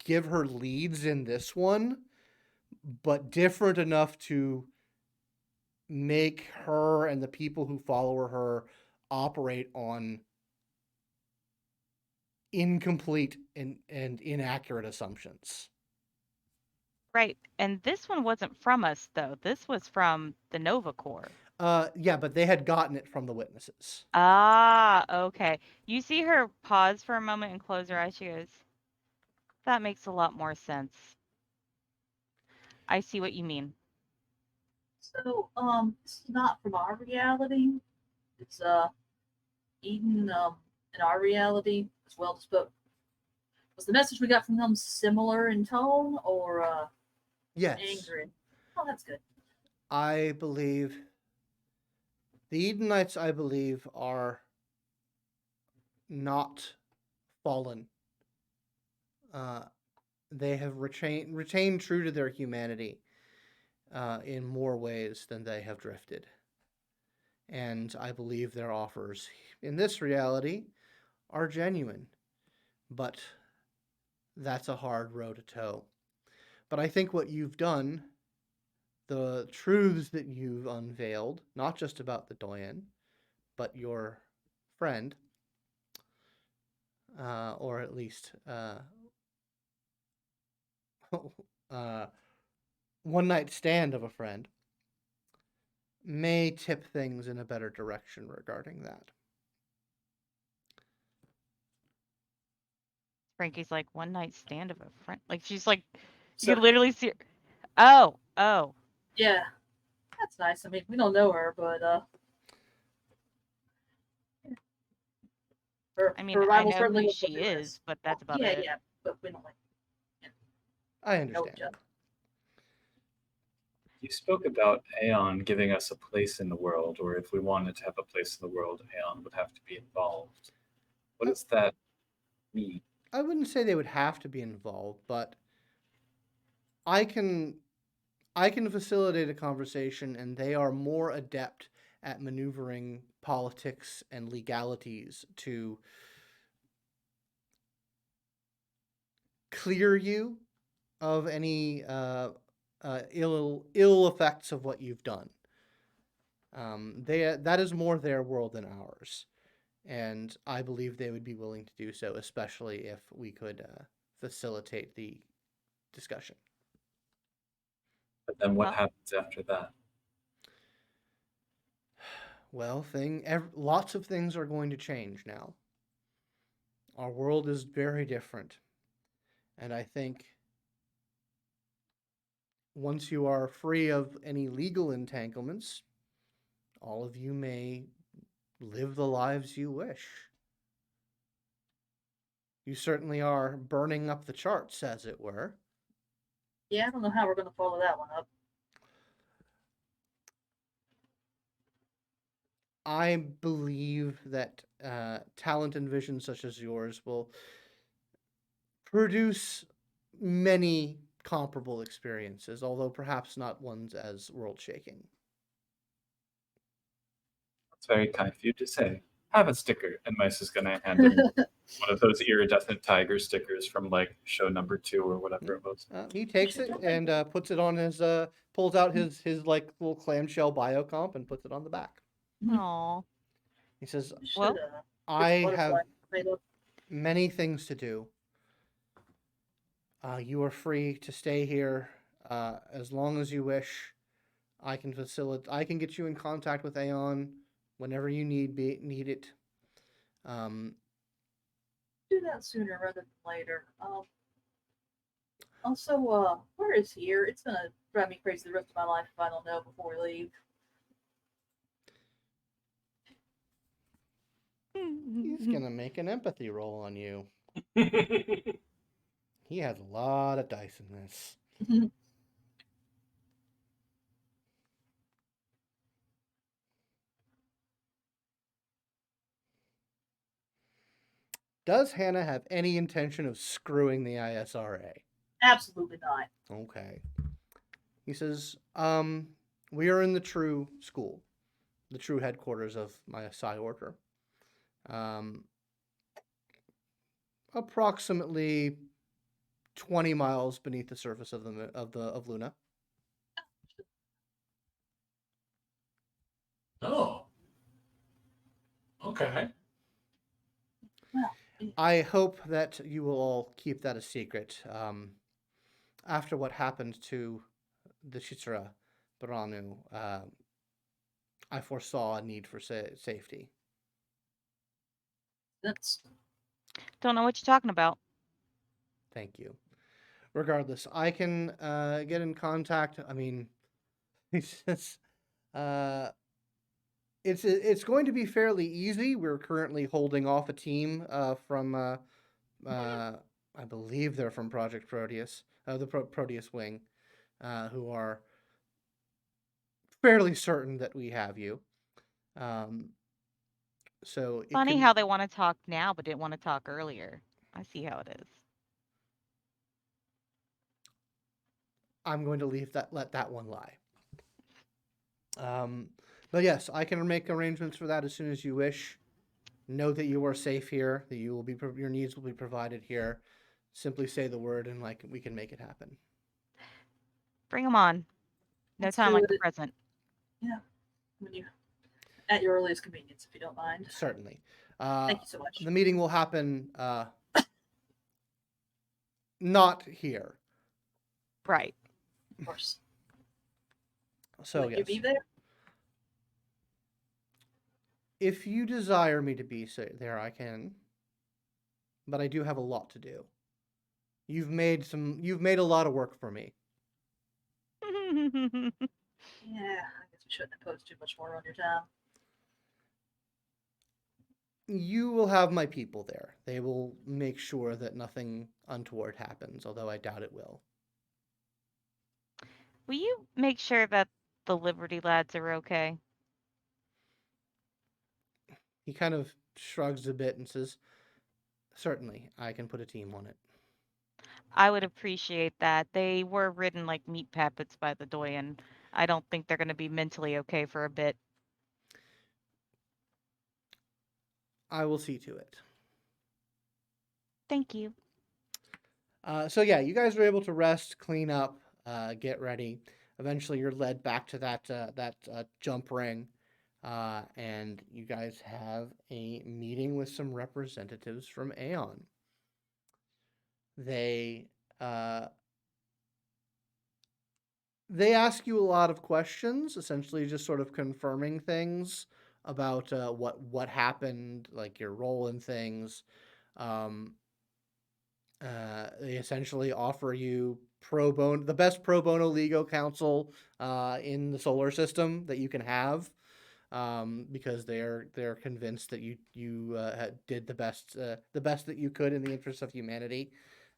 give her leads in this one, but different enough to make her and the people who follow her operate on incomplete and inaccurate assumptions. Right. And this one wasn't from us, though. This was from the Nova Corps. Yeah, but they had gotten it from the witnesses. Ah, okay. You see her pause for a moment and close her eyes. She goes, that makes a lot more sense. I see what you mean. So, it's not from our reality. It's Eden in our reality as well. But was the message we got from them similar in tone or Yes. angry? Oh, that's good. I believe the Edenites, I believe, are not fallen. They have retained true to their humanity in more ways than they have drifted. And I believe their offers in this reality are genuine. But that's a hard row to toe. But I think what you've done, the truths that you've unveiled, not just about the Doyen, but your friend, or at least one night stand of a friend, may tip things in a better direction regarding that. Frankie's like, one night stand of a friend. Like, she's like, you So, can literally see her. Oh. yeah, that's nice. I mean, we don't know her, but I mean, her I rival know certainly who looks she like is, but that's about yeah, it. yeah, but we don't like I know understand. each other. You spoke about Aeon giving us a place in the world, or if we wanted to have a place in the world, Aeon would have to be involved. What does that mean? I wouldn't say they would have to be involved, but I can facilitate a conversation, and they are more adept at maneuvering politics and legalities to clear you of any ill effects of what you've done. That is more their world than ours, and I believe they would be willing to do so, especially if we could facilitate the discussion. But then what Well- happens after that? Well, lots of things are going to change now. Our world is very different, and I think once you are free of any legal entanglements, all of you may live the lives you wish. You certainly are burning up the charts, as it were. Yeah, I don't know how we're going to follow that one up. I believe that talent and vision such as yours will produce many comparable experiences, although perhaps not ones as world-shaking. That's very kind of you to say. Have a sticker. And Mice is going to hand him one of those iridescent tiger stickers from like show number 2 or whatever it was. He takes it and puts it on his, pulls out his like little clamshell biocomp and puts it on the back. Aw. He says, Well, Should, I butterfly have made up. many things to do. You are free to stay here as long as you wish. I can get you in contact with Aeon whenever you need it. Do that sooner rather than later. Also, where is here? It's gonna drive me crazy the rest of my life if I don't know before we leave. He's gonna make an empathy roll on you. He has a lot of dice in this. Does Hannah have any intention of screwing the ISRA? Absolutely not. Okay. He says, we are in the True School, the True headquarters of my Psi Order. Approximately 20 miles beneath the surface of Luna. Oh. Okay. I hope that you will all keep that a secret. After what happened to the Shitsura Baranu, I foresaw a need for safety. That's don't know what you're talking about. Thank you. Regardless, I can get in contact. I mean, it's just, it's going to be fairly easy. We're currently holding off a team from I believe they're from Project Proteus, the Proteus wing, who are fairly certain that we have you. So Funny how they want to talk now but didn't want to talk earlier. I see how it is. I'm going to let that one lie. But yes, I can make arrangements for that as soon as you wish. Know that you are safe here. That you will be your needs will be provided here. Simply say the word, and we can make it happen. Bring them on. No Let's time do like the it. present. Yeah. When you, at your earliest convenience, if you don't mind. Certainly. Thank you so much. The meeting will happen not here. Right. Of course. So Will yes, you be there? if you desire me to be there, I can. But I do have a lot to do. You've made a lot of work for me. Yeah, I guess we shouldn't impose too much more on your time. You will have my people there. They will make sure that nothing untoward happens, although I doubt it will. Will you make sure that the Liberty lads are okay? He kind of shrugs a bit and says, "Certainly, I can put a team on it." I would appreciate that. They were ridden like meat puppets by the Doyen. I don't think they're going to be mentally okay for a bit. I will see to it. Thank you. So yeah, you guys are able to rest, clean up, get ready. Eventually, you're led back to that jump ring, and you guys have a meeting with some representatives from Aeon. They ask you a lot of questions, essentially just sort of confirming things about what happened, like your role in things. Um, they essentially offer you the best pro bono legal counsel in the solar system that you can have, because they're convinced that you did the best that you could in the interest of humanity,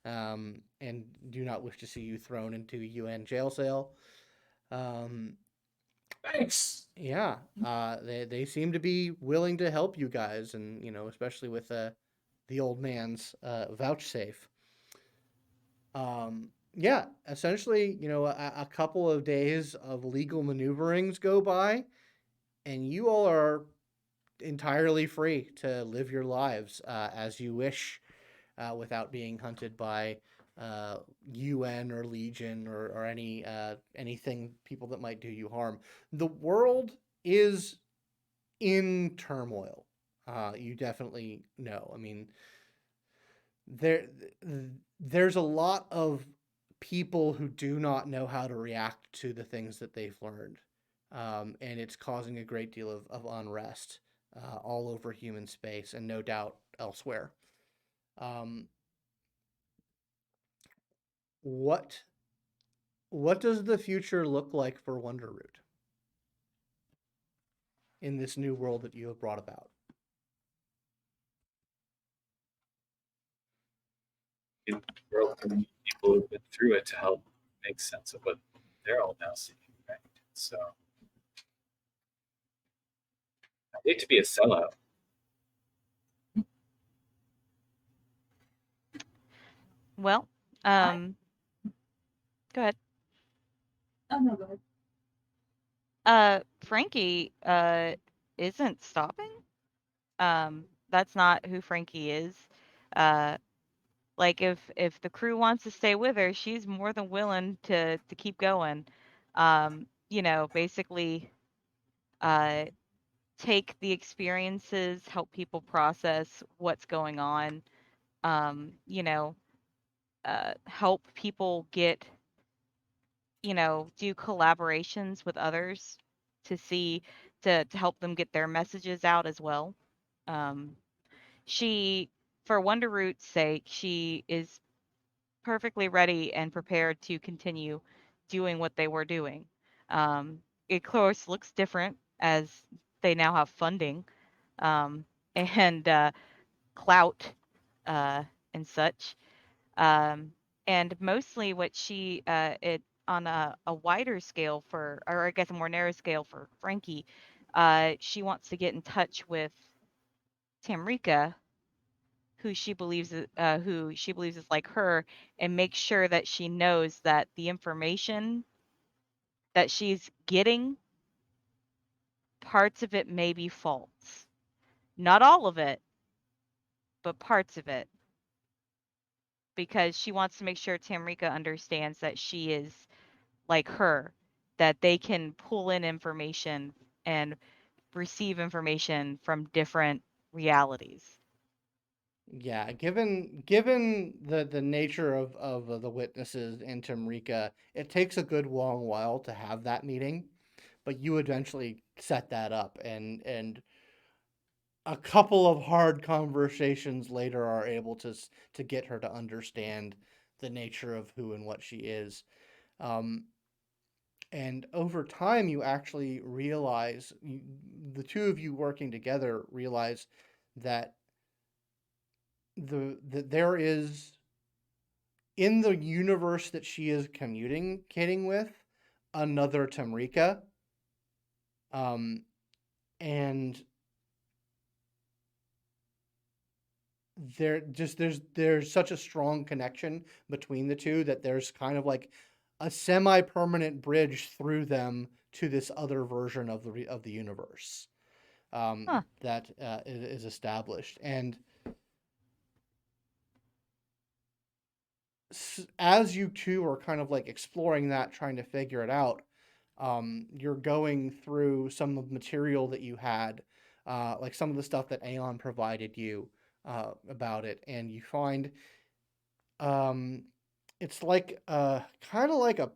and do not wish to see you thrown into a UN jail cell. Thanks. Yeah, they seem to be willing to help you guys, and especially with the old man's vouchsafe. Yeah, essentially, a couple of days of legal maneuverings go by, and you all are entirely free to live your lives as you wish, without being hunted by UN or Legion or anything, people that might do you harm. The world is in turmoil. You definitely know. I mean, there's a lot of people who do not know how to react to the things that they've learned, and it's causing a great deal of unrest all over human space, and no doubt elsewhere. Um, what does the future look like for Wonderroot in this new world that you have brought about? In the world, people who've been through it to help make sense of what they're all now seeing, right? So I hate to be a sellout. Well, go ahead. Oh, no, go ahead. Frankie isn't stopping. That's not who Frankie is. Like if the crew wants to stay with her, she's more than willing to keep going. Basically take the experiences, help people process what's going on. Help people do collaborations with others to help them get their messages out as well. Um, she, for Wonderroot's sake, she is perfectly ready and prepared to continue doing what they were doing. It, of course, looks different as they now have funding, and clout, and such. And mostly what she it on a wider scale or I guess a more narrow scale for Frankie, she wants to get in touch with Tamrika who she believes is like her, and make sure that she knows that the information that she's getting, parts of it may be false. Not all of it, but parts of it. Because she wants to make sure Tamrika understands that she is like her, that they can pull in information and receive information from different realities. Yeah, given the nature of the witnesses in Tamrika, it takes a good long while to have that meeting, but you eventually set that up, and a couple of hard conversations later are able to get her to understand the nature of who and what she is. Um, and over time, you actually realize, the two of you working together realize that there is, in the universe that she is communicating with, another Tamrika, and there's such a strong connection between the two that there's kind of like a semi-permanent bridge through them to this other version of the universe, Huh. that is established. And as you two are kind of like exploring that, trying to figure it out, you're going through some of the material that you had, like some of the stuff that Aeon provided you about it, and you find it's like kind of like a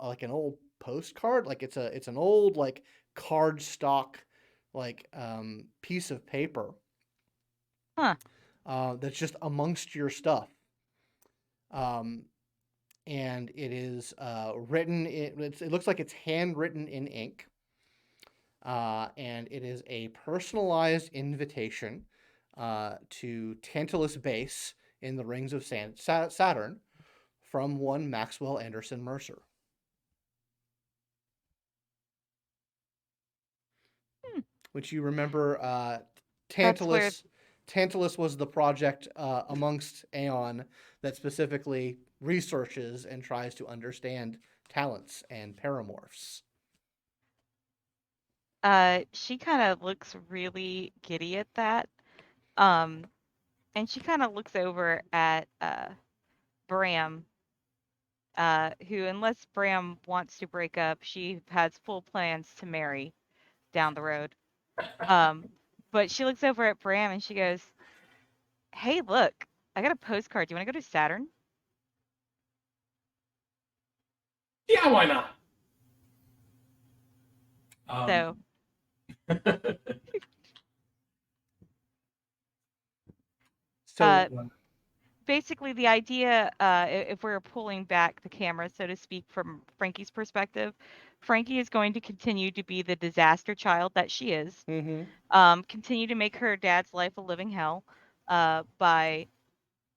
like an old postcard, like it's an old like card stock like piece of paper Huh. that's just amongst your stuff. And it is written. It looks like it's handwritten in ink, and it is a personalized invitation to Tantalus Base in the Rings of Saturn from one Maxwell Anderson Mercer. Which you remember, That's where Tantalus was the project amongst Aeon that specifically researches and tries to understand talents and paramorphs. she kind of looks really giddy at that. And she kind of looks over at Bram, who, unless Bram wants to break up, she has full plans to marry down the road. But she looks over at Bram and she goes, "Hey, look, I got a postcard. Do you want to go to Saturn?" Yeah, why not? So So basically, the idea, if we're pulling back the camera, so to speak, from Frankie's perspective, Frankie is going to continue to be the disaster child that she is. Continue to make her dad's life a living hell by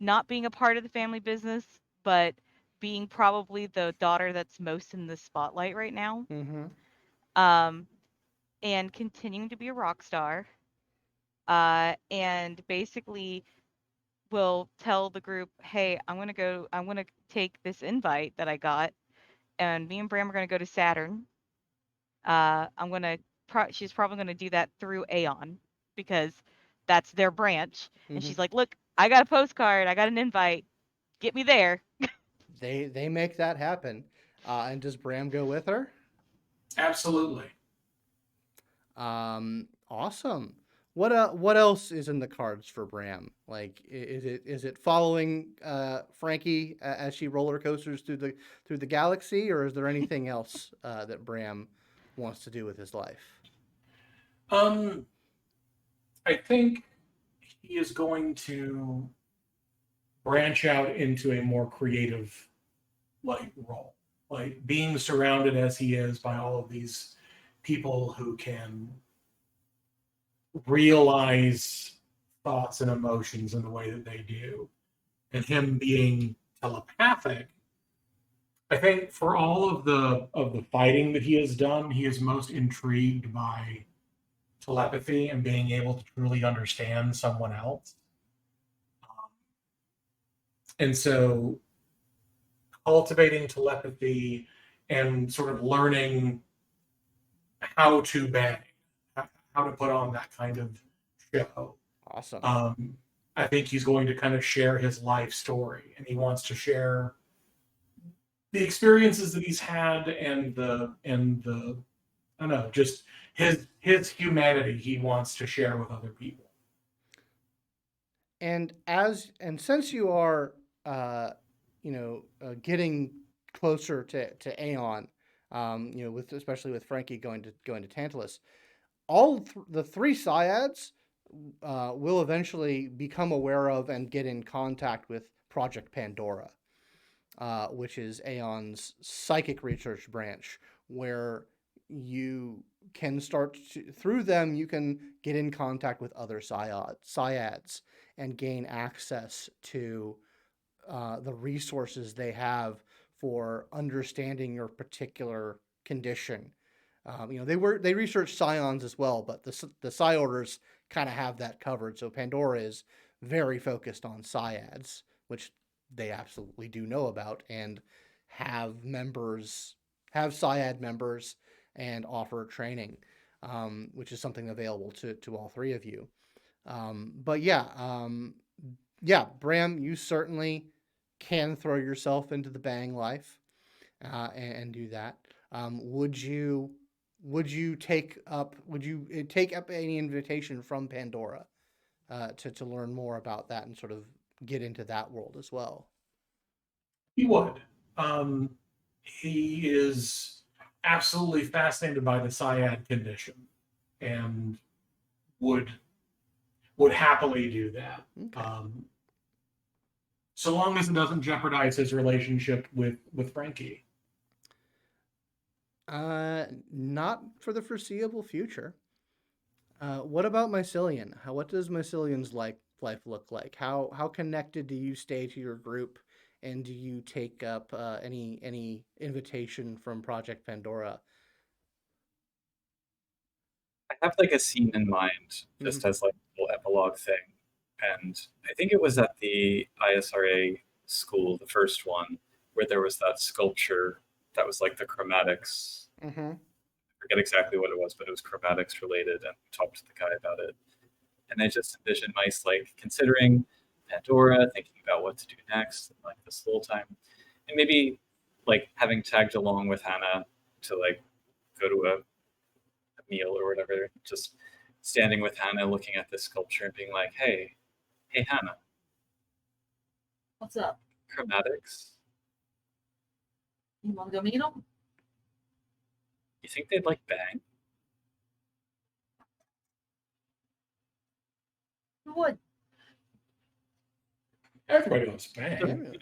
not being a part of the family business, but being probably the daughter that's most in the spotlight right now. And continuing to be a rock star. And basically will tell the group, "Hey, I'm gonna take this invite that I got, and me and Bram are gonna go to Saturn. She's probably gonna do that through Aeon because that's their branch." And she's like, "Look, I got a postcard, I got an invite. Get me there." They make that happen. And does Bram go with her? Absolutely. Awesome. What else is in the cards for Bram? Like, is it following Frankie as she roller coasters through the galaxy, or is there anything else that Bram wants to do with his life? I think he is going to branch out into a more creative like role, like being surrounded as he is by all of these people who can realize thoughts and emotions in the way that they do, and him being telepathic. I think for all of the fighting that he has done, he is most intrigued by telepathy and being able to truly understand someone else. And so cultivating telepathy and sort of learning how to bang, how to put on that kind of show. Awesome. I think he's going to kind of share his life story, and he wants to share the experiences that he's had and the I don't know, just his humanity he wants to share with other people. And since you are, getting closer to Aeon, with especially with Frankie going to Tantalus, the three Syads will eventually become aware of and get in contact with Project Pandora, which is Aeon's psychic research branch, where you can through them you can get in contact with other Syads and gain access to the resources they have for understanding your particular condition. They research psions as well, but the psi orders kind of have that covered. So Pandora is very focused on Syads, which they absolutely do know about, and have Syad members and offer training, which is something available to all three of you. But yeah, Bram, you certainly can throw yourself into the bang life and do that. Would you take up any invitation from Pandora to learn more about that and sort of get into that world as well? He would. He is absolutely fascinated by the Syad condition and would happily do that. Okay. So long as it doesn't jeopardize his relationship with Frankie. Not for the foreseeable future. What about Mycelium? What does Mycelium's life look like? How connected do you stay to your group, and do you take up any invitation from Project Pandora? I have like a scene in mind, just as like a little epilogue thing, and I think it was at the ISRA school, the first one, where there was that sculpture that was like the chromatics. Mm-hmm. I forget exactly what it was, but it was chromatics related, and we talked to the guy about it. And I just envisioned Mice like considering Pandora, thinking about what to do next, and, like this whole time, and maybe like having tagged along with Hannah to like go to a meal or whatever, just standing with Hannah, looking at this sculpture, and being like, "Hey, Hannah, What's up? chromatics. You want to go meet them? You think they'd like bang?" Who would? Everybody loves bang.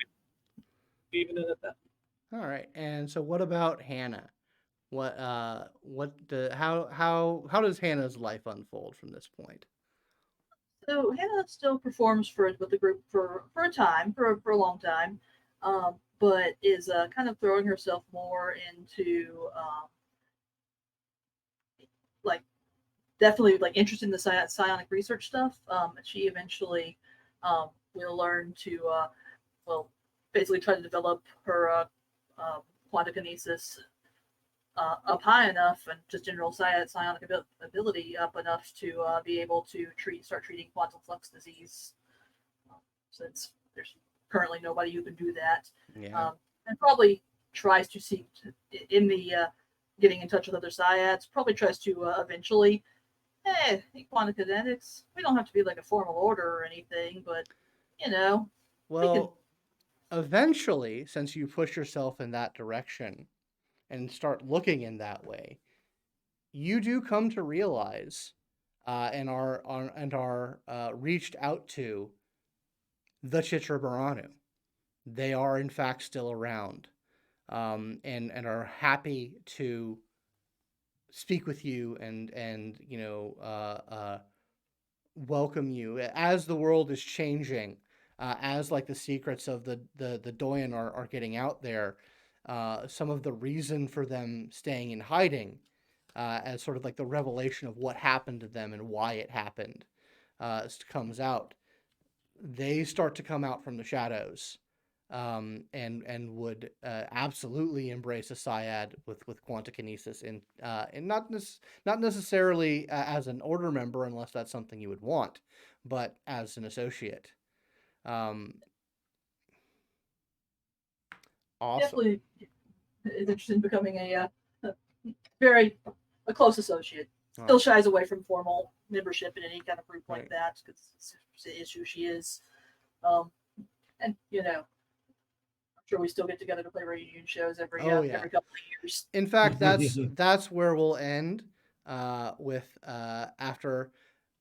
Even in that. All right. And so, what about Hannah? How does Hannah's life unfold from this point? So Hannah still performs with the group for a long time, but is kind of throwing herself more into like definitely like interested in the psionic research stuff. She eventually will learn to basically try to develop her quantum kinesis up high enough, and just general psionic ability up enough to be able to start treating quantum flux disease, since there's currently nobody who can do that. Yeah. And probably tries to seek in the getting in touch with other Syads, probably tries to eventually, quantum kinetics, we don't have to be like a formal order or anything, but Well, eventually, since you push yourself in that direction and start looking in that way, you do come to realize and are reached out to the Chitrabaranu. They are in fact still around, and are happy to speak with you and welcome you as the world is changing, as like the secrets of the Doyen are getting out there. Some of the reason for them staying in hiding, as sort of like the revelation of what happened to them and why it happened, comes out. They start to come out from the shadows and would absolutely embrace a Syad with Quantakinesis, and not necessarily as an order member unless that's something you would want, but as an associate. Awesome. Definitely is interested in becoming a very close associate. Still shies away from formal membership in any kind of group like Right. that because it's the issue she is. And I'm sure we still get together to play reunion shows every couple of years. In fact, that's where we'll end with after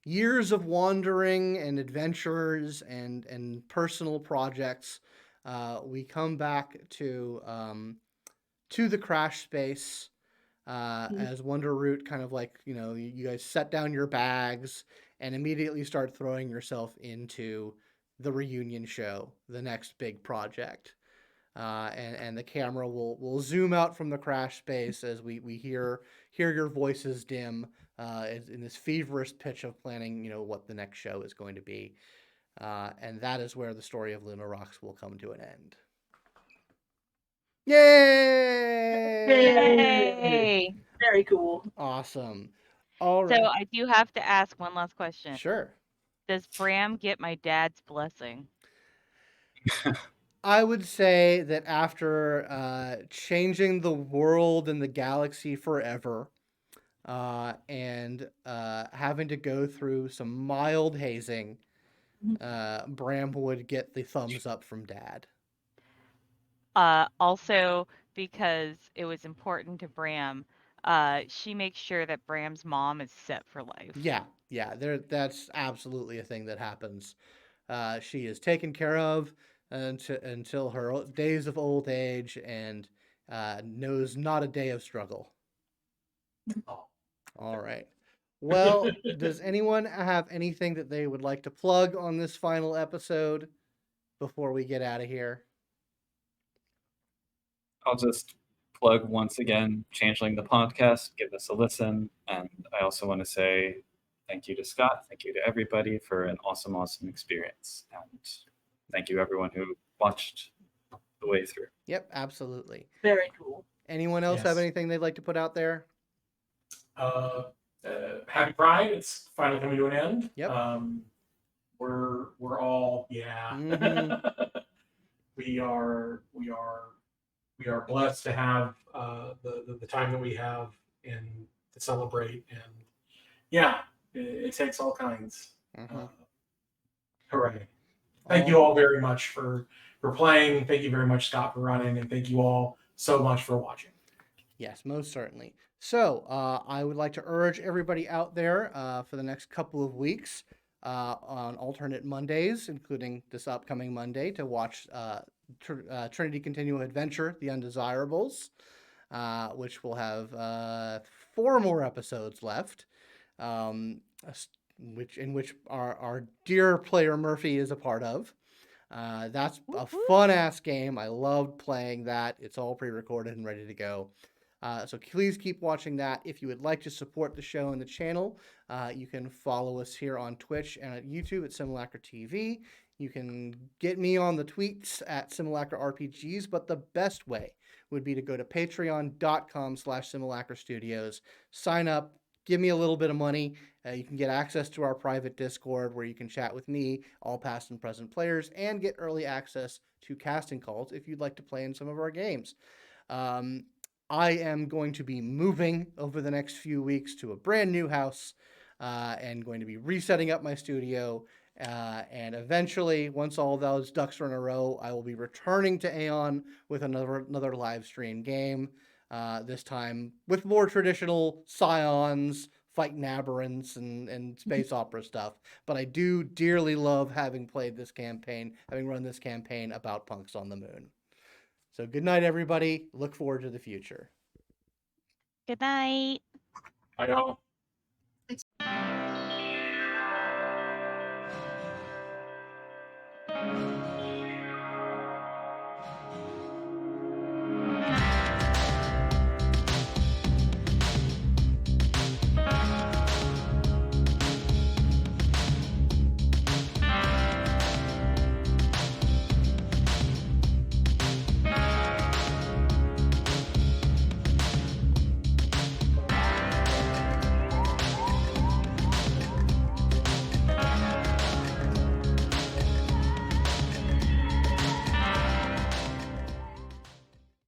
years of wandering and adventures and personal projects. We come back to the crash space as Wonder Root kind of like, you guys set down your bags and immediately start throwing yourself into the reunion show, the next big project. And the camera will zoom out from the crash space as we hear your voices dim in this feverish pitch of planning, what the next show is going to be. And that is where the story of Luna Rocks will come to an end. Yay! Yay! Very cool. Awesome. All right. So I do have to ask one last question. Sure. Does Bram get my dad's blessing? I would say that after changing the world and the galaxy forever, and having to go through some mild hazing, Bram would get the thumbs up from Dad. Also, because it was important to Bram, she makes sure that Bram's mom is set for life. Yeah, that's absolutely a thing that happens. She is taken care of until her days of old age and knows not a day of struggle. All right. Well, does anyone have anything that they would like to plug on this final episode before we get out of here? I'll just plug once again Changeling the podcast. Give us a listen. And I also want to say thank you to Scott. Thank you to everybody for an awesome experience. And thank you everyone who watched the way through. Yep, absolutely. Very cool. Anyone else have anything they'd like to put out there? Happy Pride! It's finally coming to an end. Yep. We're all we are blessed to have the time that we have and to celebrate, and it takes all kinds. Hooray! Thank you all very much for playing. Thank you very much, Scott, for running, and thank you all so much for watching. Yes, most certainly. So I would like to urge everybody out there for the next couple of weeks on alternate Mondays, including this upcoming Monday, to watch Trinity Continuum Adventure, The Undesirables, which will have 4 more episodes left, in which our dear player Murphy is a part of. That's a fun-ass game. I loved playing that. It's all pre-recorded and ready to go. So please keep watching that. If you would like to support the show and the channel, you can follow us here on Twitch and at YouTube at Simulacra TV. You can get me on the tweets at Simulacra RPGs, but the best way would be to go to patreon.com/Simulacra Studios, sign up, give me a little bit of money. You can get access to our private Discord where you can chat with me, all past and present players, and get early access to casting calls if you'd like to play in some of our games. I am going to be moving over the next few weeks to a brand new house and going to be resetting up my studio. And eventually, once all those ducks are in a row, I will be returning to Aeon with another live stream game. This time with more traditional scions, fighting aberrants, and space opera stuff. But I do dearly love having played this campaign, having run this campaign about punks on the moon. So good night, everybody. Look forward to the future. Good night. Bye, y'all.